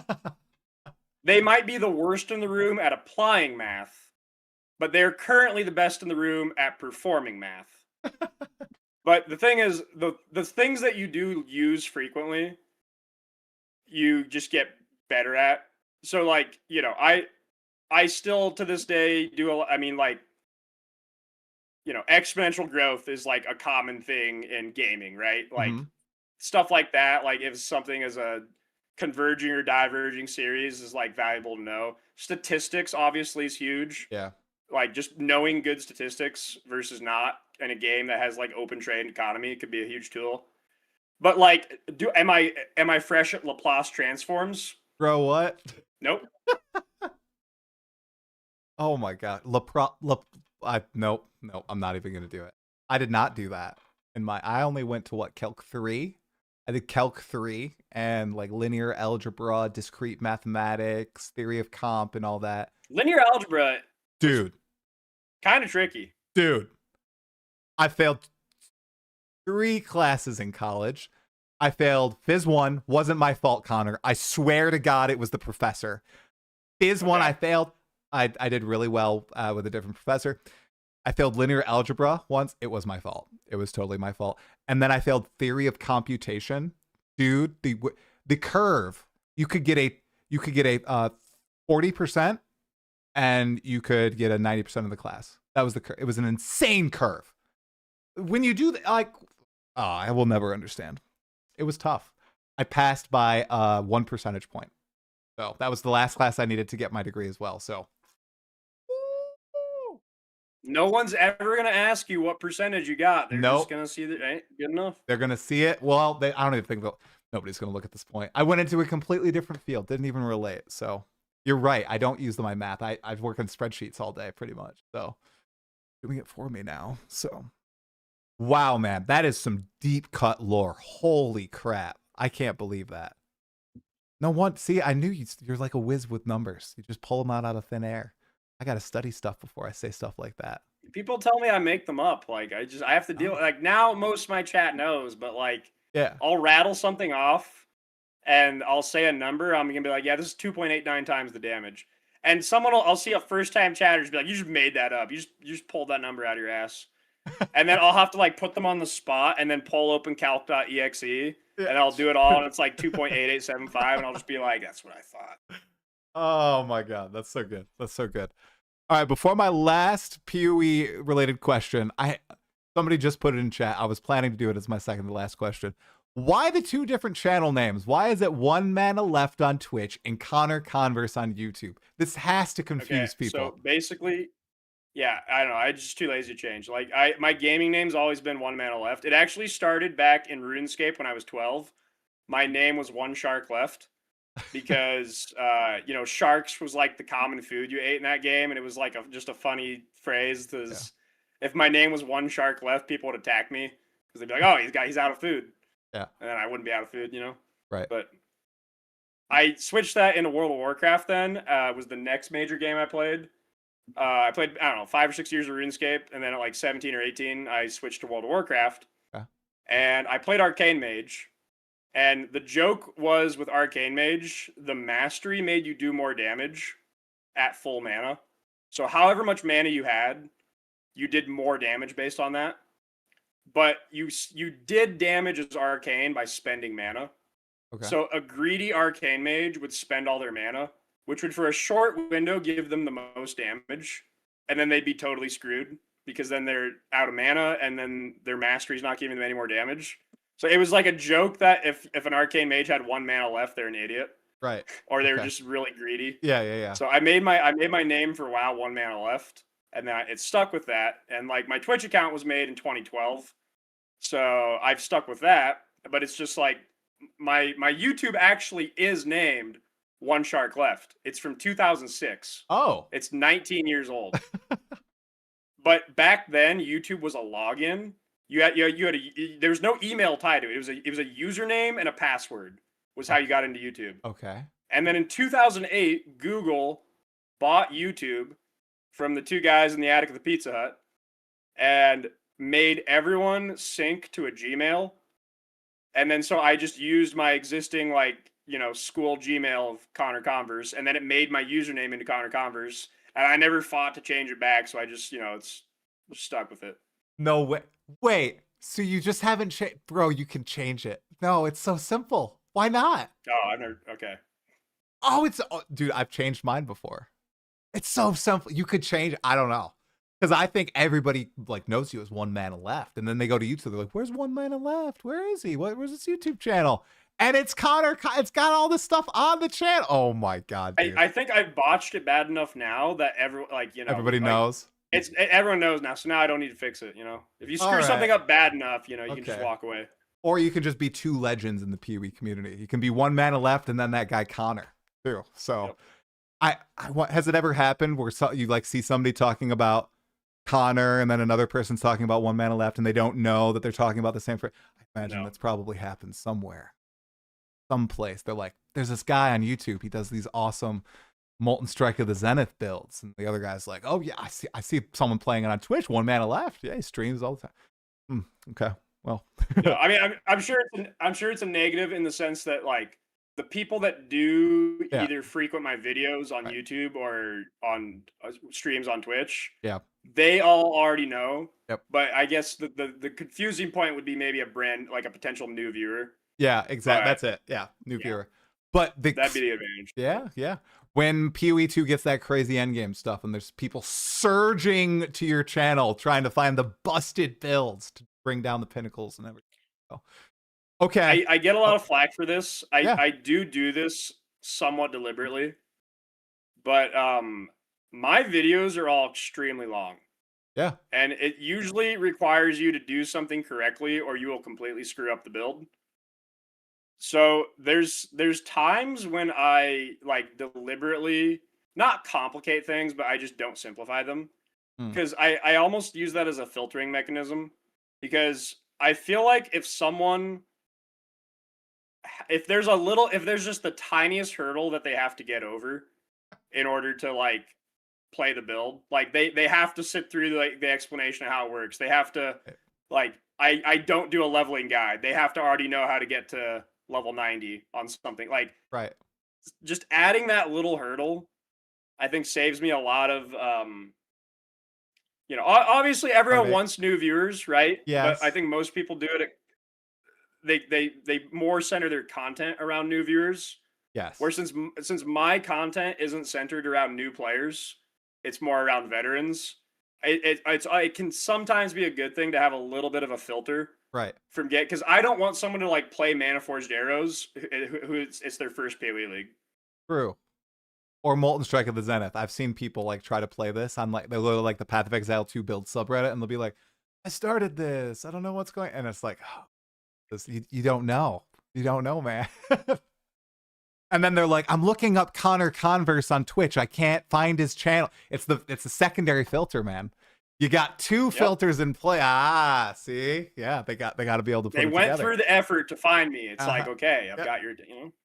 They might be the worst in the room at applying math, but they're currently the best in the room at performing math. But the thing is, the things that you do use frequently, you just get better at. So like, I still to this day do I mean, like, exponential growth is like a common thing in gaming, right? Like stuff like that, like if something is a converging or diverging series is like valuable to know. Statistics obviously is huge. Yeah. Like just knowing good statistics versus not in a game that has like open trade and economy could be a huge tool. But like, am I fresh at Laplace transforms? Bro, what? Nope. Oh my god. Nope, I'm not even gonna do it. I did not do that. I only went to what, Calc 3? I did Calc 3 and like linear algebra, discrete mathematics, theory of comp, and all that. Linear algebra, dude, kind of tricky. Dude, I failed 3 classes in college. I failed Phys 1. Wasn't my fault, Connor. I swear to God it was the professor. Phys 1 I failed. I did really well with a different professor. I failed linear algebra once. It was my fault. It was totally my fault. And then I failed theory of computation. Dude, the curve. You could get a 40% and you could get a 90% of the class. That was the curve. It was an insane curve. When you do that, like, I will never understand. It was tough. I passed by 1 percentage point. So that was the last class I needed to get my degree as well. So no one's ever going to ask you what percentage you got. They're just going to see that ain't good enough. They're going to see it. Well, I don't even think nobody's going to look at this point. I went into a completely different field. Didn't even relate. So you're right. I don't use my math. I work in spreadsheets all day pretty much. So doing it for me now. So wow, man, that is some deep cut lore. Holy crap. I can't believe that. No one. See, I knew you're like a whiz with numbers. You just pull them out of thin air. I got to study stuff before I say stuff like that. People tell me I make them up. Like I have to deal. Oh. Like now, most of my chat knows, but like Yeah. I'll rattle something off, and I'll say a number. I'm gonna be like, yeah, this is 2.89 times the damage. And I'll see a first time chatters be like, you just made that up. You just pulled that number out of your ass. And then I'll have to like put them on the spot and then pull open calc.exe Yeah. and I'll do it all and it's like 2.8875 and I'll just be like, that's what I thought. Oh my god, that's so good. That's so good. All right, before my last PoE related question, somebody just put it in chat. I was planning to do it as my second to last question. Why the two different channel names? Why is it onemanaleft on Twitch and ConnorConverse on YouTube? This has to confuse people. So basically, yeah, I don't know. I just too lazy to change. Like my gaming name's always been onemanaleft. It actually started back in RuneScape when I was 12. My name was One Shark Left because sharks was like the common food you ate in that game, and it was like just a funny phrase. Because if my name was One Shark Left, people would attack me because they'd be like, "Oh, he's out of food." Yeah, and then I wouldn't be out of food, Right. But I switched that into World of Warcraft. Then was the next major game I played. I played, I don't know, 5 or 6 years of RuneScape, and then at like 17 or 18, I switched to World of Warcraft. And I played Arcane Mage. And the joke was with Arcane Mage, the mastery made you do more damage at full mana. So however much mana you had, you did more damage based on that. But you did damage as Arcane by spending mana. Okay. So a greedy Arcane Mage would spend all their mana, which would for a short window give them the most damage, and then they'd be totally screwed because then they're out of mana and then their mastery's not giving them any more damage. So it was like a joke that if an Arcane Mage had 1 mana left, they're an idiot. Right. Or they were just really greedy. Yeah. So I made my name for WoW 1 mana left, and then it stuck with that. And like my Twitch account was made in 2012. So I've stuck with that, but it's just like my YouTube actually is named One Shark Left. It's from 2006. Oh. It's 19 years old. But back then, YouTube was a login. There was no email tied to it. It was a username and a password was how you got into YouTube. Okay. And then in 2008, Google bought YouTube from the two guys in the attic of the Pizza Hut and made everyone sync to a Gmail. And then so I just used my existing school Gmail of ConnorConverse, and then it made my username into ConnorConverse, and I never fought to change it back, so I just it's stuck with it. No way. Wait, so you just haven't changed? Bro, you can change it. No, it's so simple. Why not? Oh, I've never. Okay. Oh, dude, I've changed mine before. It's so simple. You could change. I don't know. Because I think everybody knows you as onemanaleft, and then they go to YouTube. They're like, "Where's onemanaleft? Where is he? Where's his YouTube channel?" And it's Connor. It's got all this stuff on the channel. Oh my god! Dude. I think I've botched it bad enough now that everybody knows. Everyone knows now, so now I don't need to fix it. If you screw something up bad enough, you can just walk away. Or you could just be two legends in the PoE community. You can be onemanaleft and then that guy Connor too. So, yep. Has it ever happened where you see somebody talking about Connor and then another person's talking about onemanaleft and they don't know that they're talking about the same I imagine that's probably happened somewhere. Someplace. They're like, there's this guy on YouTube. He does these awesome Molten Strike of the Zenith builds. And the other guy's like, oh yeah, I see someone playing it on Twitch, onemanaleft. Yeah, he streams all the time. Okay. Well, I mean, I'm sure it's a negative in the sense that the people that do either frequent my videos on YouTube or on streams on Twitch, they all already know. Yep. But I guess the confusing point would be maybe a potential new viewer. Yeah, exactly. That's it. Yeah, new viewer. But that'd be the advantage. Yeah. When PoE 2 gets that crazy endgame stuff and there's people surging to your channel trying to find the busted builds to bring down the pinnacles and everything. So, okay. I get a lot of flack for this. I do this somewhat deliberately. But my videos are all extremely long. Yeah. And it usually requires you to do something correctly or you will completely screw up the build. So there's times when I deliberately not complicate things, but I just don't simplify them. Because I almost use that as a filtering mechanism. Because I feel like if someone if there's just the tiniest hurdle that they have to get over in order to like play the build, like they have to sit through like the explanation of how it works. They have to like I don't do a leveling guide. They have to already know how to get to level 90 on something. Like Right. just adding that little hurdle, I think saves me a lot of obviously everyone wants new viewers, right? Yes. But I think most people do it. They more center their content around new viewers. Yes. Where since my content isn't centered around new players, it's more around veterans. It can sometimes be a good thing to have a little bit of a filter, right? From because I don't want someone to like play Mana Forged Arrows who it's their first PoE league. True. Or Molten Strike of the Zenith. I've seen people like try to play this on like they'll go to like the Path of Exile 2 build subreddit and they'll be like, I started this. I don't know what's going, and it's like, oh, this, you don't know. You don't know, man. And then they're like, I'm looking up ConnorConverse on Twitch. I can't find his channel. It's a secondary filter, man. You got two filters in play. Ah, see? Yeah, they got to be able to put They went together. through the effort to find me. It's like, okay, I've got your,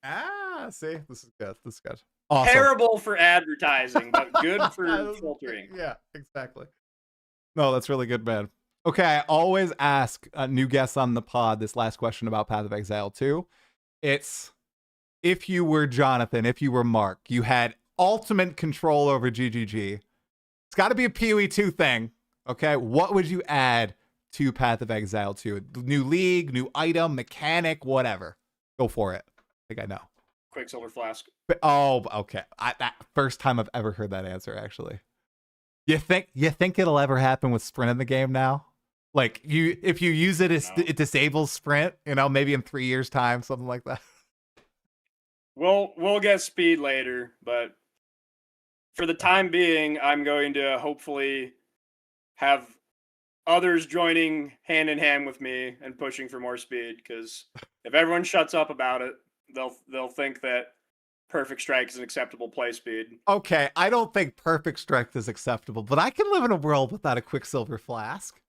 Ah, see? This is good. This is good. Awesome. Terrible for advertising, but good for filtering. Yeah, exactly. No, that's really good, man. Okay, I always ask new guests on the pod this last question about Path of Exile 2. It's, if you were Jonathan, if you were Mark, you had ultimate control over GGG. It's got to be a PoE 2 thing, okay? What would you add to Path of Exile 2? New league, new item, mechanic, whatever. Go for it. I think I know. Quicksilver Flask. Oh, okay. That first time I've ever heard that answer, actually. You think it'll ever happen with sprint in the game now? Like, if you use it, it disables sprint, maybe in 3 years' time, something like that. We'll get speed later, but for the time being, I'm going to hopefully have others joining hand in hand with me and pushing for more speed, because if everyone shuts up about it, they'll think that Perfect Strike is an acceptable play speed. Okay, I don't think Perfect Strike is acceptable, but I can live in a world without a Quicksilver Flask.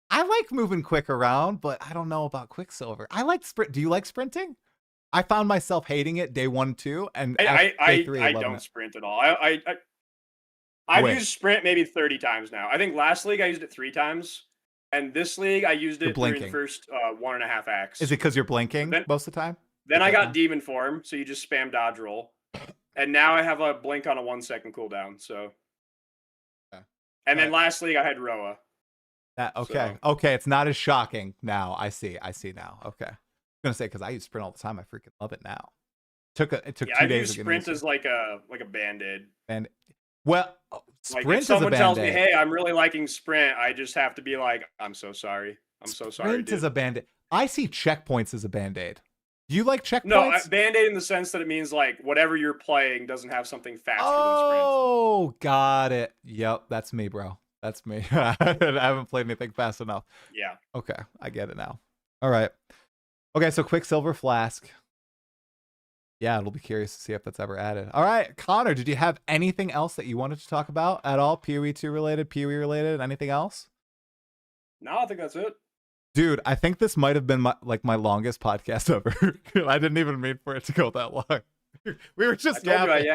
I like moving quick around, but I don't know about Quicksilver. I like sprint. Do you like sprinting? I found myself hating it day 1, 2, and day 3, I don't sprint at all. I've used sprint maybe 30 times now. I think last league I used it 3 times, and this league I used it during the first 1.5 acts. Is it because you're blinking most of the time? Then I got Demon Form, so you just spam dodge roll, and now I have a blink on a 1-second cooldown. So, and then last league I had Roa. Okay, it's not as shocking now. I see now. Okay. Gonna say, because I use sprint all the time. I freaking love it now. It took 2 days. I use sprint as like a band-aid. And sprint if is a band-aid. Someone tells me, hey, I'm really liking sprint, I just have to be like, I'm so sorry. I'm so sorry. Sprint is a band-aid. I see checkpoints as a band-aid. Do you like checkpoints? No, band-aid in the sense that it means like whatever you're playing doesn't have something faster than sprint. Oh, got it. Yep, that's me, bro. That's me. I haven't played anything fast enough. Yeah. Okay, I get it now. All right. Okay, so Quicksilver Flask. Yeah, it'll be curious to see if that's ever added. All right, Connor, did you have anything else that you wanted to talk about at all? PoE 2 related, PoE related, anything else? No, I think that's it. Dude, I think this might have been my longest podcast ever. I didn't even mean for it to go that long. We were just yapping.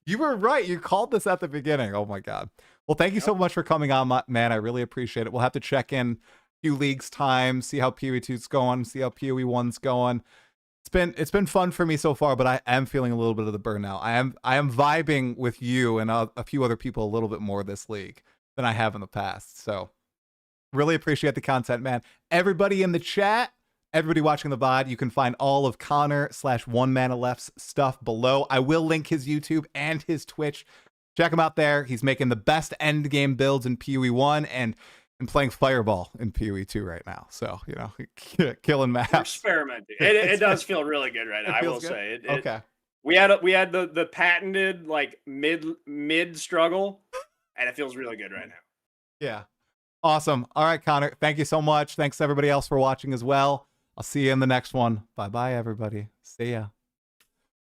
You were right. You called this at the beginning. Oh my God. Well, thank you so much for coming on, man. I really appreciate it. We'll have to check in few leagues time, see how PoE 2's going, see how PoE 1's going. It's been fun for me so far, but I am feeling a little bit of the burnout. I am vibing with you and a few other people a little bit more this league than I have in the past. So really appreciate the content, man. Everybody in the chat, everybody watching the VOD, you can find all of Connor/onemanaleft's stuff below. I will link his YouTube and his Twitch. Check him out there. He's making the best end game builds in PoE 1 and playing Fireball in PoE 2 right now. So, killing maps. We're experimenting. It does feel really good right now. I will say. Okay. We had the patented like mid struggle, and it feels really good right now. Yeah. Awesome. All right, Connor. Thank you so much. Thanks everybody else for watching as well. I'll see you in the next one. Bye-bye, everybody. See ya.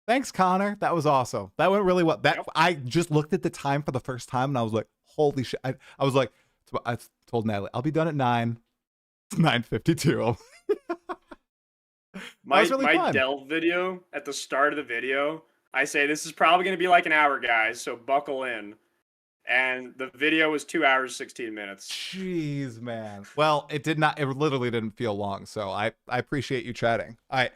Thanks, Connor. That was awesome. That went really well. I just looked at the time for the first time, and I was like, holy shit. I was like, I told Natalie, I'll be done at 9. It's 9:52. was really my fun. delve video at the start of the video, I say this is probably going to be like an hour, guys, so buckle in. And the video was 2 hours 16 minutes. Jeez, man. Well, it literally didn't feel long, so I appreciate you chatting. I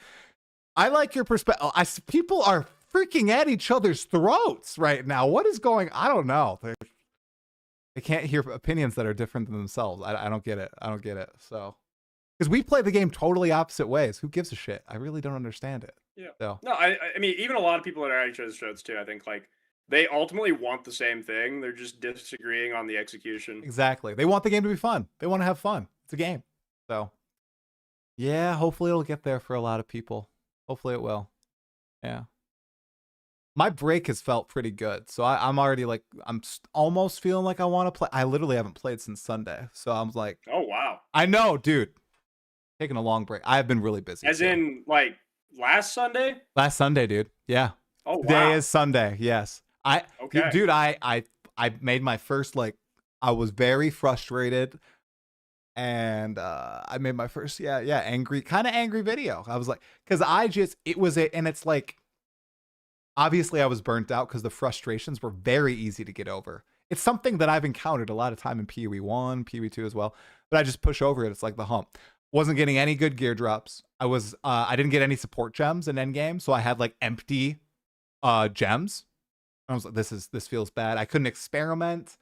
like your perspective. People are freaking at each other's throats right now. What is going? I don't know. They can't hear opinions that are different than themselves. I don't get it. I don't get it. So, because we play the game totally opposite ways. Who gives a shit? I really don't understand it. Yeah. So. No, I mean, even a lot of people that are at each other's throats too. I think like they ultimately want the same thing. They're just disagreeing on the execution. Exactly. They want the game to be fun. They want to have fun. It's a game. So, yeah. Hopefully, it'll get there for a lot of people. Hopefully, it will. Yeah. My break has felt pretty good, so I'm already like almost feeling like I want to play. I literally haven't played since Sunday, so I'm like, oh wow, I know, dude. Taking a long break. I have been really busy. As in, like last Sunday. Last Sunday, dude. Yeah. Oh wow. Today is Sunday. Yes. Okay. Dude, I made my first I was very frustrated, and I made my first angry video. I was like, because and it's like. Obviously, I was burnt out because the frustrations were very easy to get over. It's something that I've encountered a lot of time in PoE 1, PoE 2 as well, but I just push over it. It's like the hump. Wasn't getting any good gear drops. I didn't get any support gems in endgame, so I had like empty gems. I was like, this feels bad. I couldn't experiment.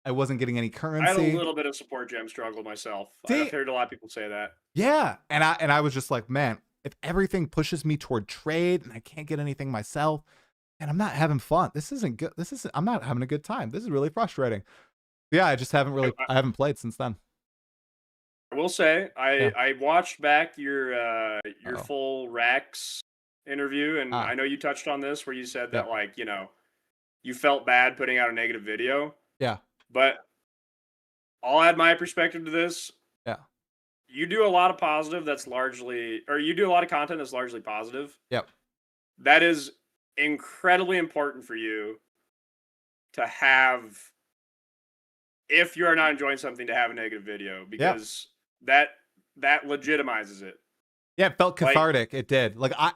I wasn't getting any currency. I had a little bit of support gem struggle myself. I've heard a lot of people say that. Yeah, and I was just like, man, if everything pushes me toward trade and I can't get anything myself, and I'm not having fun. This isn't good. I'm not having a good time. This is really frustrating. Yeah, I just haven't I haven't played since then. I will say, I watched back your full Rax interview, and I know you touched on this where you said that like, you know, you felt bad putting out a negative video. Yeah. But I'll add my perspective to this. Yeah. You do a lot of positive you do a lot of content that's largely positive. Yep. That is incredibly important for you to have, if you are not enjoying something, to have a negative video, because that legitimizes it. Yeah, it felt cathartic. It did. Like I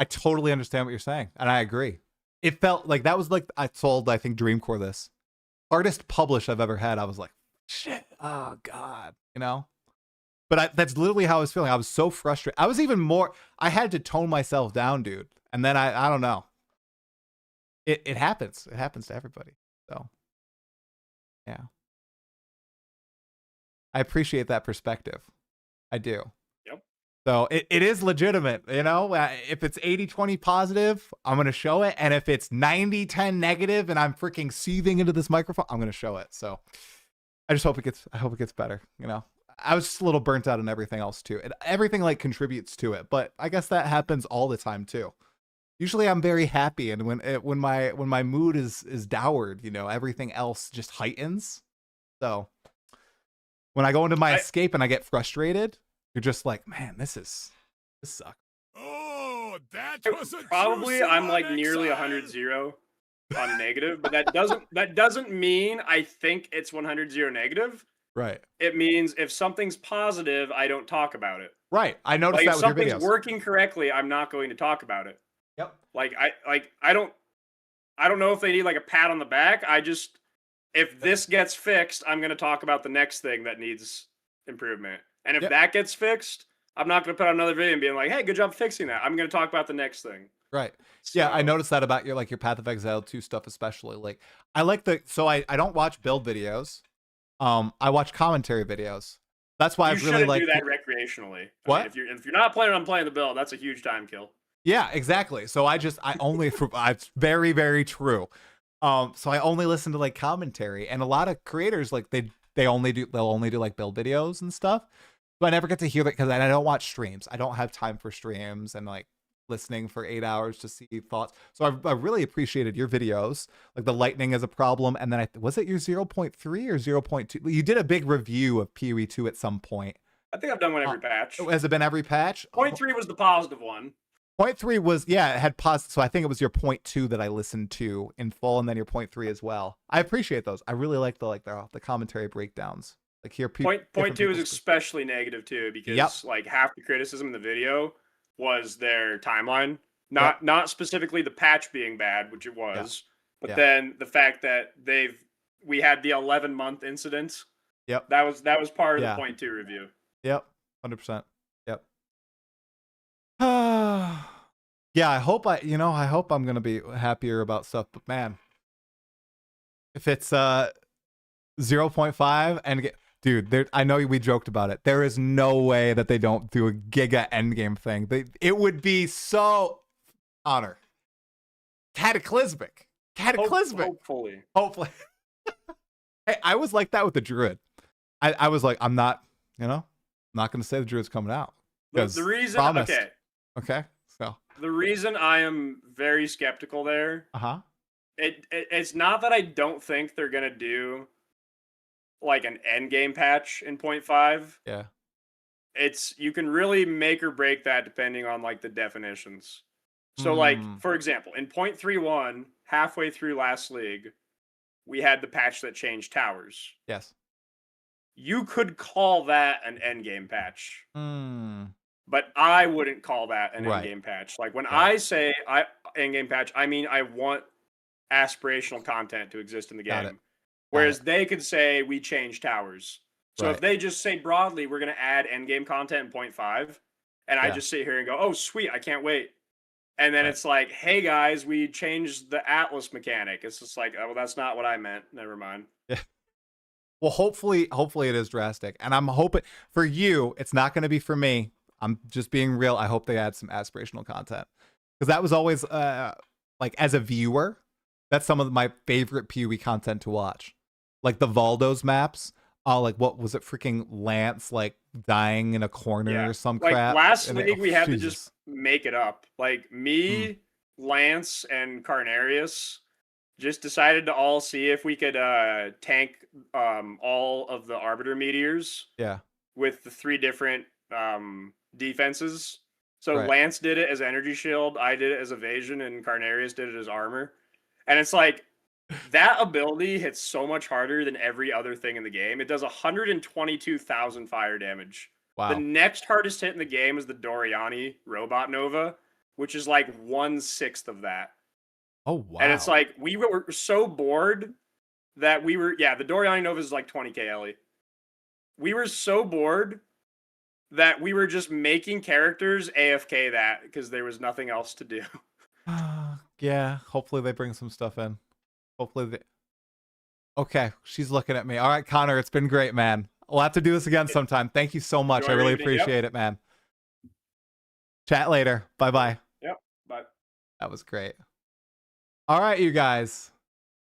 totally understand what you're saying, and I agree. It felt like that was like I told, I think, Dreamcore this hardest publish I've ever had. I was like, shit, oh god, you know. But that's literally how I was feeling. I was so frustrated. I was even more. I had to tone myself down, dude. And then I don't know. It happens. It happens to everybody. So, yeah. I appreciate that perspective. I do. Yep. So it is legitimate, you know? If it's 80-20 positive, I'm going to show it. And if it's 90-10 negative and I'm freaking seething into this microphone, I'm going to show it. So I hope it gets better, you know? I was just a little burnt out on everything else too. Everything like contributes to it, but I guess that happens all the time too. Usually I'm very happy, and when my mood is dowered, you know, everything else just heightens. So when I go into my escape and I get frustrated, you're just like, man, this sucks. Oh, that was probably I'm like nearly 100-0 on negative, but that doesn't mean I think it's 100-0 negative. Right. It means if something's positive, I don't talk about it. Right. I noticed that with your videos. If something's working correctly, I'm not going to talk about it. Yep. I don't know if they need like a pat on the back. If this gets fixed, I'm going to talk about the next thing that needs improvement. And if that gets fixed, I'm not going to put out another video and being like, hey, good job fixing that. I'm going to talk about the next thing. Right. So, yeah, I noticed that about your Path of Exile 2 stuff especially. Like I don't watch build videos. I watch commentary videos. That's why I've really like do that recreationally. What? I mean, if you're not planning on playing the build, that's a huge time kill. Yeah, exactly. So it's very, very true. So I only listen to like commentary, and a lot of creators like they'll only do like build videos and stuff. So I never get to hear that because I don't watch streams. I don't have time for streams and like listening for 8 hours to see thoughts. So I really appreciated your videos. Like the lightning is a problem, and then was it your 0.3 or 0.2? You did a big review of PoE 2 at some point. I think I've done one every patch. Has it been every patch? 0.3 was the positive one. 0.3 was, it had positive. So I think it was your 0.2 that I listened to in full, and then your 0.3 as well. I appreciate those. I really like the commentary breakdowns. Like here, people. Point two is especially negative too, because like half the criticism in the video was their timeline, not specifically the patch being bad, which it was, but then the fact that we had the 11-month incident. Yep. That was part of the point two review. Yep. 100%. Yep. Yeah, I hope I'm gonna be happier about stuff, but man, if it's 0.5 and dude, I know we joked about it. There is no way that they don't do a giga endgame thing. It would be so cataclysmic. Hopefully. Hey, I was like that with the druid. I was like, I'm not gonna say the druid's coming out. The reason, promised. Okay. So the reason I am very skeptical there, it's not that I don't think they're gonna do like an end game patch in 0.5. Yeah. You can really make or break that depending on like the definitions. So like, for example, in 0.31, halfway through last league, we had the patch that changed towers. Yes. You could call that an end game patch. But I wouldn't call that an in-game patch. Like when I say in-game patch, I mean I want aspirational content to exist in the game. Whereas they could say we change towers. So if they just say broadly we're going to add end-game content in 0.5, and I just sit here and go, oh sweet, I can't wait. And then it's like, hey guys, we changed the Atlas mechanic. It's just like, oh, well, that's not what I meant. Never mind. Yeah. Well, hopefully it is drastic, and I'm hoping for you. It's not going to be for me. I'm just being real. I hope they add some aspirational content, because that was always like as a viewer, that's some of my favorite PoE content to watch. Like the Valdo's maps. Like what was it? Freaking Lance like dying in a corner or some crap. Last league we had to just make it up. Like me, Lance, and Carnarius just decided to all see if we could tank all of the Arbiter meteors. Yeah. With the 3 different defenses. So Lance did it as energy shield, I did it as evasion, and Carnarius did it as armor. And it's like that ability hits so much harder than every other thing in the game. It does 122,000 fire damage. Wow. The next hardest hit in the game is the Doriani Robot Nova, which is like 1/6 of that. Oh wow. And it's like we were so bored that the Doriani Nova is like 20k LE. We were so bored that we were just making characters AFK that because there was nothing else to do. Yeah, hopefully they bring some stuff in. Okay, she's looking at me. All right, Connor, it's been great, man. We'll have to do this again sometime. Thank you so much. I really appreciate it, man. Chat later. Bye-bye. Yep, bye. That was great. All right, you guys.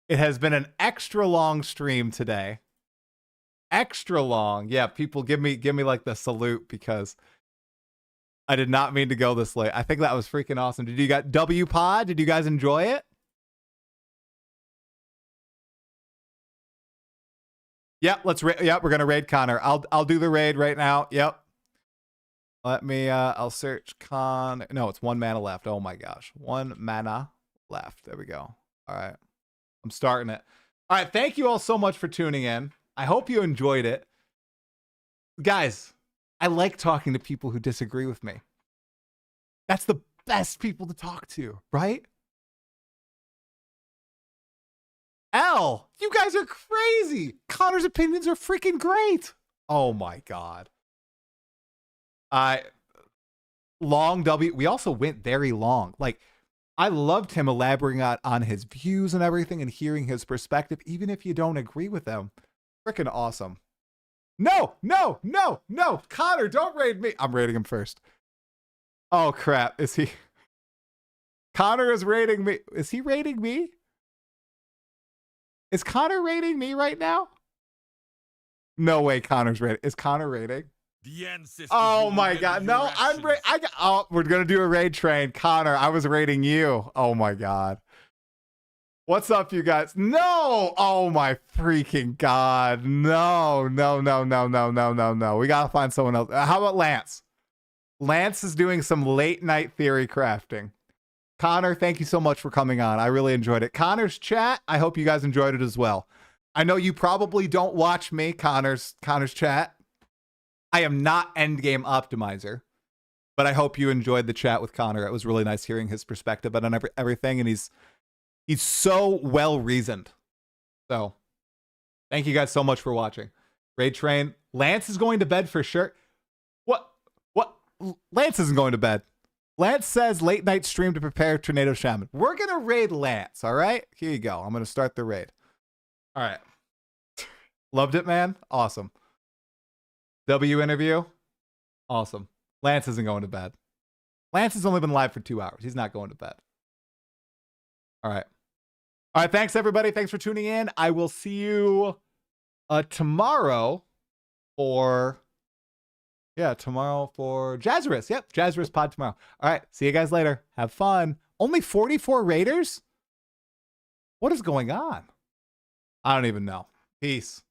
It has been an extra long stream today. Extra long. Yeah, people give me like the salute because I did not mean to go this late. I think that was freaking awesome. Did you got W Pod? Did you guys enjoy it? Yeah, we're gonna raid Connor. I'll do the raid right now. Yep. Let me I'll search no, it's one mana left. Oh my gosh. One mana left. There we go. All right. I'm starting it. All right, thank you all so much for tuning in. I hope you enjoyed it. Guys, I like talking to people who disagree with me. That's the best people to talk to, right? L, you guys are crazy. Connor's opinions are freaking great. Oh my God. Long W. We also went very long. Like, I loved him elaborating on his views and everything and hearing his perspective, even if you don't agree with him. Freaking awesome. No. Connor, don't raid me. I'm raiding him first. Oh, crap. Is he? Connor is raiding me. Is he raiding me? Is Connor raiding me right now? No way Connor's raiding. Is Connor raiding? Oh my God. No, we're going to do a raid train. Connor, I was raiding you. Oh my God. What's up, you guys? No. Oh my freaking God. No. We got to find someone else. How about Lance? Lance is doing some late night theory crafting. Connor, thank you so much for coming on. I really enjoyed it. Connor's chat, I hope you guys enjoyed it as well. I know you probably don't watch me, Connor's chat. I am not endgame optimizer, but I hope you enjoyed the chat with Connor. It was really nice hearing his perspective on everything, and he's so well reasoned. So, thank you guys so much for watching. Raid Train, Lance is going to bed for sure. What? Lance isn't going to bed. Lance says late night stream to prepare Tornado Shaman. We're going to raid Lance, all right? Here you go. I'm going to start the raid. All right. Loved it, man. Awesome. W interview. Awesome. Lance isn't going to bed. Lance has only been live for 2 hours. He's not going to bed. All right. All right. Thanks, everybody. Thanks for tuning in. I will see you tomorrow for... Yeah, tomorrow for Jazzarus. Yep, Jazzarus pod tomorrow. All right, see you guys later. Have fun. Only 44 raiders? What is going on? I don't even know. Peace.